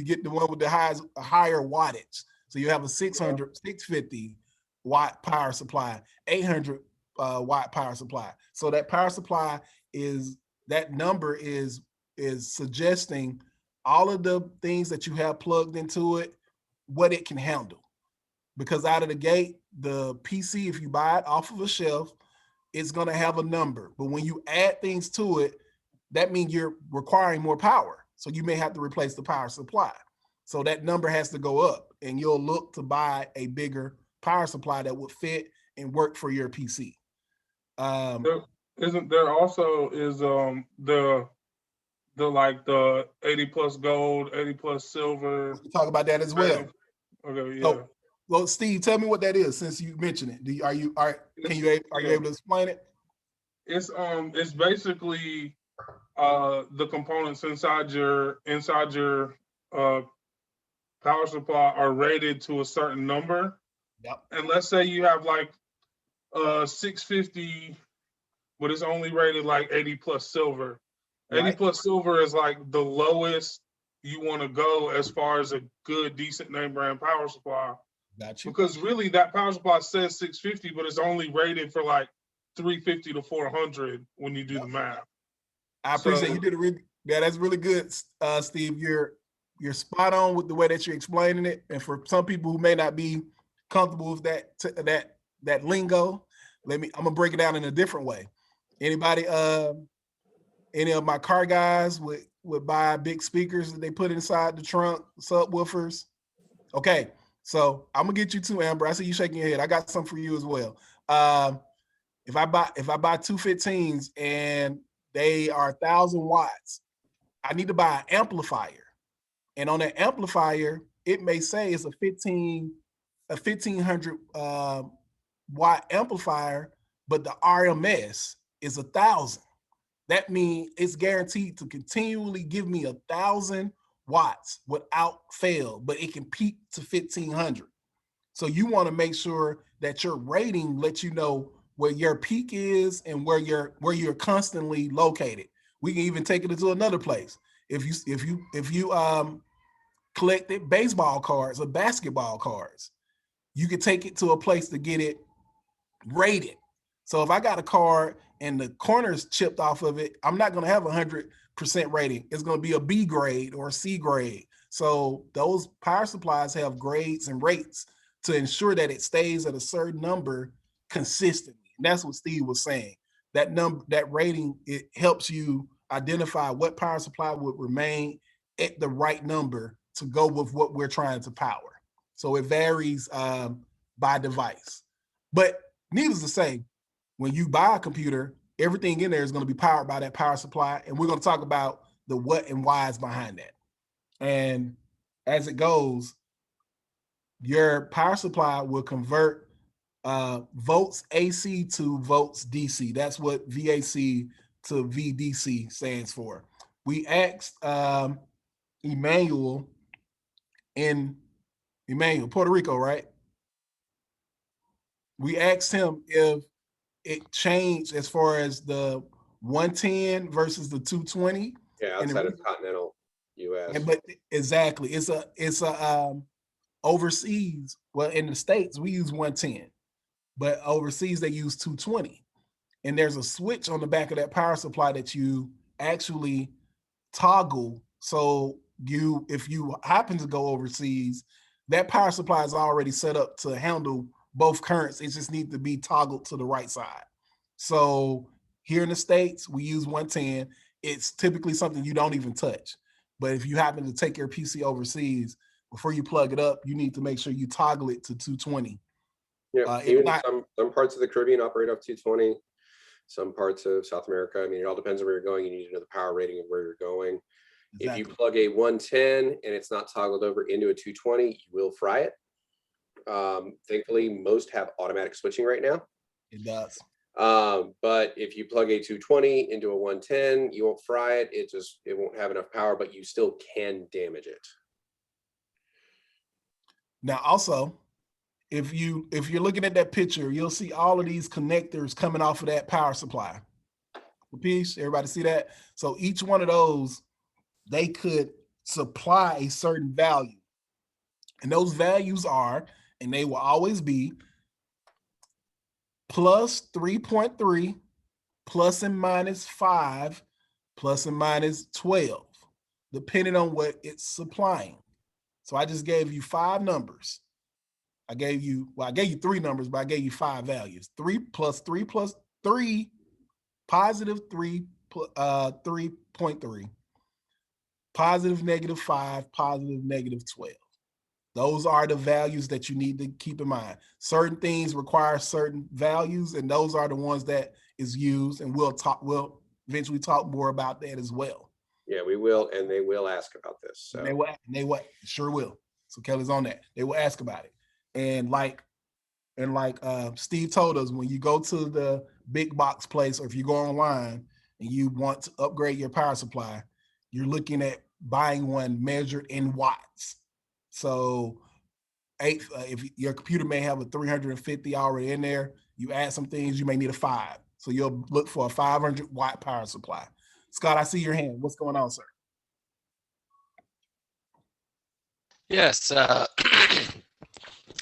Speaker 2: get the one with the higher wattage. So you have a 650 watt power supply, 800 watt power supply. So that power supply that number is suggesting all of the things that you have plugged into it, what it can handle. Because out of the gate, the PC, if you buy it off of a shelf, it's going to have a number. But when you add things to it, that means you're requiring more power. So you may have to replace the power supply. So that number has to go up, and you'll look to buy a bigger power supply that would fit and work for your PC.
Speaker 3: There also is the 80 plus gold, 80 plus silver.
Speaker 2: We'll talk about that as well.
Speaker 3: Okay, yeah.
Speaker 2: So, well, Steve, tell me what that is since you mentioned it. Are you able to explain it?
Speaker 3: It's basically the components inside your power supply are rated to a certain number.
Speaker 2: Yep.
Speaker 3: And let's say you have like 650, but it's only rated like 80 plus silver.
Speaker 2: Right.
Speaker 3: 80 plus silver is like the lowest you want to go as far as a good, decent name brand power supply.
Speaker 2: Got you.
Speaker 3: Because really that power supply says 650, but it's only rated for like 350 to 400 when you do the math.
Speaker 2: I appreciate you did that's really good, Steve. You're spot on with the way that you're explaining it. And for some people who may not be comfortable with that lingo, I'm gonna break it down in a different way. Anybody, any of my car guys would buy big speakers that they put inside the trunk, subwoofers. Okay, so I'm gonna get you too, Amber. I see you shaking your head. I got some for you as well. If I buy two 15s and they are 1,000 watts, I need to buy an amplifier. And on that amplifier, it may say it's a 1,500 watt amplifier, but the RMS is 1,000. That means it's guaranteed to continually give me 1,000 watts without fail, but it can peak to 1,500. So you want to make sure that your rating lets you know where your peak is and where you're constantly located. We can even take it into another place. If you collected baseball cards or basketball cards, you could take it to a place to get it rated. So if I got a card and the corners chipped off of it, I'm not going to have 100% rating. It's going to be a B grade or a C grade. So those power supplies have grades and rates to ensure that it stays at a certain number consistently. And that's what Steve was saying. That number, that rating, it helps you identify what power supply would remain at the right number to go with what we're trying to power. So it varies by device. But needless to say, when you buy a computer, everything in there is going to be powered by that power supply. And we're going to talk about the what and whys behind that. And as it goes, your power supply will convert volts AC to volts DC. That's what VAC to VDC stands for. We asked Emmanuel in Puerto Rico, right? We asked him if it changed as far as the 110 versus the 220.
Speaker 1: Yeah, outside of continental US.
Speaker 2: And, but exactly, it's a overseas. Well, in the States, we use 110, but overseas they use 220. And there's a switch on the back of that power supply that you actually toggle. So if you happen to go overseas, that power supply is already set up to handle both currents. It just needs to be toggled to the right side. So here in the States, we use 110. It's typically something you don't even touch. But if you happen to take your PC overseas, before you plug it up, you need to make sure you toggle it to 220.
Speaker 1: Yeah, even some parts of the Caribbean operate off 220. Some parts of South America, I mean, it all depends on where you're going. You need to know the power rating of where you're going. Exactly. If you plug a 110 and it's not toggled over into a 220, you will fry it. Thankfully, most have automatic switching right now.
Speaker 2: It does.
Speaker 1: But if you plug a 220 into a 110, you won't fry it. It won't have enough power, but you still can damage it.
Speaker 2: Now, also, if you're looking at that picture, you'll see all of these connectors coming off of that power supply. Piece, everybody see that? So each one of those, they could supply a certain value. And those values are, and they will always be, plus 3.3, plus and minus 5, plus and minus 12, depending on what it's supplying. So I just gave you 5 numbers. I gave you 3 numbers, but I gave you 5 values. 3 plus 3 plus 3, positive 3, 3.3, positive negative 5, positive negative 12. Those are the values that you need to keep in mind. Certain things require certain values, and those are the ones that is used, and we'll eventually talk more about that as well.
Speaker 1: Yeah, we will, and they will ask about this. So
Speaker 2: they will, sure will. So Kelly's on that. They will ask about it. And like Steve told us, when you go to the big box place, or if you go online and you want to upgrade your power supply, you're looking at buying one measured in watts. So if your computer may have a 350 already in there, you add some things, you may need a 5. So you'll look for a 500 watt power supply. Scott, I see your hand. What's going on, sir?
Speaker 4: Yes.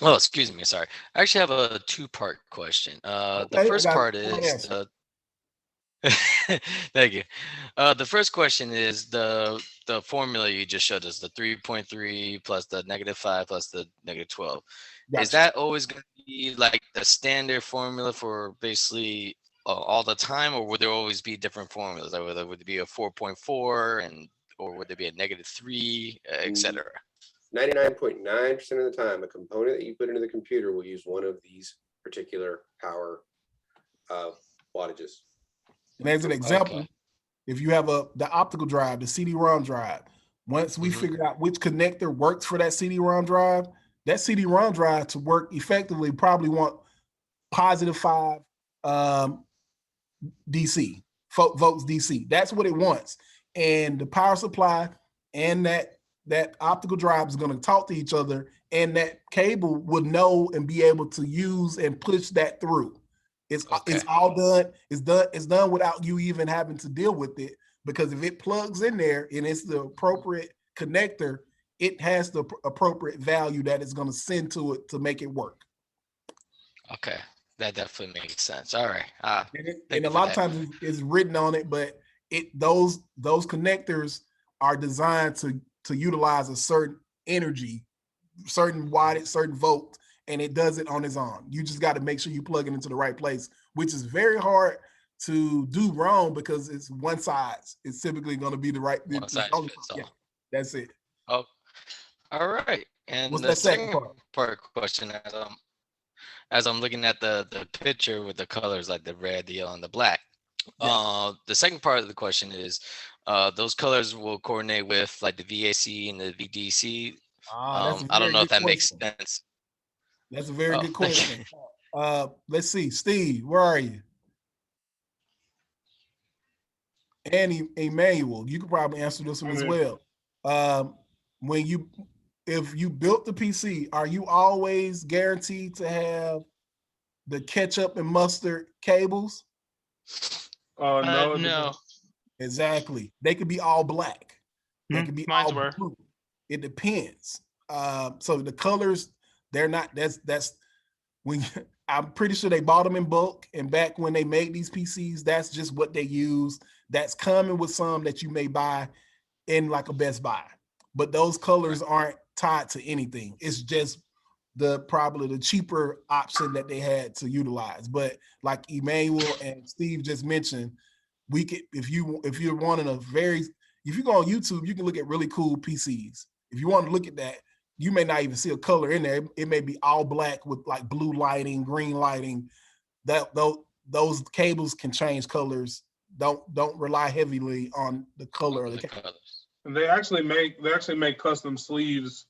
Speaker 4: Oh, excuse me. Sorry. I actually have a 2-part question. The first part is thank you. The first question is the formula you just showed us, the 3.3 plus the negative 5 plus the negative 12. Gotcha. Is that always going to be like the standard formula for basically all the time, or would there always be different formulas? Like, would it be a 4.4 or would there be a negative 3, etc.?
Speaker 1: 99.9% of the time, a component that you put into the computer will use one of these particular power wattages.
Speaker 2: And as an example, if you have the optical drive, the CD-ROM drive, once we figure out which connector works for that CD-ROM drive, that CD-ROM drive to work effectively probably want positive 5 DC, volts DC. That's what it wants. And the power supply and that optical drive is going to talk to each other, and that cable will know and be able to use and push that through. It's all done. It's done without you even having to deal with it, because if it plugs in there and it's the appropriate connector, it has the appropriate value that it's going to send to it to make it work.
Speaker 4: Okay, that definitely makes sense. All right.
Speaker 2: And a lot of times it's written on it, but those connectors are designed to utilize a certain energy, certain wattage, certain volt, and it does it on its own. You just got to make sure you plug it into the right place, which is very hard to do wrong because it's one size. It's typically going to be the right.
Speaker 4: One size fits all.
Speaker 2: Yeah, that's it.
Speaker 4: Oh, all right. And
Speaker 2: What's
Speaker 4: the
Speaker 2: that second
Speaker 4: second
Speaker 2: part?
Speaker 4: part question, as I'm looking at the picture with the colors like the red, the yellow, and the black.
Speaker 2: Yeah.
Speaker 4: The second part of the question is, those colors will coordinate with like the VAC and the VDC.
Speaker 2: That's a
Speaker 4: I don't
Speaker 2: very
Speaker 4: know if
Speaker 2: good
Speaker 4: that makes
Speaker 2: question.
Speaker 4: sense.
Speaker 2: That's a very
Speaker 4: Oh,
Speaker 2: good
Speaker 4: thank you.
Speaker 2: question. Let's see, Steve, where are you? And Emmanuel, you could probably answer this one as well. If you built the PC, are you always guaranteed to have the ketchup and mustard cables?
Speaker 3: No.
Speaker 11: No.
Speaker 2: Exactly. They could be all black. They could be
Speaker 11: Mine's
Speaker 2: all
Speaker 11: were.
Speaker 2: blue. It depends. So the colors, they're not. That's when I'm pretty sure they bought them in bulk. And back when they made these PCs, that's just what they use. That's common with some that you may buy in like a Best Buy. But those colors aren't tied to anything. It's just probably the cheaper option that they had to utilize. But like Emmanuel and Steve just mentioned, we could, if you're wanting if you go on YouTube, you can look at really cool PCs. If you want to look at that, you may not even see a color in there. It may be all black with like blue lighting, green lighting. Those cables can change colors. Don't rely heavily on the color of the cable.
Speaker 3: And they actually make custom sleeves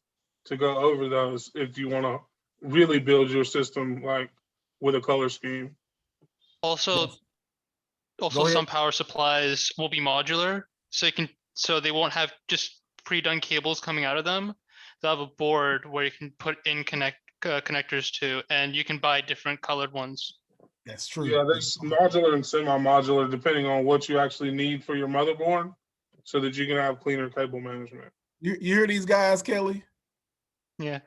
Speaker 3: to go over those if you want to really build your system like with a color scheme.
Speaker 11: Also, some power supplies will be modular, so they won't have just pre-done cables coming out of them. They'll have a board where you can put in connectors to, and you can buy different colored ones.
Speaker 2: That's true.
Speaker 3: Yeah, there's modular and semi-modular depending on what you actually need for your motherboard, so that you can have cleaner cable management.
Speaker 2: You hear these guys, Kelly?
Speaker 11: Yeah,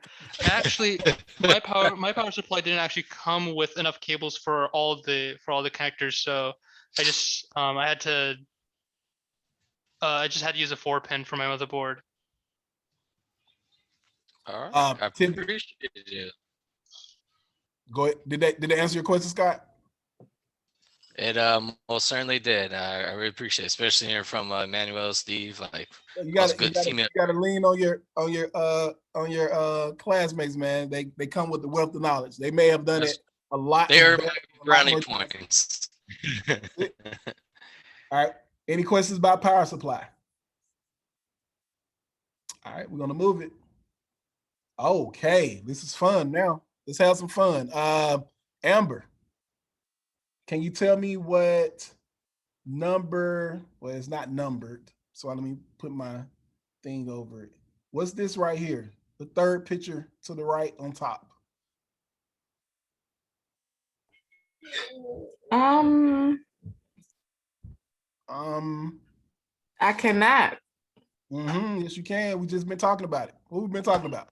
Speaker 11: actually, my power supply didn't actually come with enough cables for all the connectors, so I just had to use a 4-pin for my motherboard.
Speaker 4: All right, I appreciate it.
Speaker 2: Go ahead. Did they answer your question, Scott?
Speaker 4: It most certainly did. I really appreciate it, especially hearing from Emmanuel, Steve. Like,
Speaker 2: You
Speaker 4: those
Speaker 2: got
Speaker 4: good female.
Speaker 2: to lean on your classmates, man. They come with the wealth of knowledge. They may have done it a lot.
Speaker 4: They're
Speaker 2: better,
Speaker 4: my brownie points.
Speaker 2: All right. Any questions about power supply? All right, we're gonna move it. Okay, this is fun now. Let's have some fun. Amber, can you tell me what number? Well, it's not numbered, so let me put my thing over it. What's this right here? The third picture to the right on top.
Speaker 5: I cannot.
Speaker 2: Yes, you can. We just been talking about it. What we've been talking about?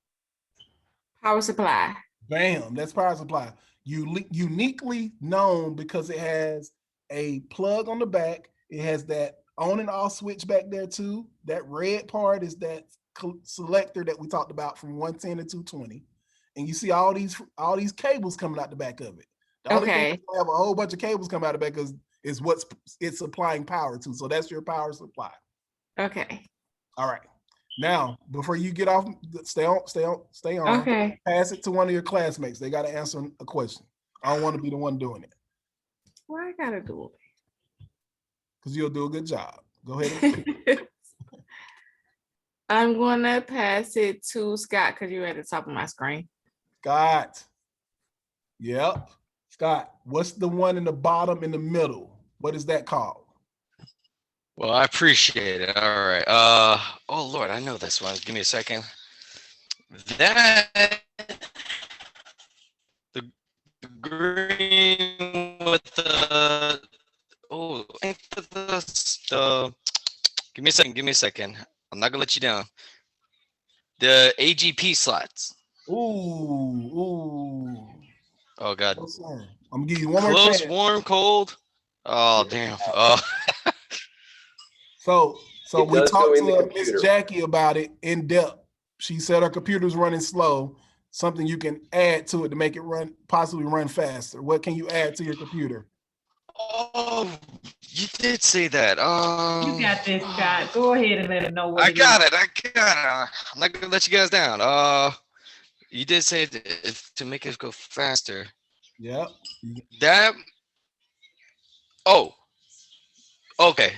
Speaker 5: Power supply.
Speaker 2: Bam, that's power supply. Uniquely known because it has a plug on the back. It has that on and off switch back there too. That red part is that selector that we talked about from 110 to 220. And you see all these cables coming out the back of it. The only thing is have a whole bunch of cables come out the back because is what it's supplying power to. So that's your power supply.
Speaker 5: Okay.
Speaker 2: All right. Now, before you get off, stay on.
Speaker 5: Okay.
Speaker 2: Pass it to one of your classmates. They got to answer a question. I don't want to be the one doing it.
Speaker 5: Why I gotta do it?
Speaker 2: Because you'll do a good job. Go ahead.
Speaker 5: I'm gonna pass it to Scott because you're at the top of my screen.
Speaker 2: Scott. Yep. Scott, what's the one in the bottom in the middle? What is that called?
Speaker 4: Well, I appreciate it. All right. Oh Lord, I know this one. Give me a second. That the green with the give me a second. I'm not gonna let you down. The AGP slots.
Speaker 2: Ooh.
Speaker 4: Oh God.
Speaker 2: I'm gonna give you one more
Speaker 4: Close,
Speaker 2: chance.
Speaker 4: warm, cold. Oh damn. Oh.
Speaker 2: So we talked to Miss Jackie about it in depth. She said her computer's running slow. something you can add to it to make it possibly run faster. What can you add to your computer?
Speaker 4: Oh, you did say that.
Speaker 7: You got this, Scott. Go ahead and let him know what
Speaker 4: I
Speaker 7: it
Speaker 4: got
Speaker 7: is.
Speaker 4: it. I got it. I'm not gonna let you guys down. You did say to make it go faster.
Speaker 2: Yep.
Speaker 4: That. Oh. Okay.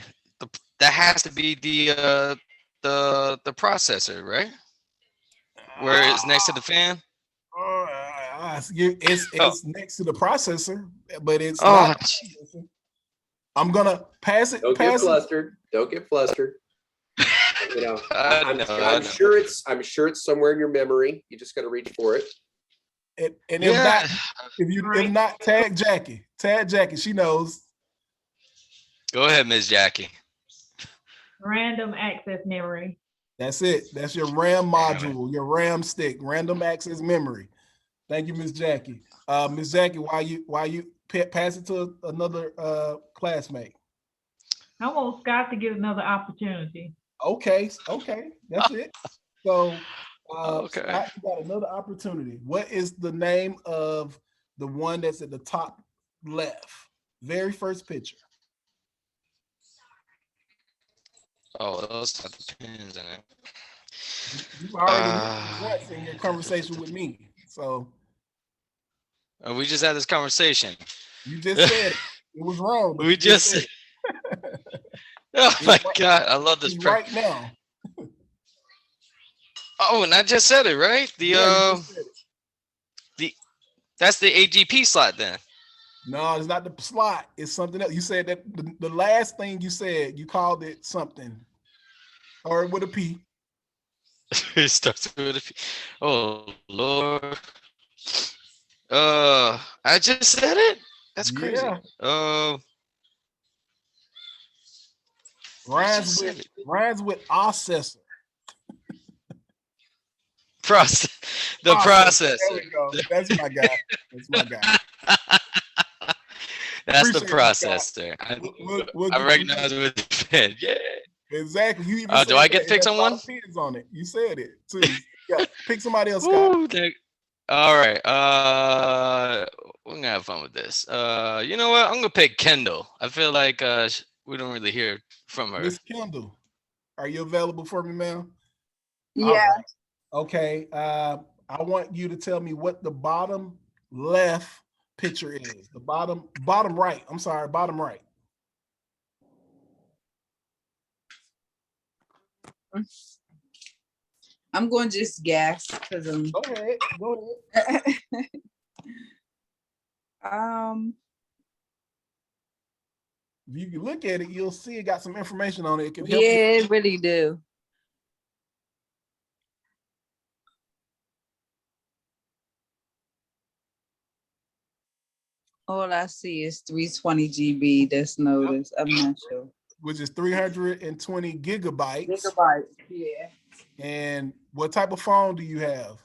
Speaker 4: That has to be the processor, right? Where it's next to the fan.
Speaker 2: It's next to the processor, but it's
Speaker 4: Oh,
Speaker 2: not. I'm gonna pass it.
Speaker 1: Don't get flustered. Don't get flustered. You know, I'm sure it's somewhere in your memory. You just got to reach for it.
Speaker 2: And if not, tag Jackie. Tag Jackie. She knows.
Speaker 4: Go ahead, Miss Jackie.
Speaker 7: Random access memory.
Speaker 2: That's it. That's your RAM module, your RAM stick, random access memory. Thank you, Miss Jackie. Miss Jackie, why you pass it to another classmate?
Speaker 7: I want Scott to get another opportunity.
Speaker 2: Okay, that's it. So,
Speaker 4: okay,
Speaker 2: Scott, you got another opportunity. What is the name of the one that's at the top left? Very first picture.
Speaker 4: Oh, those have the pins in it.
Speaker 2: You've already once in your conversation with me. So
Speaker 4: we just had this conversation.
Speaker 2: You just said it was wrong.
Speaker 4: We just said. Oh my God, I love this
Speaker 2: right now.
Speaker 4: Oh, and I just said it, right? That's the AGP slot then.
Speaker 2: No, it's not the slot. It's something else. You said that the last thing you said, you called it something. Or with a P.
Speaker 4: It starts with a P. Oh Lord. I just said it? That's crazy.
Speaker 2: Yeah. Rhymes with processor.
Speaker 4: The processor.
Speaker 2: There we go. That's my guy. That's my guy.
Speaker 4: That's the processor. I recognize it with the pen. Yeah.
Speaker 2: Exactly. You even
Speaker 4: do I get to pick someone?
Speaker 2: Pins on it. You said it too. Yeah. Pick somebody else, Scott.
Speaker 4: All right. We're gonna have fun with this. You know what? I'm gonna pick Kendall. I feel like we don't really hear from her.
Speaker 2: Miss Kendall, are you available for me, ma'am?
Speaker 15: Yeah.
Speaker 2: Right. Okay. I want you to tell me what the bottom left picture is. The bottom right. I'm sorry, bottom right.
Speaker 15: I'm going to just guess because I'm.
Speaker 2: Go ahead. If you can look at it, you'll see it got some information on it. It can help you.
Speaker 15: It really do. All I see is 320 GB. That's noticed. I'm not sure.
Speaker 2: Which is 320 gigabytes.
Speaker 15: Gigabytes, yeah.
Speaker 2: And what type of phone do you have?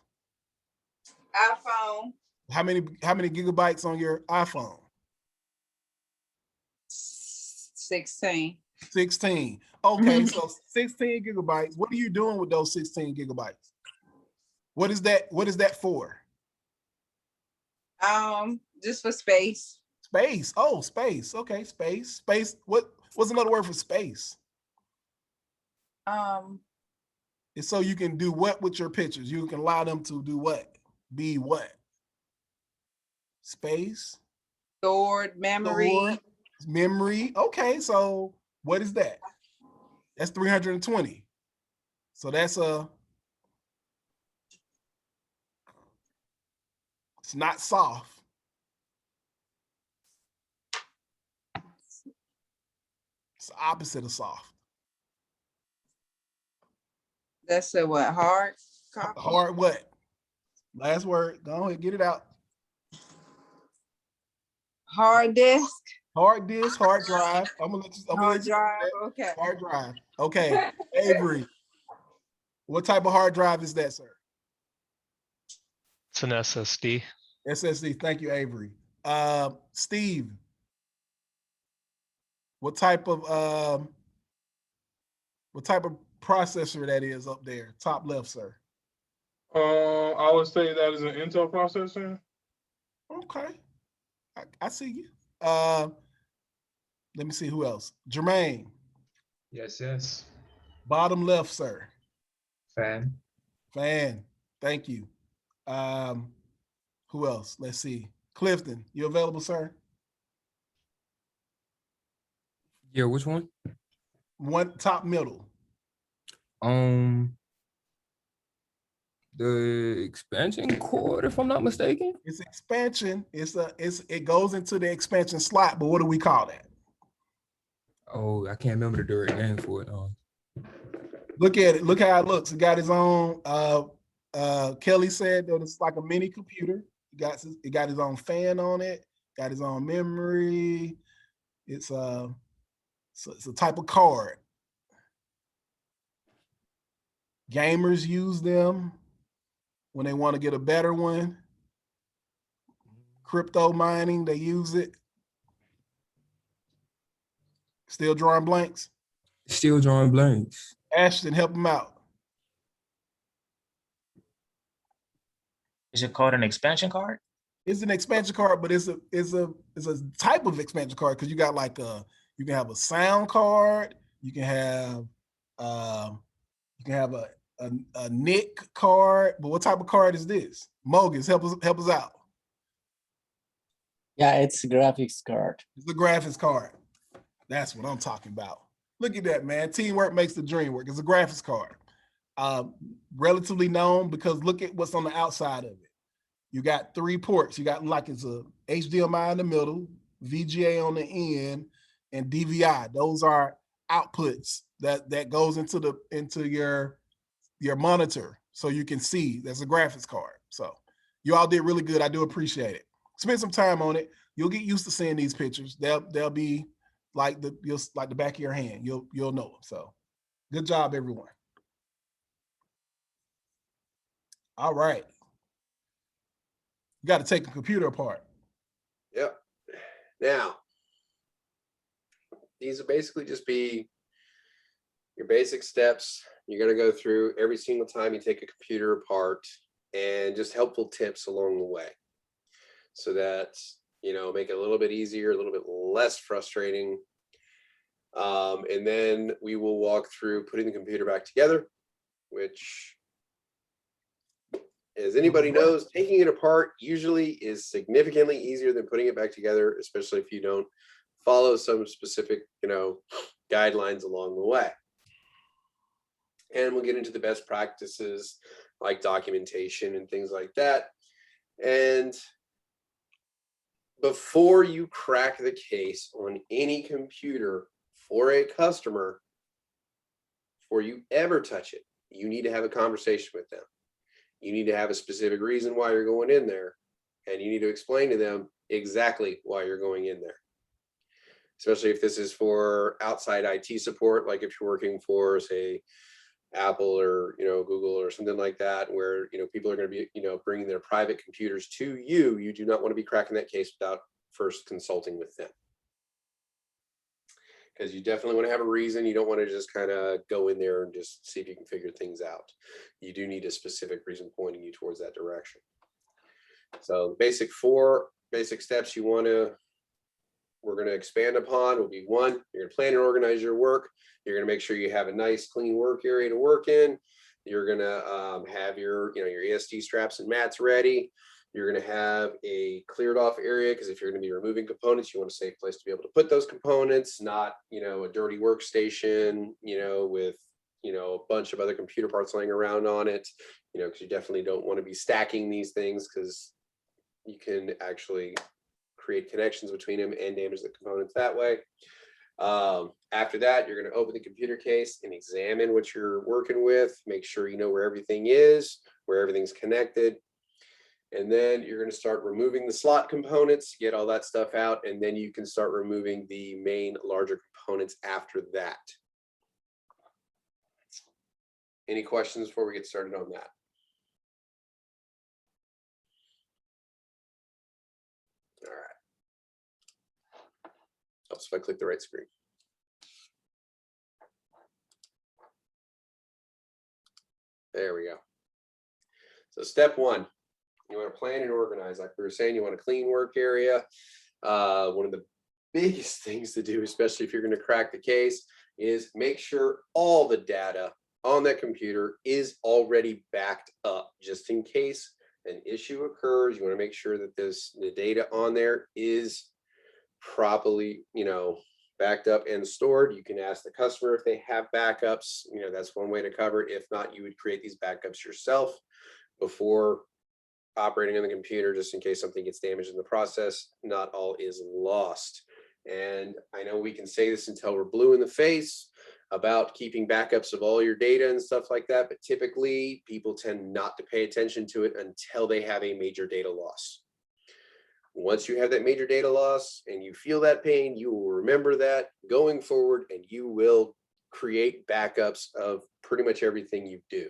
Speaker 15: iPhone.
Speaker 2: How many gigabytes on your iPhone?
Speaker 15: 16.
Speaker 2: 16. Okay, so 16 gigabytes. What are you doing with those 16 gigabytes? What is that for?
Speaker 15: Just for space.
Speaker 2: Space. Oh, space. Okay, space. Space. What's another word for space? It's so you can do what with your pictures? You can allow them to do what? Be what? Space.
Speaker 15: Stored memory.
Speaker 2: Stored memory. Okay, so what is that? That's 320. So that's it's not soft. It's the opposite of soft.
Speaker 15: That's a what? Hard copy?
Speaker 2: Hard what? Last word. Go ahead, get it out.
Speaker 15: Hard disk.
Speaker 2: Hard disk, hard drive. I'm gonna let you.
Speaker 15: Hard drive. Okay.
Speaker 2: Hard drive. Okay. Avery, what type of hard drive is that, sir?
Speaker 12: It's an SSD.
Speaker 2: SSD. Thank you, Avery. Steve, what type of processor that is up there? Top left, sir.
Speaker 3: I would say that is an Intel processor.
Speaker 2: Okay. I see you. Let me see who else. Jermaine.
Speaker 8: Yes, yes.
Speaker 2: Bottom left, sir.
Speaker 8: Fan.
Speaker 2: Fan. Thank you. Who else? Let's see. Clifton, you available, sir?
Speaker 16: Yeah, which one?
Speaker 2: One top middle.
Speaker 16: The expansion cord, if I'm not mistaken.
Speaker 2: It's expansion. It goes into the expansion slot, but what do we call that?
Speaker 16: Oh, I can't remember the direct name for it.
Speaker 2: Look at it. Look how it looks. It got his own. Kelly said that it's like a mini computer. It got his own fan on it. Got his own memory. It's a type of card. Gamers use them when they want to get a better one. Crypto mining, they use it. Still drawing blanks?
Speaker 16: Still drawing blanks.
Speaker 2: Ashton, help him out.
Speaker 17: Is it called an expansion card?
Speaker 2: It's an expansion card, but it's a type of expansion card because you got like you can have a sound card, you can have a NIC card, but what type of card is this? Mogus, help us out.
Speaker 18: Yeah, it's a graphics card.
Speaker 2: It's a graphics card. That's what I'm talking about. Look at that, man. Teamwork makes the dream work. It's a graphics card. Relatively known because look at what's on the outside of it. You got 3 ports. You got like it's a HDMI in the middle, VGA on the end, and DVI. Those are outputs that goes into your monitor so you can see. That's a graphics card. So you all did really good. I do appreciate it. Spend some time on it. You'll get used to seeing these pictures. They'll be like the back of your hand. You'll know them. So good job, everyone. All right. You got to take a computer apart.
Speaker 1: Yep. Now, these will basically just be your basic steps. You're going to go through every single time you take a computer apart and just helpful tips along the way so that, make it a little bit easier, a little bit less frustrating. And then we will walk through putting the computer back together, which, as anybody knows, taking it apart usually is significantly easier than putting it back together, especially if you don't follow some specific, guidelines along the way. And we'll get into the best practices like documentation and things like that. And before you crack the case on any computer for a customer, before you ever touch it, you need to have a conversation with them. You need to have a specific reason why you're going in there, and you need to explain to them exactly why you're going in there. Especially if this is for outside IT support, like if you're working for, say, Apple or Google or something like that, where people are going to be bringing their private computers to you. You do not want to be cracking that case without first consulting with them, because you definitely want to have a reason. You don't want to just kind of go in there and just see if you can figure things out. You do need a specific reason pointing you towards that direction. So the 4 basic steps we're going to expand upon will be: 1, you're going to plan and organize your work. You're going to make sure you have a nice clean work area to work in. You're going to have your ESD straps and mats ready. You're going to have a cleared off area, because if you're going to be removing components, you want a safe place to be able to put those components, not a dirty workstation with a bunch of other computer parts laying around on it, because you definitely don't want to be stacking these things, because you can actually create connections between them and damage the components that way. After that, you're going to open the computer case and examine what you're working with. Make sure you know where everything is, where everything's connected. And then you're going to start removing the slot components, get all that stuff out, and then you can start removing the main larger components after that. Any questions before we get started on that? All right. Helps if I click the right screen. There we go. So step one, you want to plan and organize. Like we were saying, you want a clean work area. One of the biggest things to do, especially if you're going to crack the case, is make sure all the data on that computer is already backed up, just in case an issue occurs. You want to make sure that the data on there is properly, backed up and stored. You can ask the customer if they have backups. That's one way to cover it. If not, you would create these backups yourself before operating on the computer, just in case something gets damaged in the process. Not all is lost. And I know we can say this until we're blue in the face about keeping backups of all your data and stuff like that, but typically people tend not to pay attention to it until they have a major data loss. Once you have that major data loss and you feel that pain, you will remember that going forward, and you will create backups of pretty much everything you do.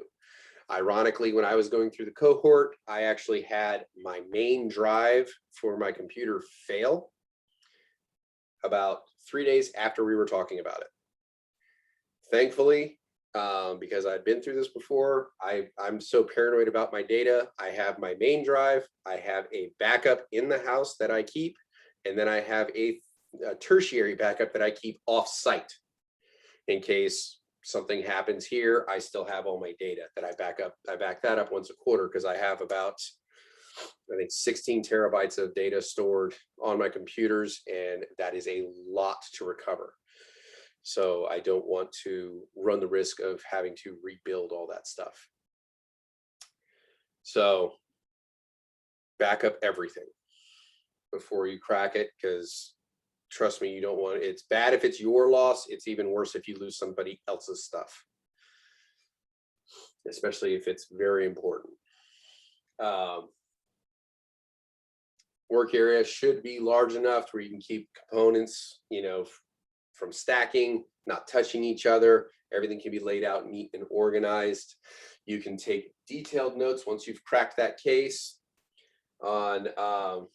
Speaker 1: Ironically, when I was going through the cohort, I actually had my main drive for my computer fail about 3 days after we were talking about it. Thankfully, because I'd been through this before, I'm so paranoid about my data. I have my main drive, I have a backup in the house that I keep, and then I have a tertiary backup that I keep off-site. In case something happens here, I still have all my data that I back up. I back that up once a quarter because I have about, I think, 16 terabytes of data stored on my computers, and that is a lot to recover. So I don't want to run the risk of having to rebuild all that stuff. So back up everything before you crack it, because trust me, you don't want it. It's bad if it's your loss. It's even worse if you lose somebody else's stuff, especially if it's very important. Work area should be large enough where you can keep components, from stacking, not touching each other. Everything can be laid out neat and organized. You can take detailed notes once you've cracked that case on, or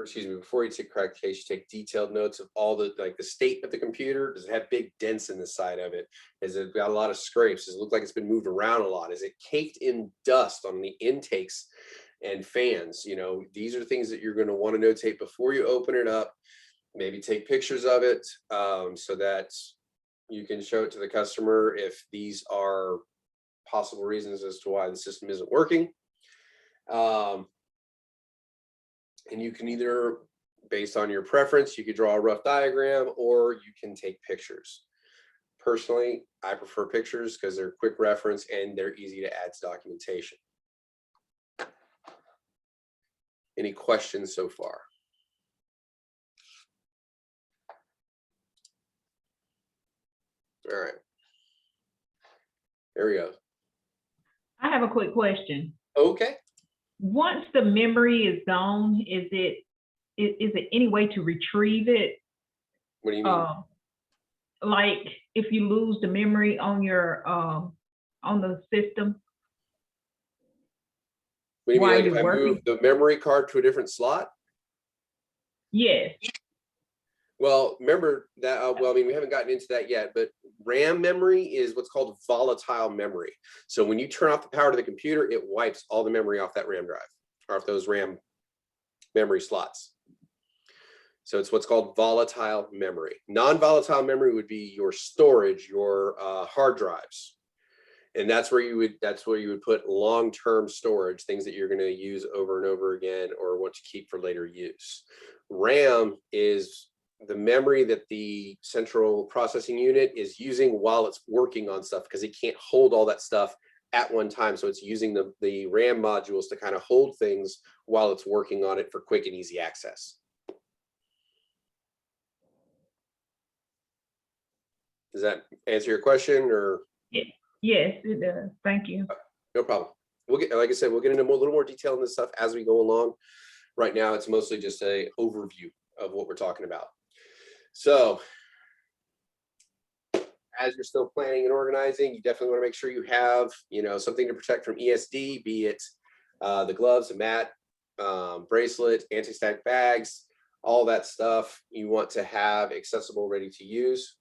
Speaker 1: excuse me, before you crack the case, you take detailed notes of all the state of the computer. Does it have big dents in the side of it? Has it got a lot of scrapes? Does it look like it's been moved around a lot? Is it caked in dust on the intakes and fans? These are things that you're going to want to notate before you open it up. Maybe take pictures of it so that you can show it to the customer if these are possible reasons as to why the system isn't working. And you can either, based on your preference, you could draw a rough diagram or you can take pictures. Personally, I prefer pictures because they're quick reference and they're easy to add to documentation. Any questions so far? All right. There we go.
Speaker 7: I have a quick question.
Speaker 1: Okay.
Speaker 7: Once the memory is gone, is it any way to retrieve it?
Speaker 1: What do you mean?
Speaker 7: Like if you lose the memory on your on the system?
Speaker 1: What do you mean,
Speaker 7: while
Speaker 1: like if
Speaker 7: you're
Speaker 1: I
Speaker 7: working?
Speaker 1: move the memory card to a different slot?
Speaker 7: Yes.
Speaker 1: Well, remember that, well, I mean, we haven't gotten into that yet, but RAM memory is what's called volatile memory. So when you turn off the power to the computer, it wipes all the memory off that RAM drive, or off those RAM memory slots. So it's what's called volatile memory. Non-volatile memory would be your storage, your hard drives. And that's where you would put long-term storage, things that you're going to use over and over again or want to keep for later use. RAM is the memory that the central processing unit is using while it's working on stuff, because it can't hold all that stuff at one time. So it's using the RAM modules to kind of hold things while it's working on it for quick and easy access. Does that answer your question, or?
Speaker 7: Yes, it does. Thank you.
Speaker 1: No problem. We'll get, like I said, we'll get into a little more detail on this stuff as we go along. Right now, it's mostly just an overview of what we're talking about. So as you're still planning and organizing, you definitely want to make sure you have, something to protect from ESD, be it the gloves, the mat, bracelet, anti-static bags, all that stuff you want to have accessible, ready to use.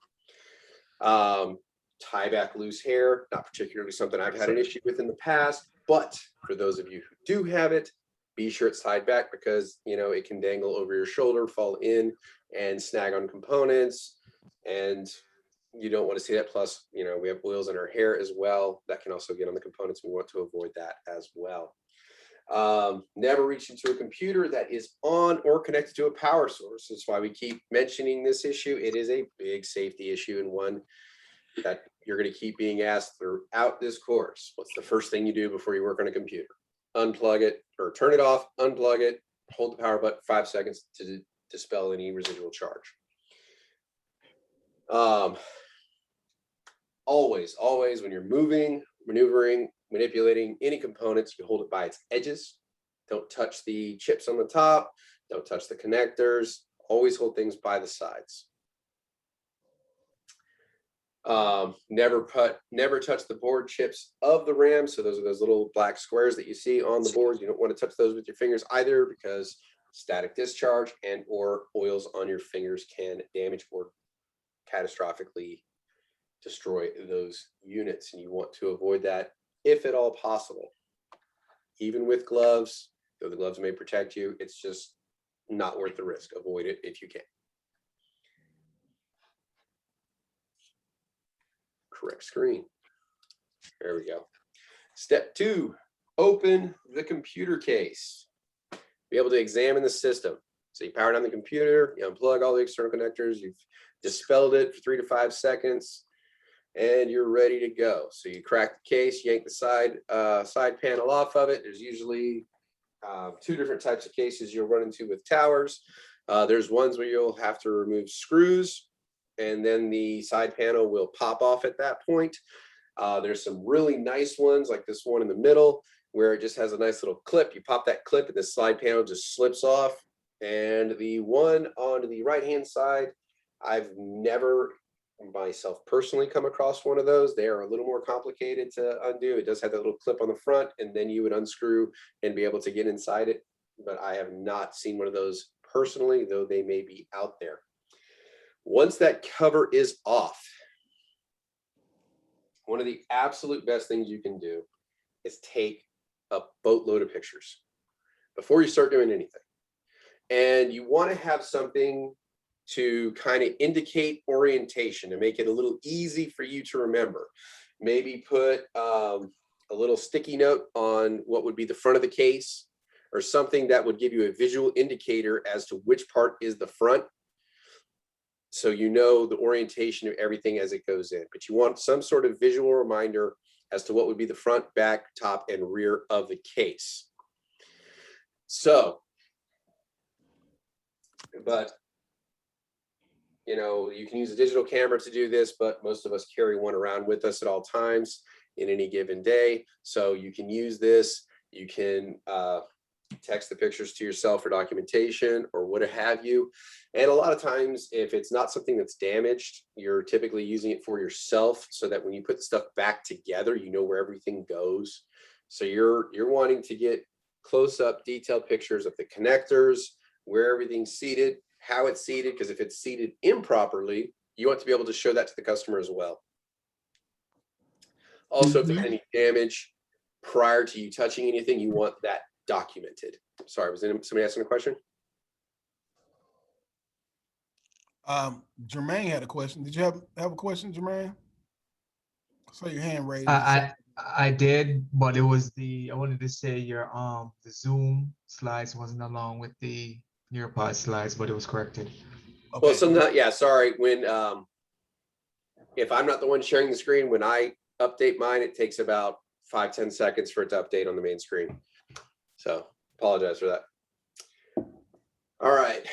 Speaker 1: tie back loose hair, not particularly something I've had an issue with in the past, but for those of you who do have it, be sure it's tied back because, you know, it can dangle over your shoulder, fall in and snag on components. And you don't want to see that. Plus, you know, we have oils in our hair as well. That can also get on the components. We want to avoid that as well. Never reach into a computer that is on or connected to a power source. That's why we keep mentioning this issue. It is a big safety issue and one that you're going to keep being asked throughout this course. What's the first thing you do before you work on a computer? Unplug it or turn it off, unplug it, hold the power button 5 seconds to dispel any residual charge. Always when you're moving, maneuvering, manipulating any components, you hold it by its edges. Don't touch the chips on the top. Don't touch the connectors. Always hold things by the sides. Never touch the board chips of the RAM. So those are those little black squares that you see on the board. You don't want to touch those with your fingers either because static discharge and or oils on your fingers can damage or catastrophically destroy those units. And you want to avoid that if at all possible. Even with gloves, though the gloves may protect you, it's just not worth the risk. Avoid it if you can. Correct screen. There we go. Step 2, open the computer case. Be able to examine the system. So you power down the computer, you unplug all the external connectors, you've dispelled it for 3 to 5 seconds, and you're ready to go. So you crack the case, yank the side panel off of it. There's usually 2 different types of cases you'll run into with towers. There's ones where you'll have to remove screws, and then the side panel will pop off at that point. There's some really nice ones like this one in the middle where it just has a nice little clip. You pop that clip and the side panel just slips off. And the one on the right-hand side, I've never myself personally come across one of those. They are a little more complicated to undo. It does have that little clip on the front, and then you would unscrew and be able to get inside it. But I have not seen one of those personally, though they may be out there. Once that cover is off, one of the absolute best things you can do is take a boatload of pictures before you start doing anything. And you want to have something to kind of indicate orientation and make it a little easy for you to remember. Maybe put a little sticky note on what would be the front of the case or something that would give you a visual indicator as to which part is the front. So you know the orientation of everything as it goes in, but you want some sort of visual reminder as to what would be the front, back, top, and rear of the case. So, but, you know, you can use a digital camera to do this, but most of us carry one around with us at all times in any given day. So you can use this, you can text the pictures to yourself for documentation or what have you. And a lot of times, if it's not something that's damaged, you're typically using it for yourself so that when you put stuff back together, you know where everything goes. So you're wanting to get close-up detailed pictures of the connectors, where everything's seated, how it's seated, because if it's seated improperly, you want to be able to show that to the customer as well. Also, if there's any damage prior to you touching anything, you want that documented. Sorry, was somebody asking a question?
Speaker 2: Jermaine had a question. Did you have a question, Jermaine? I saw your hand raised.
Speaker 8: I did, but it was I wanted to say your the Zoom slides wasn't along with the Nearpod slides, but it was corrected.
Speaker 2: Okay.
Speaker 1: Well, sometimes, yeah, sorry. When if I'm not the one sharing the screen, when I update mine, it takes about 5-10 seconds for it to update on the main screen. So apologize for that. All right.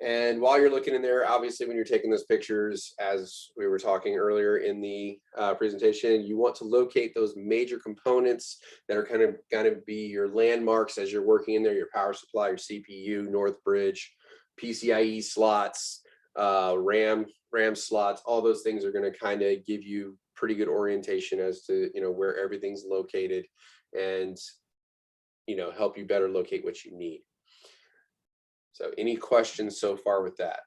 Speaker 1: And while you're looking in there, obviously, when you're taking those pictures, as we were talking earlier in the presentation, you want to locate those major components that are kind of going to be your landmarks as you're working in there, your power supply, your CPU, North Bridge, PCIe slots, RAM slots, all those things are going to kind of give you pretty good orientation as to, you know, where everything's located and, you know, help you better locate what you need. So any questions so far with that?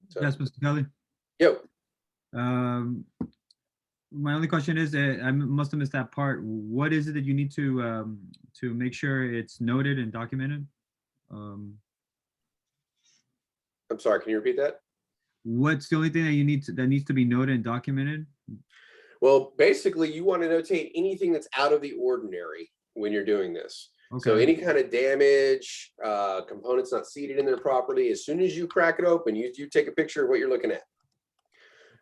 Speaker 1: So,
Speaker 6: yes, Mr. Kelly.
Speaker 1: Yo.
Speaker 6: My only question is that I must have missed that part. What is it that you need to make sure it's noted and documented?
Speaker 1: I'm sorry, can you repeat that?
Speaker 6: What's the only thing that you need to, that needs to be noted and documented?
Speaker 1: Well, basically, you want to notate anything that's out of the ordinary when you're doing this. So
Speaker 6: Okay.
Speaker 1: any kind of damage, components not seated in there properly, as soon as you crack it open, you take a picture of what you're looking at.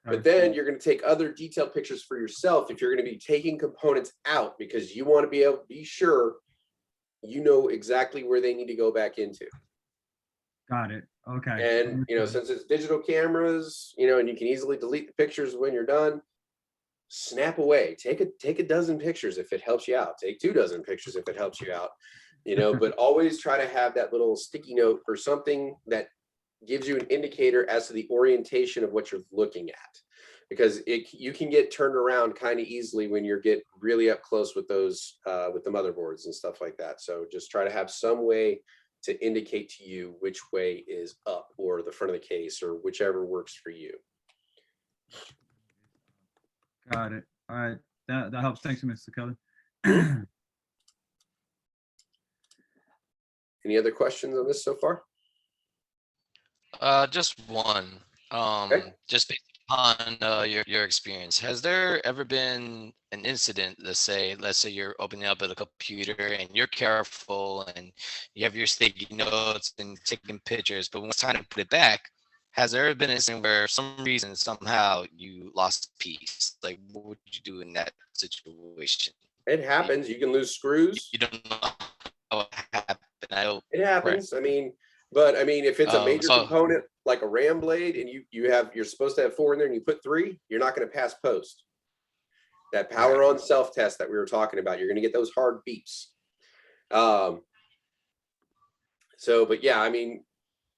Speaker 1: But then you're going to take other detailed pictures for yourself if you're going to be taking components out, because you want to be able to be sure you know exactly where they need to go back into.
Speaker 6: Got it. Okay.
Speaker 1: And, you know, since it's digital cameras, you know, and you can easily delete the pictures when you're done, snap away, take a dozen pictures if it helps you out, take 24 pictures if it helps you out, you know, but always try to have that little sticky note or something that gives you an indicator as to the orientation of what you're looking at, because you can get turned around kind of easily when you're get really up close with those with the motherboards and stuff like that. So just try to have some way to indicate to you which way is up or the front of the case or whichever works for you.
Speaker 6: Got it. All right. That helps. Thanks, Mr. Kelly.
Speaker 1: Any other questions on this so far?
Speaker 4: Just one.
Speaker 1: Okay.
Speaker 4: Just based on your experience, has there ever been an incident? Let's say you're opening up a computer and you're careful and you have your sticky notes and taking pictures, but when it's time to put it back, has there ever been an incident where for some reason somehow you lost a piece? Like, what would you do in that situation?
Speaker 1: It happens. You can lose screws.
Speaker 4: You don't know what happened.
Speaker 1: It happens. I mean, but I mean, if it's a major
Speaker 4: so-
Speaker 1: component like a RAM blade and you're supposed to have 4 in there and you put 3, you're not going to pass post. That power on self test that we were talking about, you're going to get those hard beeps. So, but yeah, I mean,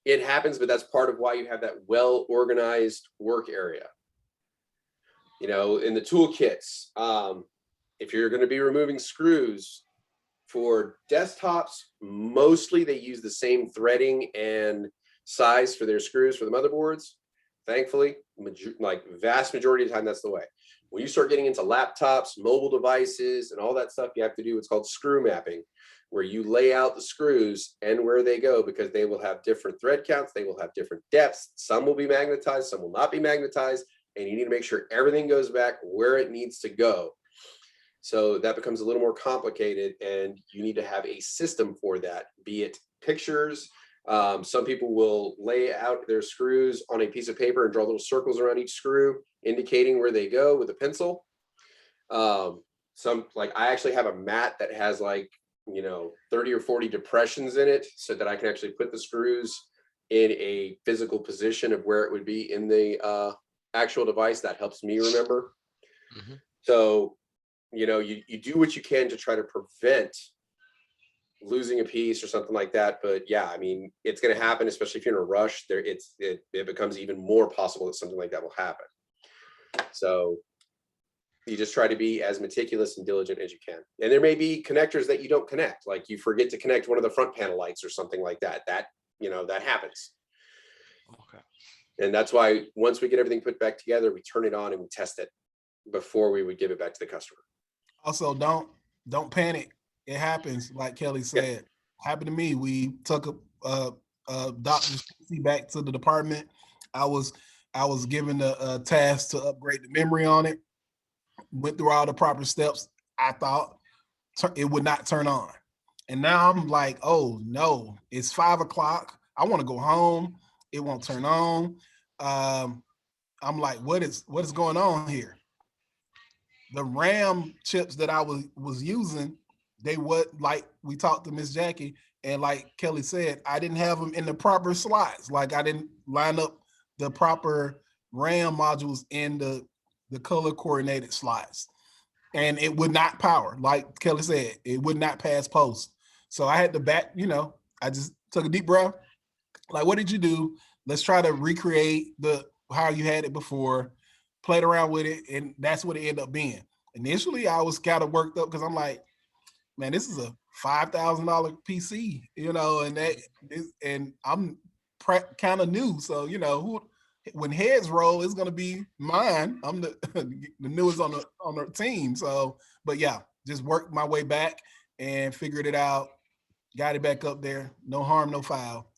Speaker 1: it happens, but that's part of why you have that well organized work area. You know, in the toolkits, if you're going to be removing screws for desktops, mostly they use the same threading and size for their screws for the motherboards. Thankfully, like vast majority of the time, that's the way. When you start getting into laptops, mobile devices, and all that stuff, you have to do what's called screw mapping, where you lay out the screws and where they go, because they will have different thread counts, they will have different depths. Some will be magnetized, some will not be magnetized, and you need to make sure everything goes back where it needs to go. So that becomes a little more complicated, and you need to have a system for that, be it pictures. Some people will lay out their screws on a piece of paper and draw little circles around each screw, indicating where they go with a pencil. Some, like, I actually have a mat that has, like, you know, 30 or 40 depressions in it, so that I can actually put the screws in a physical position of where it would be in the actual device. That helps me remember.
Speaker 4: Mhm.
Speaker 1: So, you know, you do what you can to try to prevent losing a piece or something like that. But yeah, I mean, it's going to happen, especially if you're in a rush. It becomes even more possible that something like that will happen. So you just try to be as meticulous and diligent as you can. And there may be connectors that you don't connect, like you forget to connect one of the front panel lights or something like that. That, you know, that happens.
Speaker 4: Okay.
Speaker 1: And that's why once we get everything put back together, we turn it on and we test it before we would give it back to the customer.
Speaker 2: Also, don't panic. It happens, like Kelly said. Happened to me. We took a doctor's PC back to the department. I was given a task to upgrade the memory on it. Went through all the proper steps. I thought it would not turn on, and now I'm like, oh no, it's 5 o'clock. I want to go home. It won't turn on. I'm like, what is going on here? The RAM chips that I was using, they would, like we talked to Miss Jackie, and like Kelly said, I didn't have them in the proper slots. Like I didn't line up the proper RAM modules in the color coordinated slots, and it would not power. Like Kelly said, it would not pass post. So I had to back, you know, I just took a deep breath. Like, what did you do? Let's try to recreate how you had it before. Played around with it, and that's what it ended up being. Initially, I was kind of worked up because I'm like, man, this is a $5,000 PC, you know, and I'm kind of new, so you know, when heads roll, it's gonna be mine. I'm the the newest on the team. So, but yeah, just worked my way back and figured it out. Got it back up there. No harm, no foul.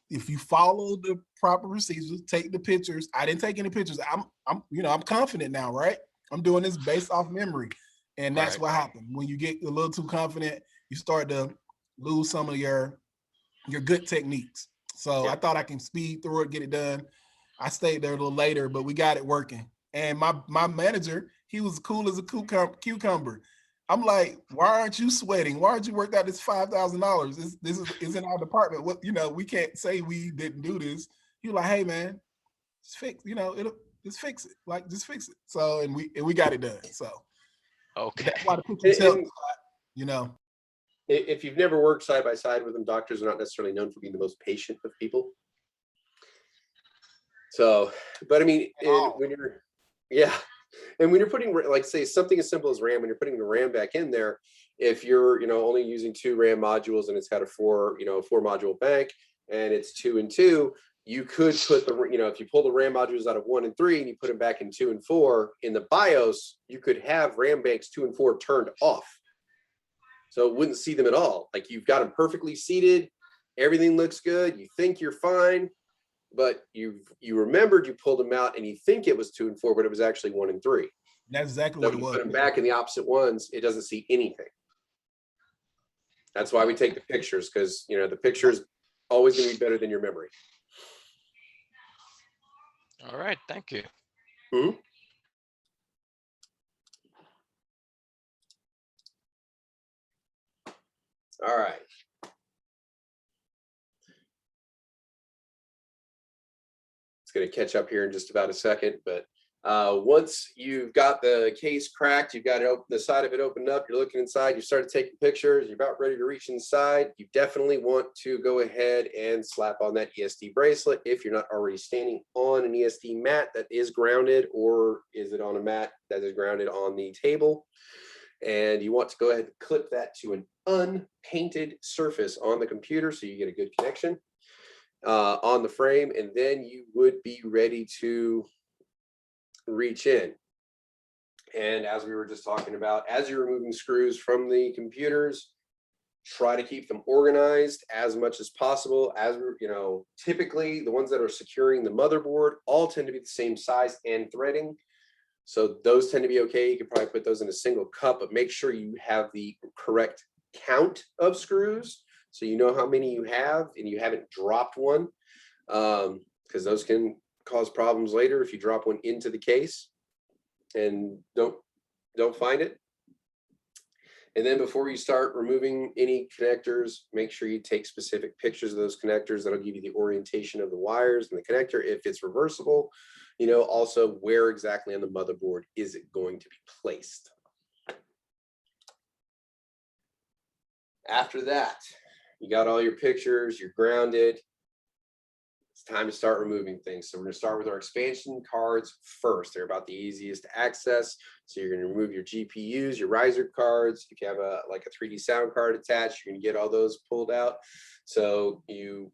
Speaker 2: If you follow the proper procedures, take the pictures. I didn't take any pictures. I'm confident now, right? I'm doing this based off memory. And that's what happened. When you get a little too confident, you start to lose some of your good techniques. So I thought I can speed through it, get it done. I stayed there a little later, but we got it working. And my manager, he was cool as a cucumber. I'm like, why aren't you sweating? Why aren't you worked out this $5,000? This is in our department. What, we can't say we didn't do this. He was like, hey man, just fix, just fix it. Like, just fix it. So and we got it done. So
Speaker 4: okay.
Speaker 2: That's why the pictures help,
Speaker 1: If you've never worked side by side with them, doctors are not necessarily known for being the most patient with people. So, but I mean, when you're putting, like, say something as simple as RAM, when you're putting the RAM back in there, if you're, only using 2 RAM modules and it's got a 4 module bank and it's 2 and 2, you could put the, if you pull the RAM modules out of 1 and 3 and you put them back in 2 and 4 in the BIOS, you could have RAM banks 2 and 4 turned off. So it wouldn't see them at all. Like, you've got them perfectly seated. Everything looks good. You think you're fine, but you remembered you pulled them out and you think it was 2 and 4, but it was actually 1 and 3.
Speaker 2: That's exactly
Speaker 1: So
Speaker 2: what it
Speaker 1: you
Speaker 2: was.
Speaker 1: put them back in the opposite ones, it doesn't see anything. That's why we take the pictures, because the picture is always going to be better than your memory.
Speaker 4: All right, thank you.
Speaker 1: Mm-hmm. All right. It's going to catch up here in just about a second, but once you've got the case cracked, you've got it open, the side of it opened up, you're looking inside, you started taking pictures, you're about ready to reach inside, you definitely want to go ahead and slap on that ESD bracelet if you're not already standing on an ESD mat that is grounded, or is it on a mat that is grounded on the table. And you want to go ahead and clip that to an unpainted surface on the computer so you get a good connection on the frame, and then you would be ready to reach in. And as we were just talking about, as you're removing screws from the computers, try to keep them organized as much as possible. As typically the ones that are securing the motherboard all tend to be the same size and threading. So those tend to be okay. You can probably put those in a single cup, but make sure you have the correct count of screws so you know how many you have and you haven't dropped one, because those can cause problems later if you drop one into the case and don't find it. And then before you start removing any connectors, make sure you take specific pictures of those connectors. That'll give you the orientation of the wires and the connector. If it's reversible, also where exactly on the motherboard is it going to be placed. After that, you got all your pictures, you're grounded. It's time to start removing things. So we're going to start with our expansion cards first. They're about the easiest to access. So you're going to remove your GPUs, your riser cards. If you have a 3D sound card attached, you're going to get all those pulled out. So you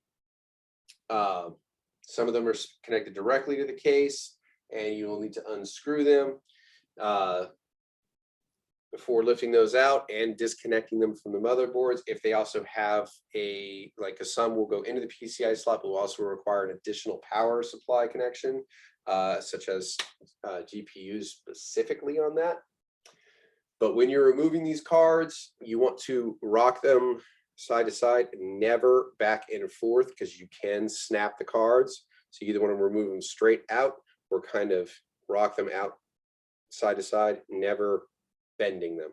Speaker 1: some of them are connected directly to the case, and you will need to unscrew them before lifting those out and disconnecting them from the motherboards. If they also have some will go into the PCI slot, but will also require an additional power supply connection, such as GPUs specifically on that. But when you're removing these cards, you want to rock them side to side, never back and forth, because you can snap the cards. So you either want to remove them straight out or kind of rock them out side to side, never bending them.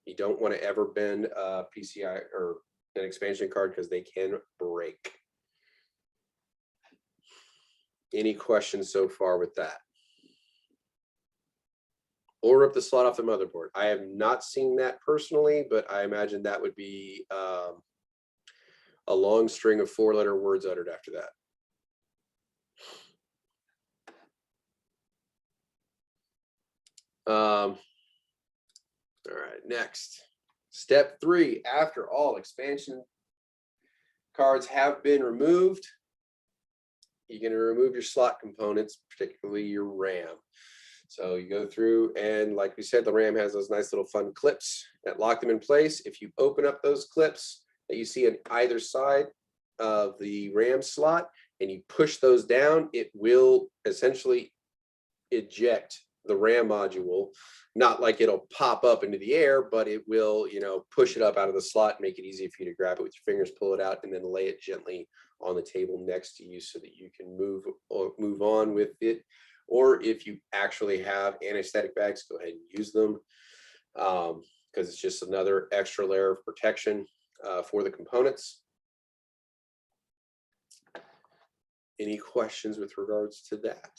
Speaker 1: You don't want to ever bend a PCI or an expansion card because they can break. Any questions so far with that? Or rip the slot off the motherboard. I have not seen that personally, but I imagine that would be a long string of 4-letter words uttered after that. All right, next. Step 3, after all expansion cards have been removed, you're going to remove your slot components, particularly your RAM. So you go through, and like we said, the RAM has those nice little fun clips that lock them in place. If you open up those clips that you see on either side of the RAM slot and you push those down, it will essentially eject the RAM module. Not like it'll pop up into the air, but it will, you know, push it up out of the slot, make it easy for you to grab it with your fingers, pull it out, and then lay it gently on the table next to you so that you can move on with it. Or if you actually have anti-static bags, go ahead and use them, because it's just another extra layer of protection for the components. Any questions with regards to that?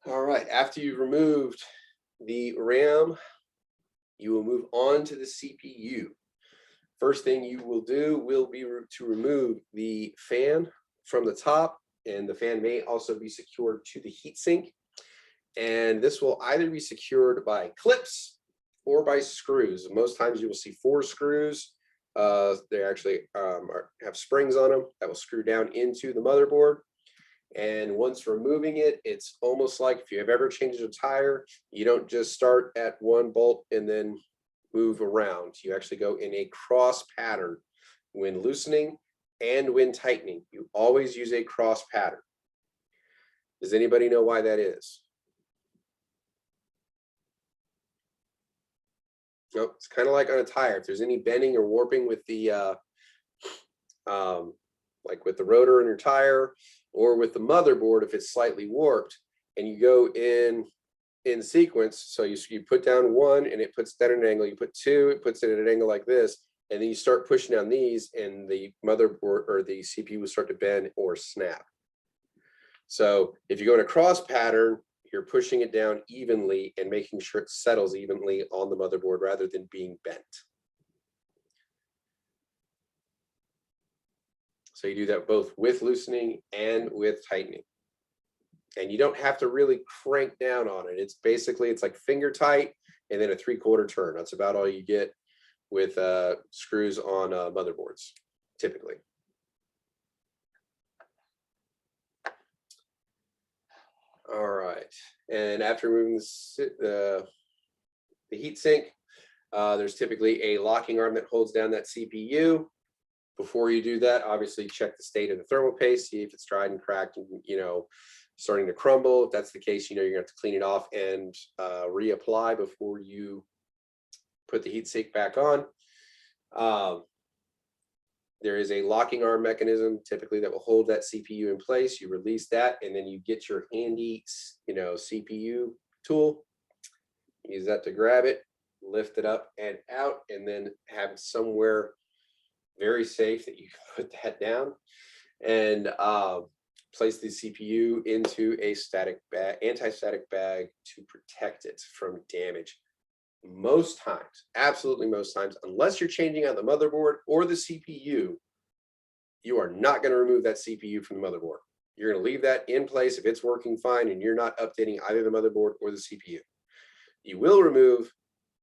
Speaker 1: All right, after you've removed the RAM, you will move on to the CPU. First thing you will do will be to remove the fan from the top, and the fan may also be secured to the heatsink. And this will either be secured by clips or by screws. Most times you will see 4 screws. They actually have springs on them that will screw down into the motherboard. And once removing it, it's almost like if you have ever changed a tire, you don't just start at one bolt and then move around. You actually go in a cross pattern when loosening and when tightening. You always use a cross pattern. Does anybody know why that is? Nope, it's kind of like on a tire. If there's any bending or warping with the like with the rotor in your tire or with the motherboard, if it's slightly warped and you go in sequence, so you put down 1 and it puts that at an angle, you put 2, it puts it at an angle like this, and then you start pushing down these and the motherboard or the CPU will start to bend or snap. So if you go in a cross pattern, you're pushing it down evenly and making sure it settles evenly on the motherboard rather than being bent. So you do that both with loosening and with tightening. And you don't have to really crank down on it. It's basically, it's like finger tight and then a 3/4 turn. That's about all you get with screws on motherboards, typically. All right, and after removing the heat sink, there's typically a locking arm that holds down that CPU. Before you do that, obviously check the state of the thermal paste, see if it's dried and cracked and, you know, starting to crumble. If that's the case, you know, you're gonna have to clean it off and reapply before you put the heat sink back on. There is a locking arm mechanism typically that will hold that CPU in place. You release that and then you get your handy, you know, CPU tool. Use that to grab it, lift it up and out, and then have it somewhere very safe that you can put that down and place the CPU into a static bag, anti-static bag to protect it from damage. Most times, absolutely most times, unless you're changing out the motherboard or the CPU, you are not going to remove that CPU from the motherboard. You're going to leave that in place if it's working fine and you're not updating either the motherboard or the CPU. You will remove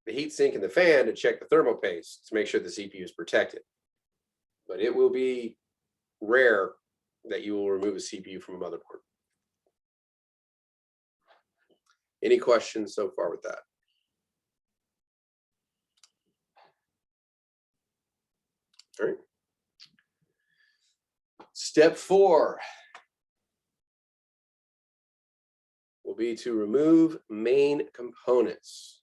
Speaker 1: the heatsink and the fan to check the thermal paste to make sure the CPU is protected. But it will be rare that you will remove a CPU from a motherboard. Any questions so far with that? All right. Step 4 will be to remove main components.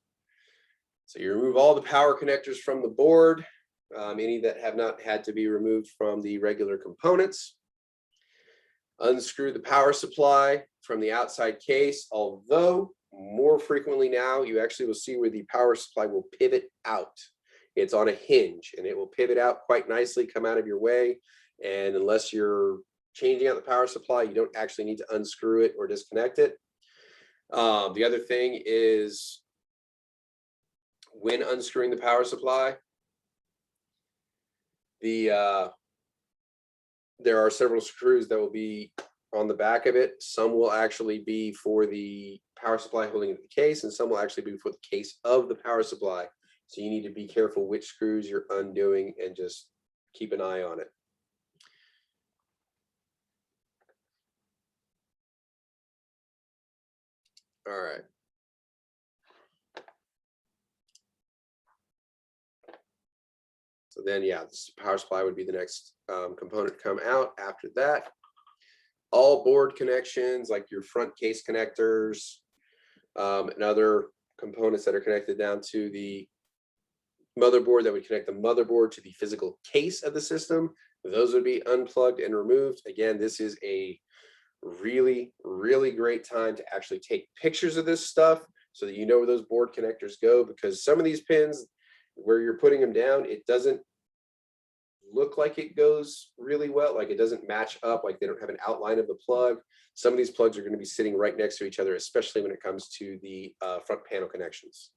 Speaker 1: So you remove all the power connectors from the board, any that have not had to be removed from the regular components. Unscrew the power supply from the outside case, although more frequently now you actually will see where the power supply will pivot out. It's on a hinge and it will pivot out quite nicely, come out of your way. And unless you're changing out the power supply, you don't actually need to unscrew it or disconnect it. The other thing is when unscrewing the power supply, there are several screws that will be on the back of it. Some will actually be for the power supply holding the case, and some will actually be for the case of the power supply. So you need to be careful which screws you're undoing and just keep an eye on it. All right. So then, yeah, this power supply would be the next component to come out. After that, all board connections, like your front case connectors, and other components that are connected down to the motherboard that would connect the motherboard to the physical case of the system, those would be unplugged and removed. Again, this is a really, really great time to actually take pictures of this stuff so that you know where those board connectors go, because some of these pins, where you're putting them down, it doesn't look like it goes really well, like it doesn't match up, like they don't have an outline of the plug. Some of these plugs are going to be sitting right next to each other, especially when it comes to the front panel connections.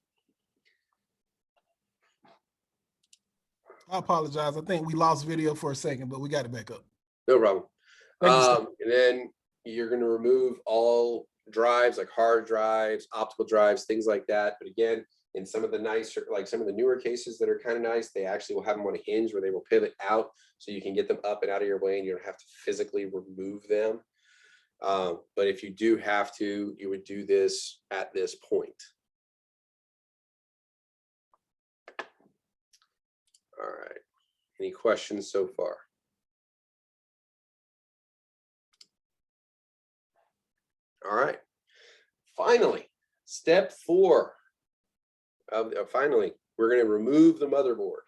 Speaker 2: I apologize. I think we lost video for a second, but we got it back up.
Speaker 1: No problem.
Speaker 2: Thank you, Steve.
Speaker 1: And then you're going to remove all drives, like hard drives, optical drives, things like that. But again, in some of the nicer, like some of the newer cases that are kind of nice, they actually will have them on a hinge where they will pivot out so you can get them up and out of your way and you don't have to physically remove them. But if you do have to, you would do this at this point. All right. Any questions so far? All right. Finally, step 4. Finally, we're going to remove the motherboard.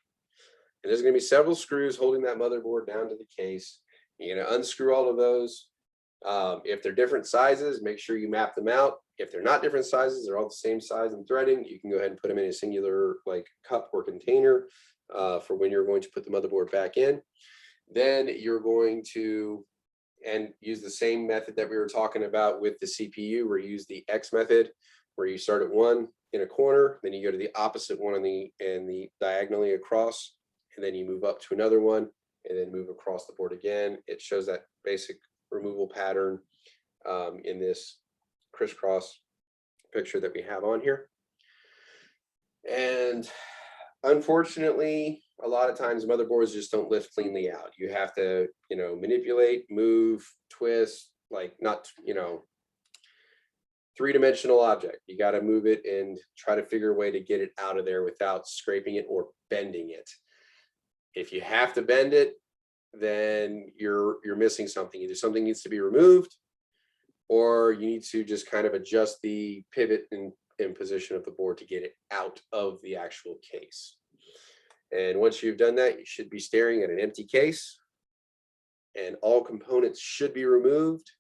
Speaker 1: And there's going to be several screws holding that motherboard down to the case. You're going to unscrew all of those. If they're different sizes, make sure you map them out. If they're not different sizes, they're all the same size and threading, you can go ahead and put them in a singular like cup or container for when you're going to put the motherboard back in. Then you're going to use the same method that we were talking about with the CPU, where you use the X method, where you start at one in a corner, then you go to the opposite one on the diagonally across, and then you move up to another one, and then move across the board again. It shows that basic removal pattern in this crisscross picture that we have on here. And unfortunately, a lot of times motherboards just don't lift cleanly out. You have to, manipulate, move, twist, like not, three-dimensional object. You got to move it and try to figure a way to get it out of there without scraping it or bending it. If you have to bend it, then you're missing something. Either something needs to be removed, or you need to just kind of adjust the pivot and position of the board to get it out of the actual case. And once you've done that, you should be staring at an empty case, and all components should be removed,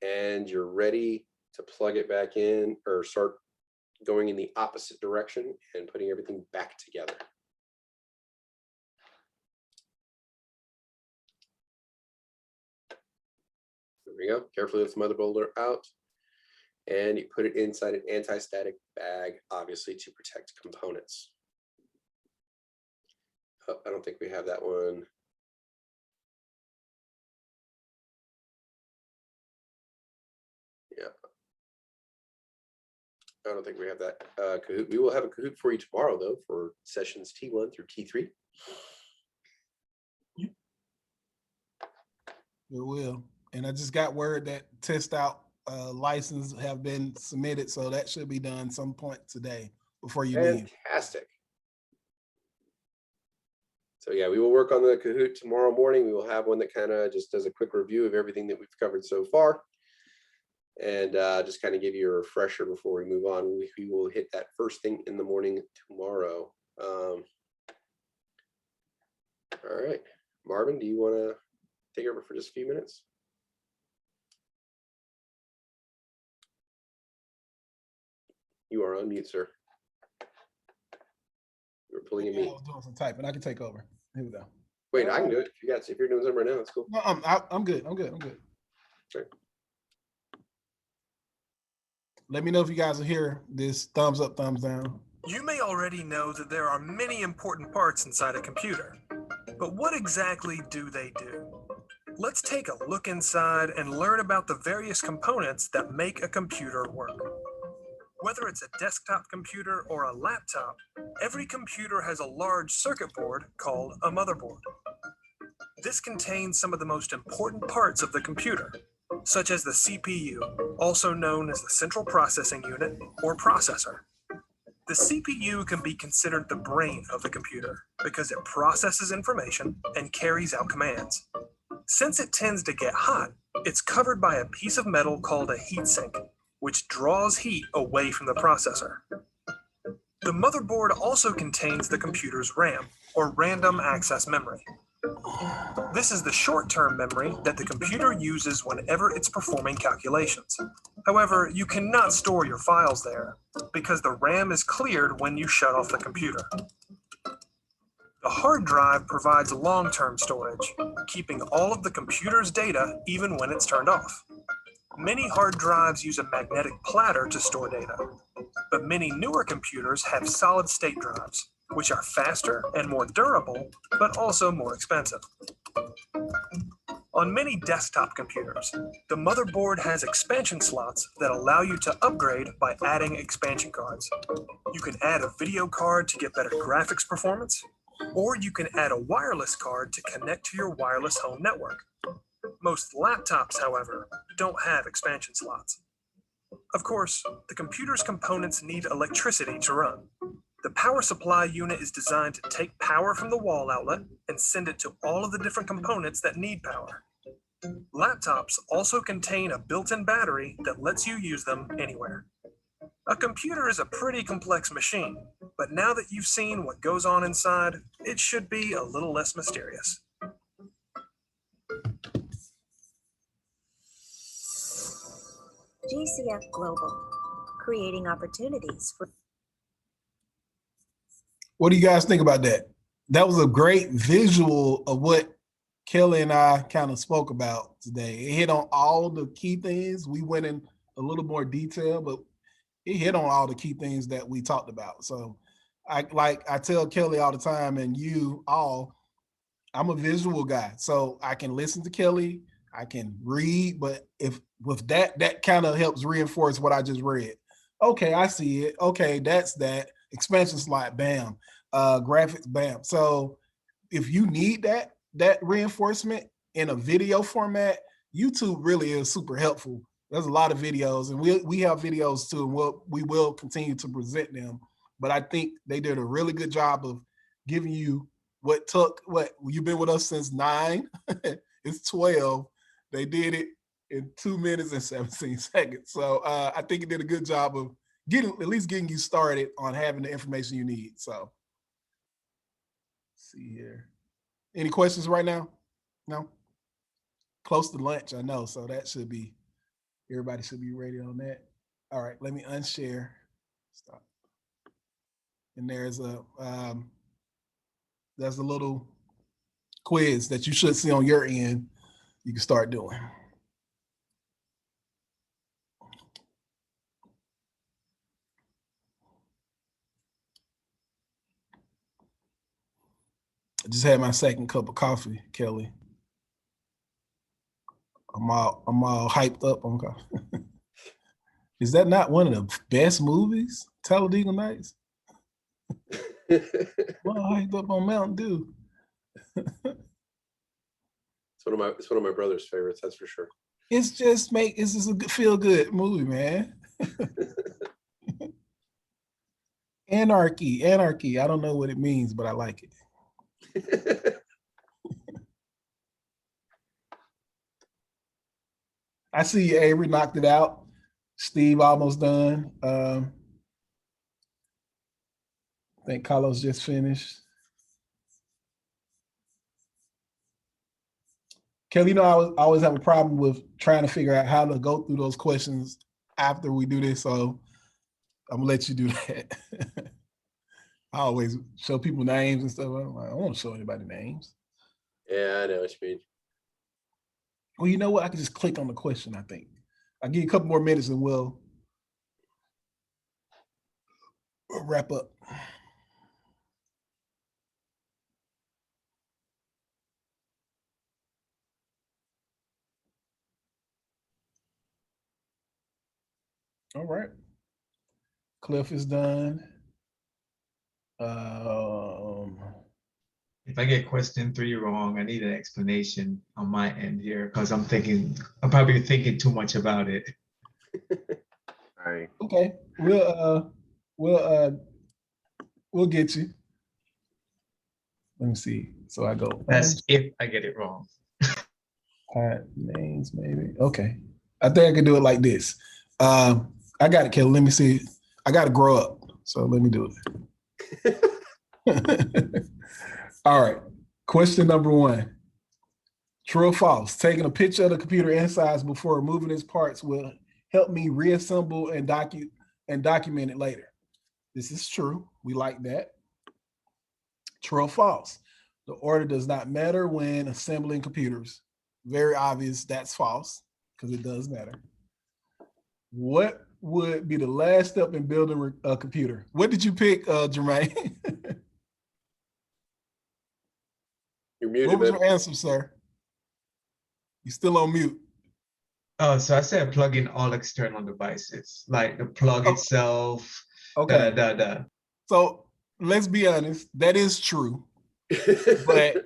Speaker 1: and you're ready to plug it back in or start going in the opposite direction and putting everything back together. There we go. Carefully lift the motherboard out, and you put it inside an anti-static bag, obviously to protect components. Oh, I don't think we have that one. Yeah. I don't think we have that Kahoot. We will have a Kahoot for you tomorrow, though, for sessions T1 through T3.
Speaker 2: We will. And I just got word that test out license have been submitted, so that should be done some point today before you leave.
Speaker 1: Fantastic. So yeah, we will work on the Kahoot tomorrow morning. We will have one that kind of just does a quick review of everything that we've covered so far, and just kind of give you a refresher before we move on. We will hit that first thing in the morning tomorrow. All right, Marvin, do you want to take over for just a few minutes? You are on mute, sir. We're pulling in
Speaker 2: I
Speaker 1: me.
Speaker 2: was doing some typing. I can take over. Here we go.
Speaker 1: Wait, I can do it. If you're doing something right now, that's cool.
Speaker 2: No, I'm good. I'm good.
Speaker 1: Sure.
Speaker 2: Let me know if you guys will hear this thumbs up, thumbs down.
Speaker 17: You may already know that there are many important parts inside a computer, but what exactly do they do? Let's take a look inside and learn about the various components that make a computer work. Whether it's a desktop computer or a laptop, every computer has a large circuit board called a motherboard. This contains some of the most important parts of the computer, such as the CPU, also known as the Central Processing Unit or processor. The CPU can be considered the brain of the computer because it processes information and carries out commands. Since it tends to get hot, it's covered by a piece of metal called a heatsink, which draws heat away from the processor. The motherboard also contains the computer's RAM, or random access memory. This is the short-term memory that the computer uses whenever it's performing calculations. However, you cannot store your files there because the RAM is cleared when you shut off the computer. The hard drive provides long-term storage, keeping all of the computer's data even when it's turned off. Many hard drives use a magnetic platter to store data, but many newer computers have solid-state drives, which are faster and more durable, but also more expensive. On many desktop computers, the motherboard has expansion slots that allow you to upgrade by adding expansion cards. You can add a video card to get better graphics performance, or you can add a wireless card to connect to your wireless home network. Most laptops, however, don't have expansion slots. Of course, the computer's components need electricity to run. The power supply unit is designed to take power from the wall outlet and send it to all of the different components that need power. Laptops also contain a built-in battery that lets you use them anywhere. A computer is a pretty complex machine, but now that you've seen what goes on inside, it should be a little less mysterious.
Speaker 19: GCF Global, creating opportunities for.
Speaker 2: What do you guys think about that? That was a great visual of what Kelly and I kind of spoke about today. It hit on all the key things. We went in a little more detail, but it hit on all the key things that we talked about. So I tell Kelly all the time, and you all, I'm a visual guy. So I can listen to Kelly, I can read, but if with that kind of helps reinforce what I just read. Okay, I see it. Okay, that's that. Expansion slot, bam. Graphics, bam. So if you need that reinforcement in a video format, YouTube really is super helpful. There's a lot of videos, and we have videos too, and we will continue to present them. But I think they did a really good job of giving you what you've been with us since 9. It's 12. They did it in 2 minutes and 17 seconds. So I think it did a good job of at least getting you started on having the information you need. So let's see here. Any questions right now? No? Close to lunch, I know. So that should be, everybody should be ready on that. All right, let me unshare. Stop. And there's a little quiz that you should see on your end. You can start doing. I just had my second cup of coffee, Kelly. I'm all hyped up on coffee. Is that not one of the best movies, Talladega Nights? I'm all hyped up on Mountain Dew.
Speaker 1: It's one of my brother's favorites, that's for sure.
Speaker 2: It's just a feel good movie, man. Anarchy. I don't know what it means, but I like it. I see Avery knocked it out. Steve almost done. I think Carlos just finished. Kelly, I always have a problem with trying to figure out how to go through those questions after we do this, so I'm gonna let you do that. I always show people names and stuff. I'm like, I don't want to show anybody names.
Speaker 1: Yeah, I know what you mean.
Speaker 2: Well, you know what? I can just click on the question, I think. I'll give you a couple more minutes and we'll wrap up. All right. Cliff is done.
Speaker 8: If I get question 3 wrong, I need an explanation on my end here because I'm probably thinking too much about it.
Speaker 10: Right.
Speaker 2: Okay, we'll get you. Let me see. So I go.
Speaker 8: That's if I get it wrong.
Speaker 2: Names maybe. Okay, I think I can do it like this. I got it, Kelly. Let me see. I got to grow up, so let me do it. All right. Question number 1. True or false? Taking a picture of the computer insides before removing its parts will help me reassemble and document it later. This is true. We like that. True or false? The order does not matter when assembling computers. Very obvious that's false because it does matter. What would be the last step in building a computer? What did you pick, Jermaine?
Speaker 1: You're muted.
Speaker 2: What was your answer, sir? You're still on mute.
Speaker 8: Oh, so I said plug in all external devices, like the plug itself.
Speaker 2: Okay. So let's be honest, that is true. But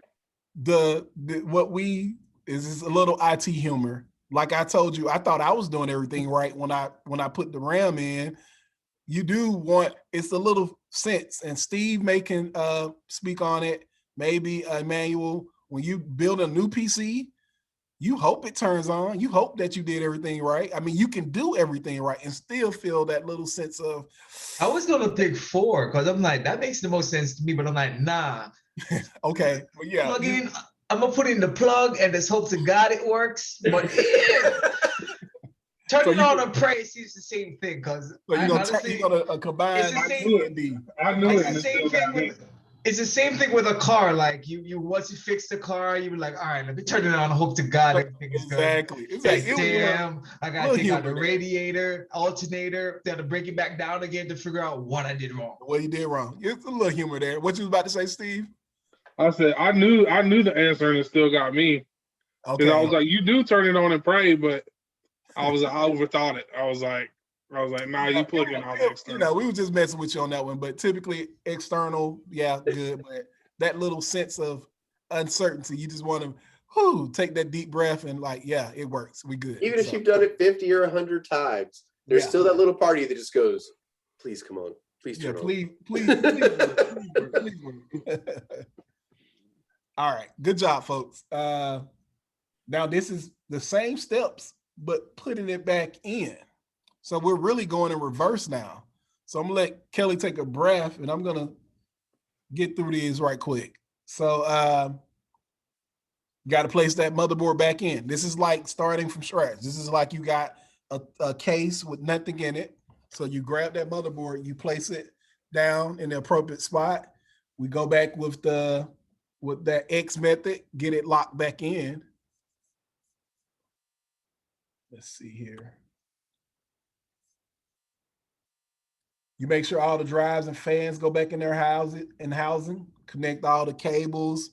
Speaker 2: what we is a little IT humor. Like I told you, I thought I was doing everything right when I put the RAM in. You do want, it's a little sense, and Steve can speak on it. Maybe Emmanuel, when you build a new PC, you hope it turns on. You hope that you did everything right. I mean, you can do everything right and still feel that little sense of.
Speaker 8: I was gonna pick 4 because I'm like, that makes the most sense to me, but I'm like, nah.
Speaker 2: Okay, well, yeah.
Speaker 8: Plug in. I'm gonna put in the plug and just hope to God it works. But turn it on and pray. It's the same thing because
Speaker 2: you're gonna combine.
Speaker 8: It's the same thing with a car. Like you once you fix the car, you be like, all right, let me turn it on and hope to God everything is good.
Speaker 2: Exactly.
Speaker 8: Like, damn, I gotta take out the radiator, alternator, then to break it back down again to figure out what I did wrong.
Speaker 2: What you did wrong. It's a little humor there. What you was about to say, Steve?
Speaker 3: I said I knew the answer and it still got me. Because I was like, you do turn it on and pray, but I overthought it. I was like, nah, you plug in all the external.
Speaker 2: We were just messing with you on that one, but typically external, yeah, good. But that little sense of uncertainty, you just want to take that deep breath and yeah, it works. We good.
Speaker 1: Even if you've done it 50 or 100 times, there's still that little part of you that just goes, please come on. Please turn on. Please.
Speaker 2: All right. Good job, folks. Now this is the same steps, but putting it back in. So we're really going in reverse now. So I'm gonna let Kelly take a breath and I'm gonna get through these right quick. So got to place that motherboard back in. This is like starting from scratch. This is like you got a case with nothing in it. So you grab that motherboard, you place it down in the appropriate spot. We go back with that X method, get it locked back in. Let's see here. You make sure all the drives and fans go back in their housing, connect all the cables,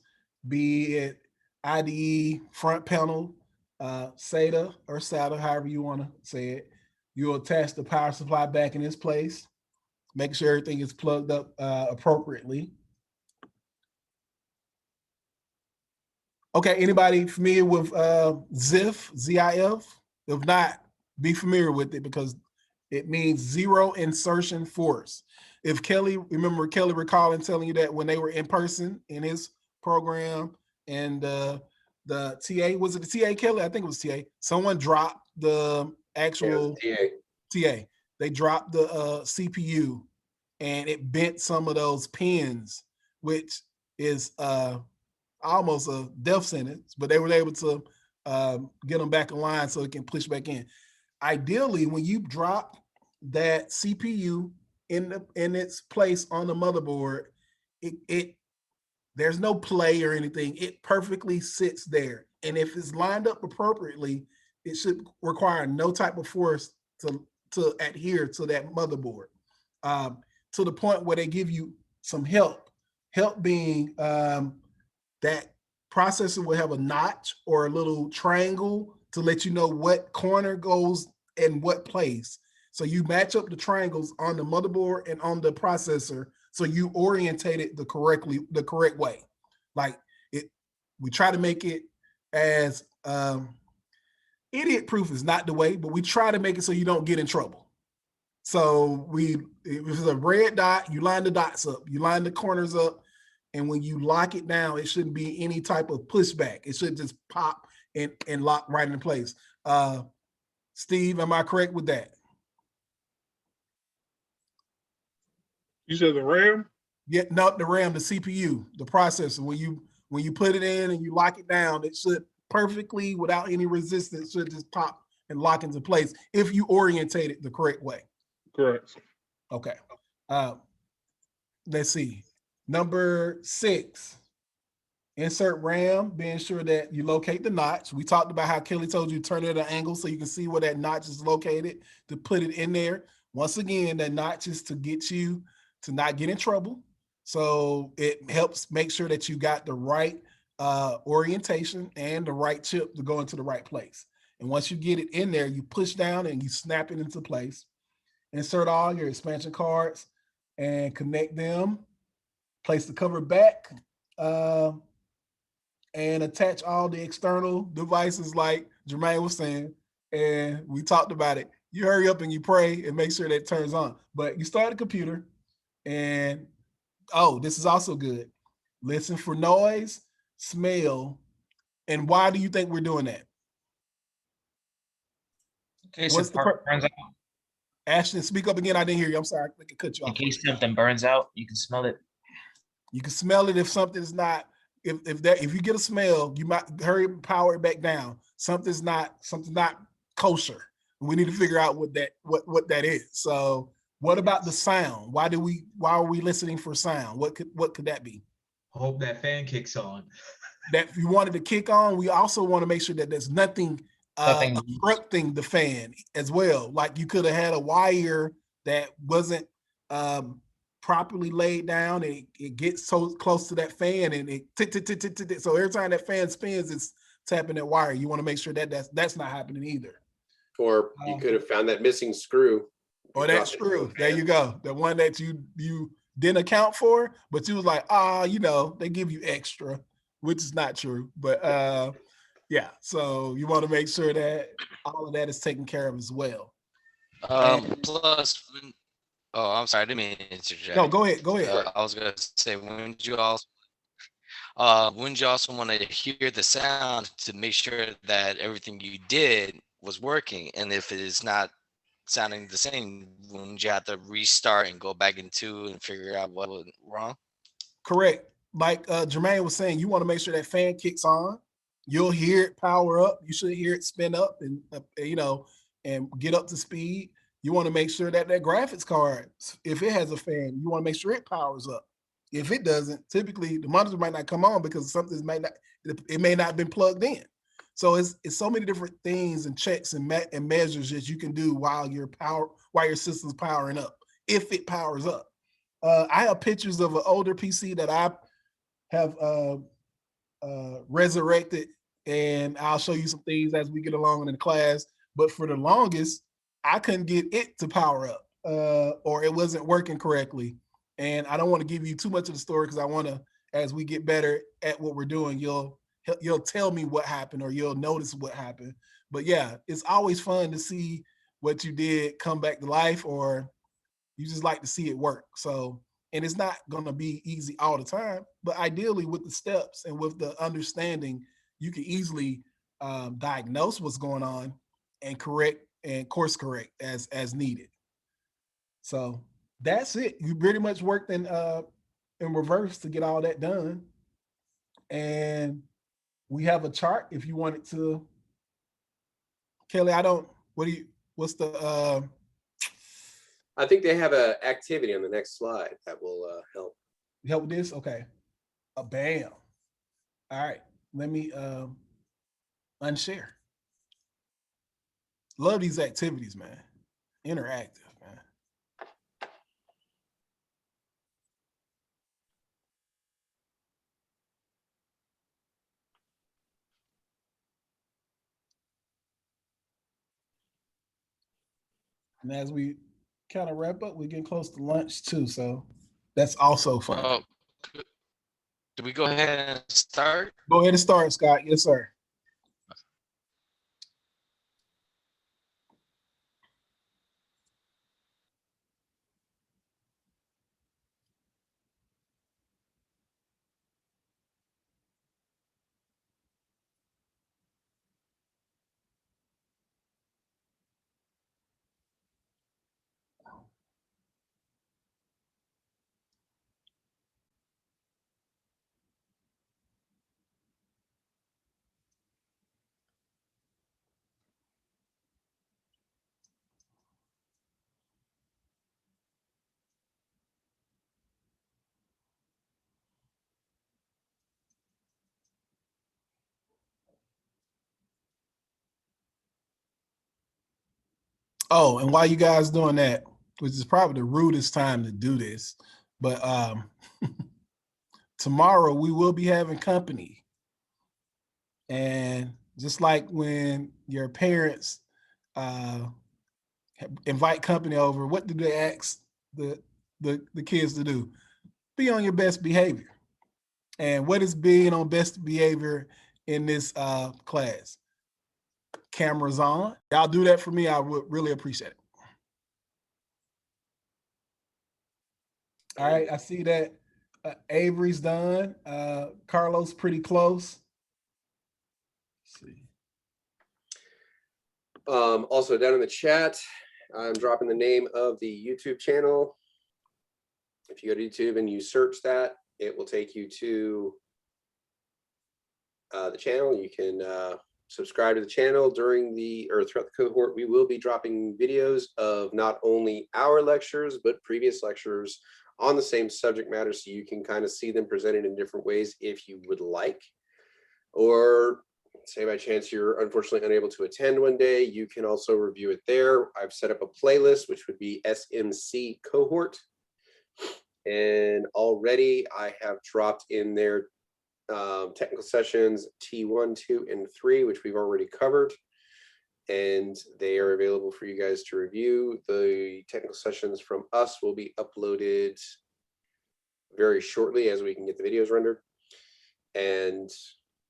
Speaker 2: be it IDE, front panel, SATA or SATA, however you want to say it. You'll attach the power supply back in its place. Make sure everything is plugged up appropriately. Okay, anybody familiar with ZIF, Z-I-F? If not, be familiar with it because it means zero insertion force. If Kelly recalling telling you that when they were in person in his program and the TA, was it the TA, Kelly? I think it was TA. Someone dropped the actual TA. They dropped the CPU and it bent some of those pins, which is almost a death sentence, but they were able to get them back in line so it can push back in. Ideally, when you drop that CPU in its place on the motherboard, there's no play or anything. It perfectly sits there. And if it's lined up appropriately, it should require no type of force to adhere to that motherboard. To the point where they give you some help. Help being that processor will have a notch or a little triangle to let you know what corner goes in what place. So you match up the triangles on the motherboard and on the processor, so you orientate it the correct way. Like we try to make it as idiot proof is not the way, but we try to make it so you don't get in trouble. So if it's a red dot, you line the dots up, you line the corners up, and when you lock it down, it shouldn't be any type of pushback. It should just pop and lock right in place. Steve, am I correct with that?
Speaker 3: You said the RAM?
Speaker 2: Yeah, not the RAM, the CPU, the processor. When you put it in and you lock it down, it should perfectly, without any resistance, should just pop and lock into place if you orientate it the correct way.
Speaker 3: Correct.
Speaker 2: Okay. Let's see. Number 6. Insert RAM, being sure that you locate the notch. We talked about how Kelly told you turn it at an angle so you can see where that notch is located to put it in there. Once again, that notch is to get you to not get in trouble. So it helps make sure that you got the right orientation and the right chip to go into the right place. And once you get it in there, you push down and you snap it into place. Insert all your expansion cards and connect them. Place the cover back. And attach all the external devices like Jermaine was saying, and we talked about it. You hurry up and you pray and make sure that it turns on. But you start the computer and, oh, this is also good. Listen for noise, smell, and why do you think we're doing that?
Speaker 20: In case
Speaker 2: What's
Speaker 20: the part burns out.
Speaker 2: Ashton, speak up again. I didn't hear you. I'm sorry. I could cut you off.
Speaker 20: In case something burns out, you can smell it.
Speaker 2: You can smell it if something's not. If you get a smell, you might hurry and power it back down. Something's not kosher. We need to figure out what that is. So what about the sound? Why are we listening for sound? What could that be?
Speaker 8: Hope that fan kicks on.
Speaker 2: That if you wanted to kick on, we also want to make sure that there's nothing obstructing the fan as well. Like you could have had a wire that wasn't properly laid down, and it gets so close to that fan, and it tick. So every time that fan spins, it's tapping that wire. You want to make sure that that's not happening either.
Speaker 1: Or you could have found that missing screw.
Speaker 2: Or that screw. There you go. The one that you didn't account for, but you was like, they give you extra, which is not true. But yeah, so you want to make sure that all of that is taken care of as well.
Speaker 4: Plus, oh, I'm sorry, I didn't mean to interject.
Speaker 2: No, go ahead.
Speaker 4: I was gonna say, wouldn't you also want to hear the sound to make sure that everything you did was working? And if it is not sounding the same, wouldn't you have to restart and go back into and figure out what went wrong?
Speaker 2: Correct. Like Jermaine was saying, you want to make sure that fan kicks on. You'll hear it power up. You should hear it spin up and and get up to speed. You want to make sure that graphics card, if it has a fan, you want to make sure it powers up. If it doesn't, typically the monitor might not come on because it may not have been plugged in. So it's so many different things and checks and measures that you can do while your system's powering up, if it powers up. I have pictures of an older PC that I have resurrected, and I'll show you some things as we get along in the class. But for the longest, I couldn't get it to power up, or it wasn't working correctly. And I don't want to give you too much of the story because I want to, as we get better at what we're doing, you'll tell me what happened or you'll notice what happened. But yeah, it's always fun to see what you did come back to life, or you just like to see it work. So, and it's not going to be easy all the time, but ideally with the steps and with the understanding, you can easily diagnose what's going on and correct and course correct as needed. So that's it. You pretty much worked in reverse to get all that done. And we have a chart if you wanted to. Kelly, what's the
Speaker 1: I think they have an activity on the next slide that will help.
Speaker 2: Help with this? Okay. Bam. All right. Let me unshare. Love these activities, man. Interactive, man. And as we kind of wrap up, we're getting close to lunch too. So that's also fun.
Speaker 4: Oh, do we go ahead and start?
Speaker 2: Go ahead and start, Scott. Yes, sir. Oh, and while you guys doing that, which is probably the rudest time to do this, but tomorrow we will be having company. And just like when your parents invite company over, what do they ask the kids to do? Be on your best behavior. And what is being on best behavior in this class? Cameras on. Y'all do that for me. I would really appreciate it. All right, I see that Avery's done. Carlos pretty close. Let's see.
Speaker 1: Also down in the chat, I'm dropping the name of the YouTube channel. If you go to YouTube and you search that, it will take you to the channel. You can subscribe to the channel throughout the cohort. We will be dropping videos of not only our lectures, but previous lectures on the same subject matter, so you can kind of see them presented in different ways if you would like. Or say by chance you're unfortunately unable to attend one day, you can also review it there. I've set up a playlist, which would be SMC cohort. And already I have dropped in there technical sessions T1, 2, and 3, which we've already covered. And they are available for you guys to review. The technical sessions from us will be uploaded very shortly as we can get the videos rendered. And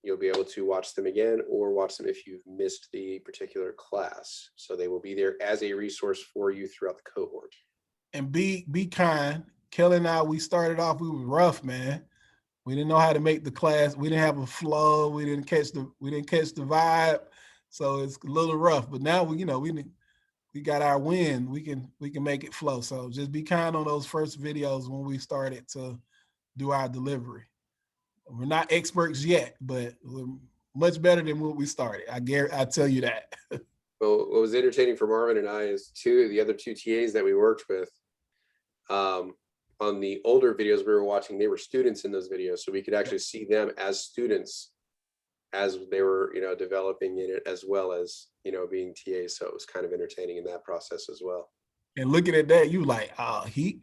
Speaker 1: you'll be able to watch them again or watch them if you've missed the particular class. So they will be there as a resource for you throughout the cohort.
Speaker 2: And be kind. Kelly and I, we started off, we were rough, man. We didn't know how to make the class. We didn't have a flow. We didn't catch the vibe. So it's a little rough. But now we got our win. We can make it flow. So just be kind on those first videos when we started to do our delivery. We're not experts yet, but we're much better than what we started. I tell you that.
Speaker 1: Well, what was entertaining for Marvin and I is the other two TAs that we worked with. On the older videos we were watching, they were students in those videos, so we could actually see them as students as they were, developing in it, as well as, being TAs. So it was kind of entertaining in that process as well.
Speaker 2: And looking at that, you like, he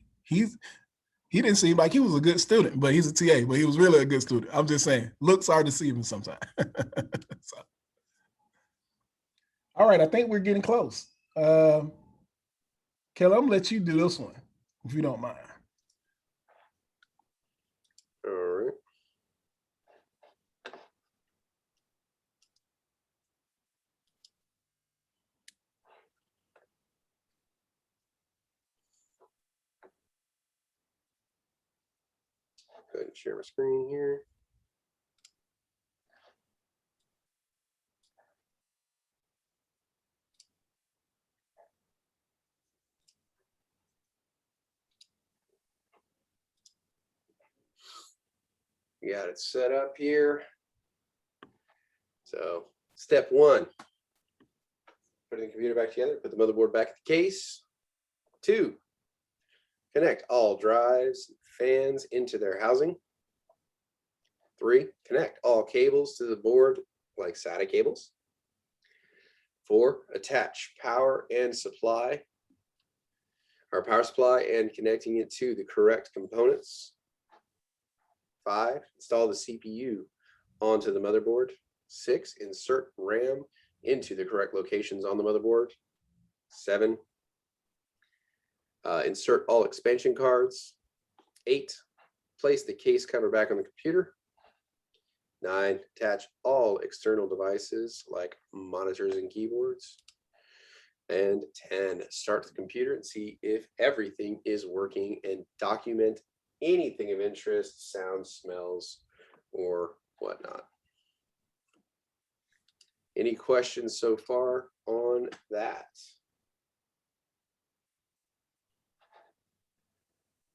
Speaker 2: didn't seem like he was a good student, but he's a TA, but he was really a good student. I'm just saying, looks are deceiving sometimes. So. All right, I think we're getting close. Kelly, I'm gonna let you do this one, if you don't mind.
Speaker 1: All right. Go ahead and share my screen here. We got it set up here. So step 1, putting the computer back together, put the motherboard back in the case. 2, connect all drives, fans into their housing. 3, connect all cables to the board like SATA cables. 4, attach power supply and connecting it to the correct components. 5, install the CPU onto the motherboard. 6, insert RAM into the correct locations on the motherboard. 7, Insert all expansion cards. 8, place the case cover back on the computer. 9, attach all external devices like monitors and keyboards. And 10, start the computer and see if everything is working and document anything of interest, sounds, smells, or whatnot. Any questions so far on that?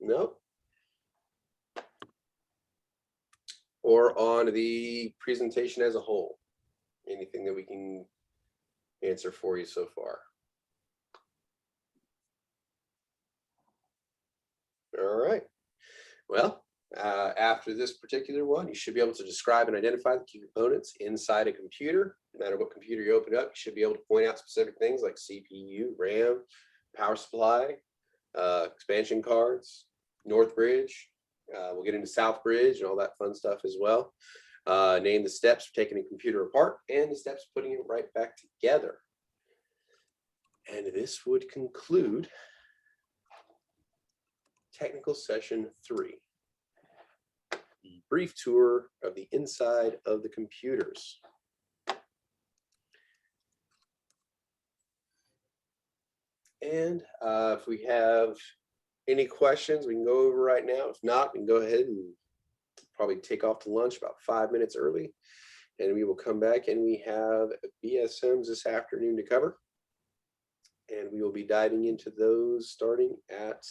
Speaker 1: No? Or on the presentation as a whole? Anything that we can answer for you so far? All right. Well, after this particular one, you should be able to describe and identify the key components inside a computer. No matter what computer you open up, you should be able to point out specific things like CPU, RAM, power supply, expansion cards, North Bridge. We'll get into South Bridge and all that fun stuff as well. Name the steps for taking a computer apart and the steps putting it right back together. And this would conclude technical session 3. The brief tour of the inside of the computers. And if we have any questions, we can go over right now. If not, we can go ahead and probably take off to lunch about 5 minutes early. And we will come back and we have BSMs this afternoon to cover. And we will be diving into those starting at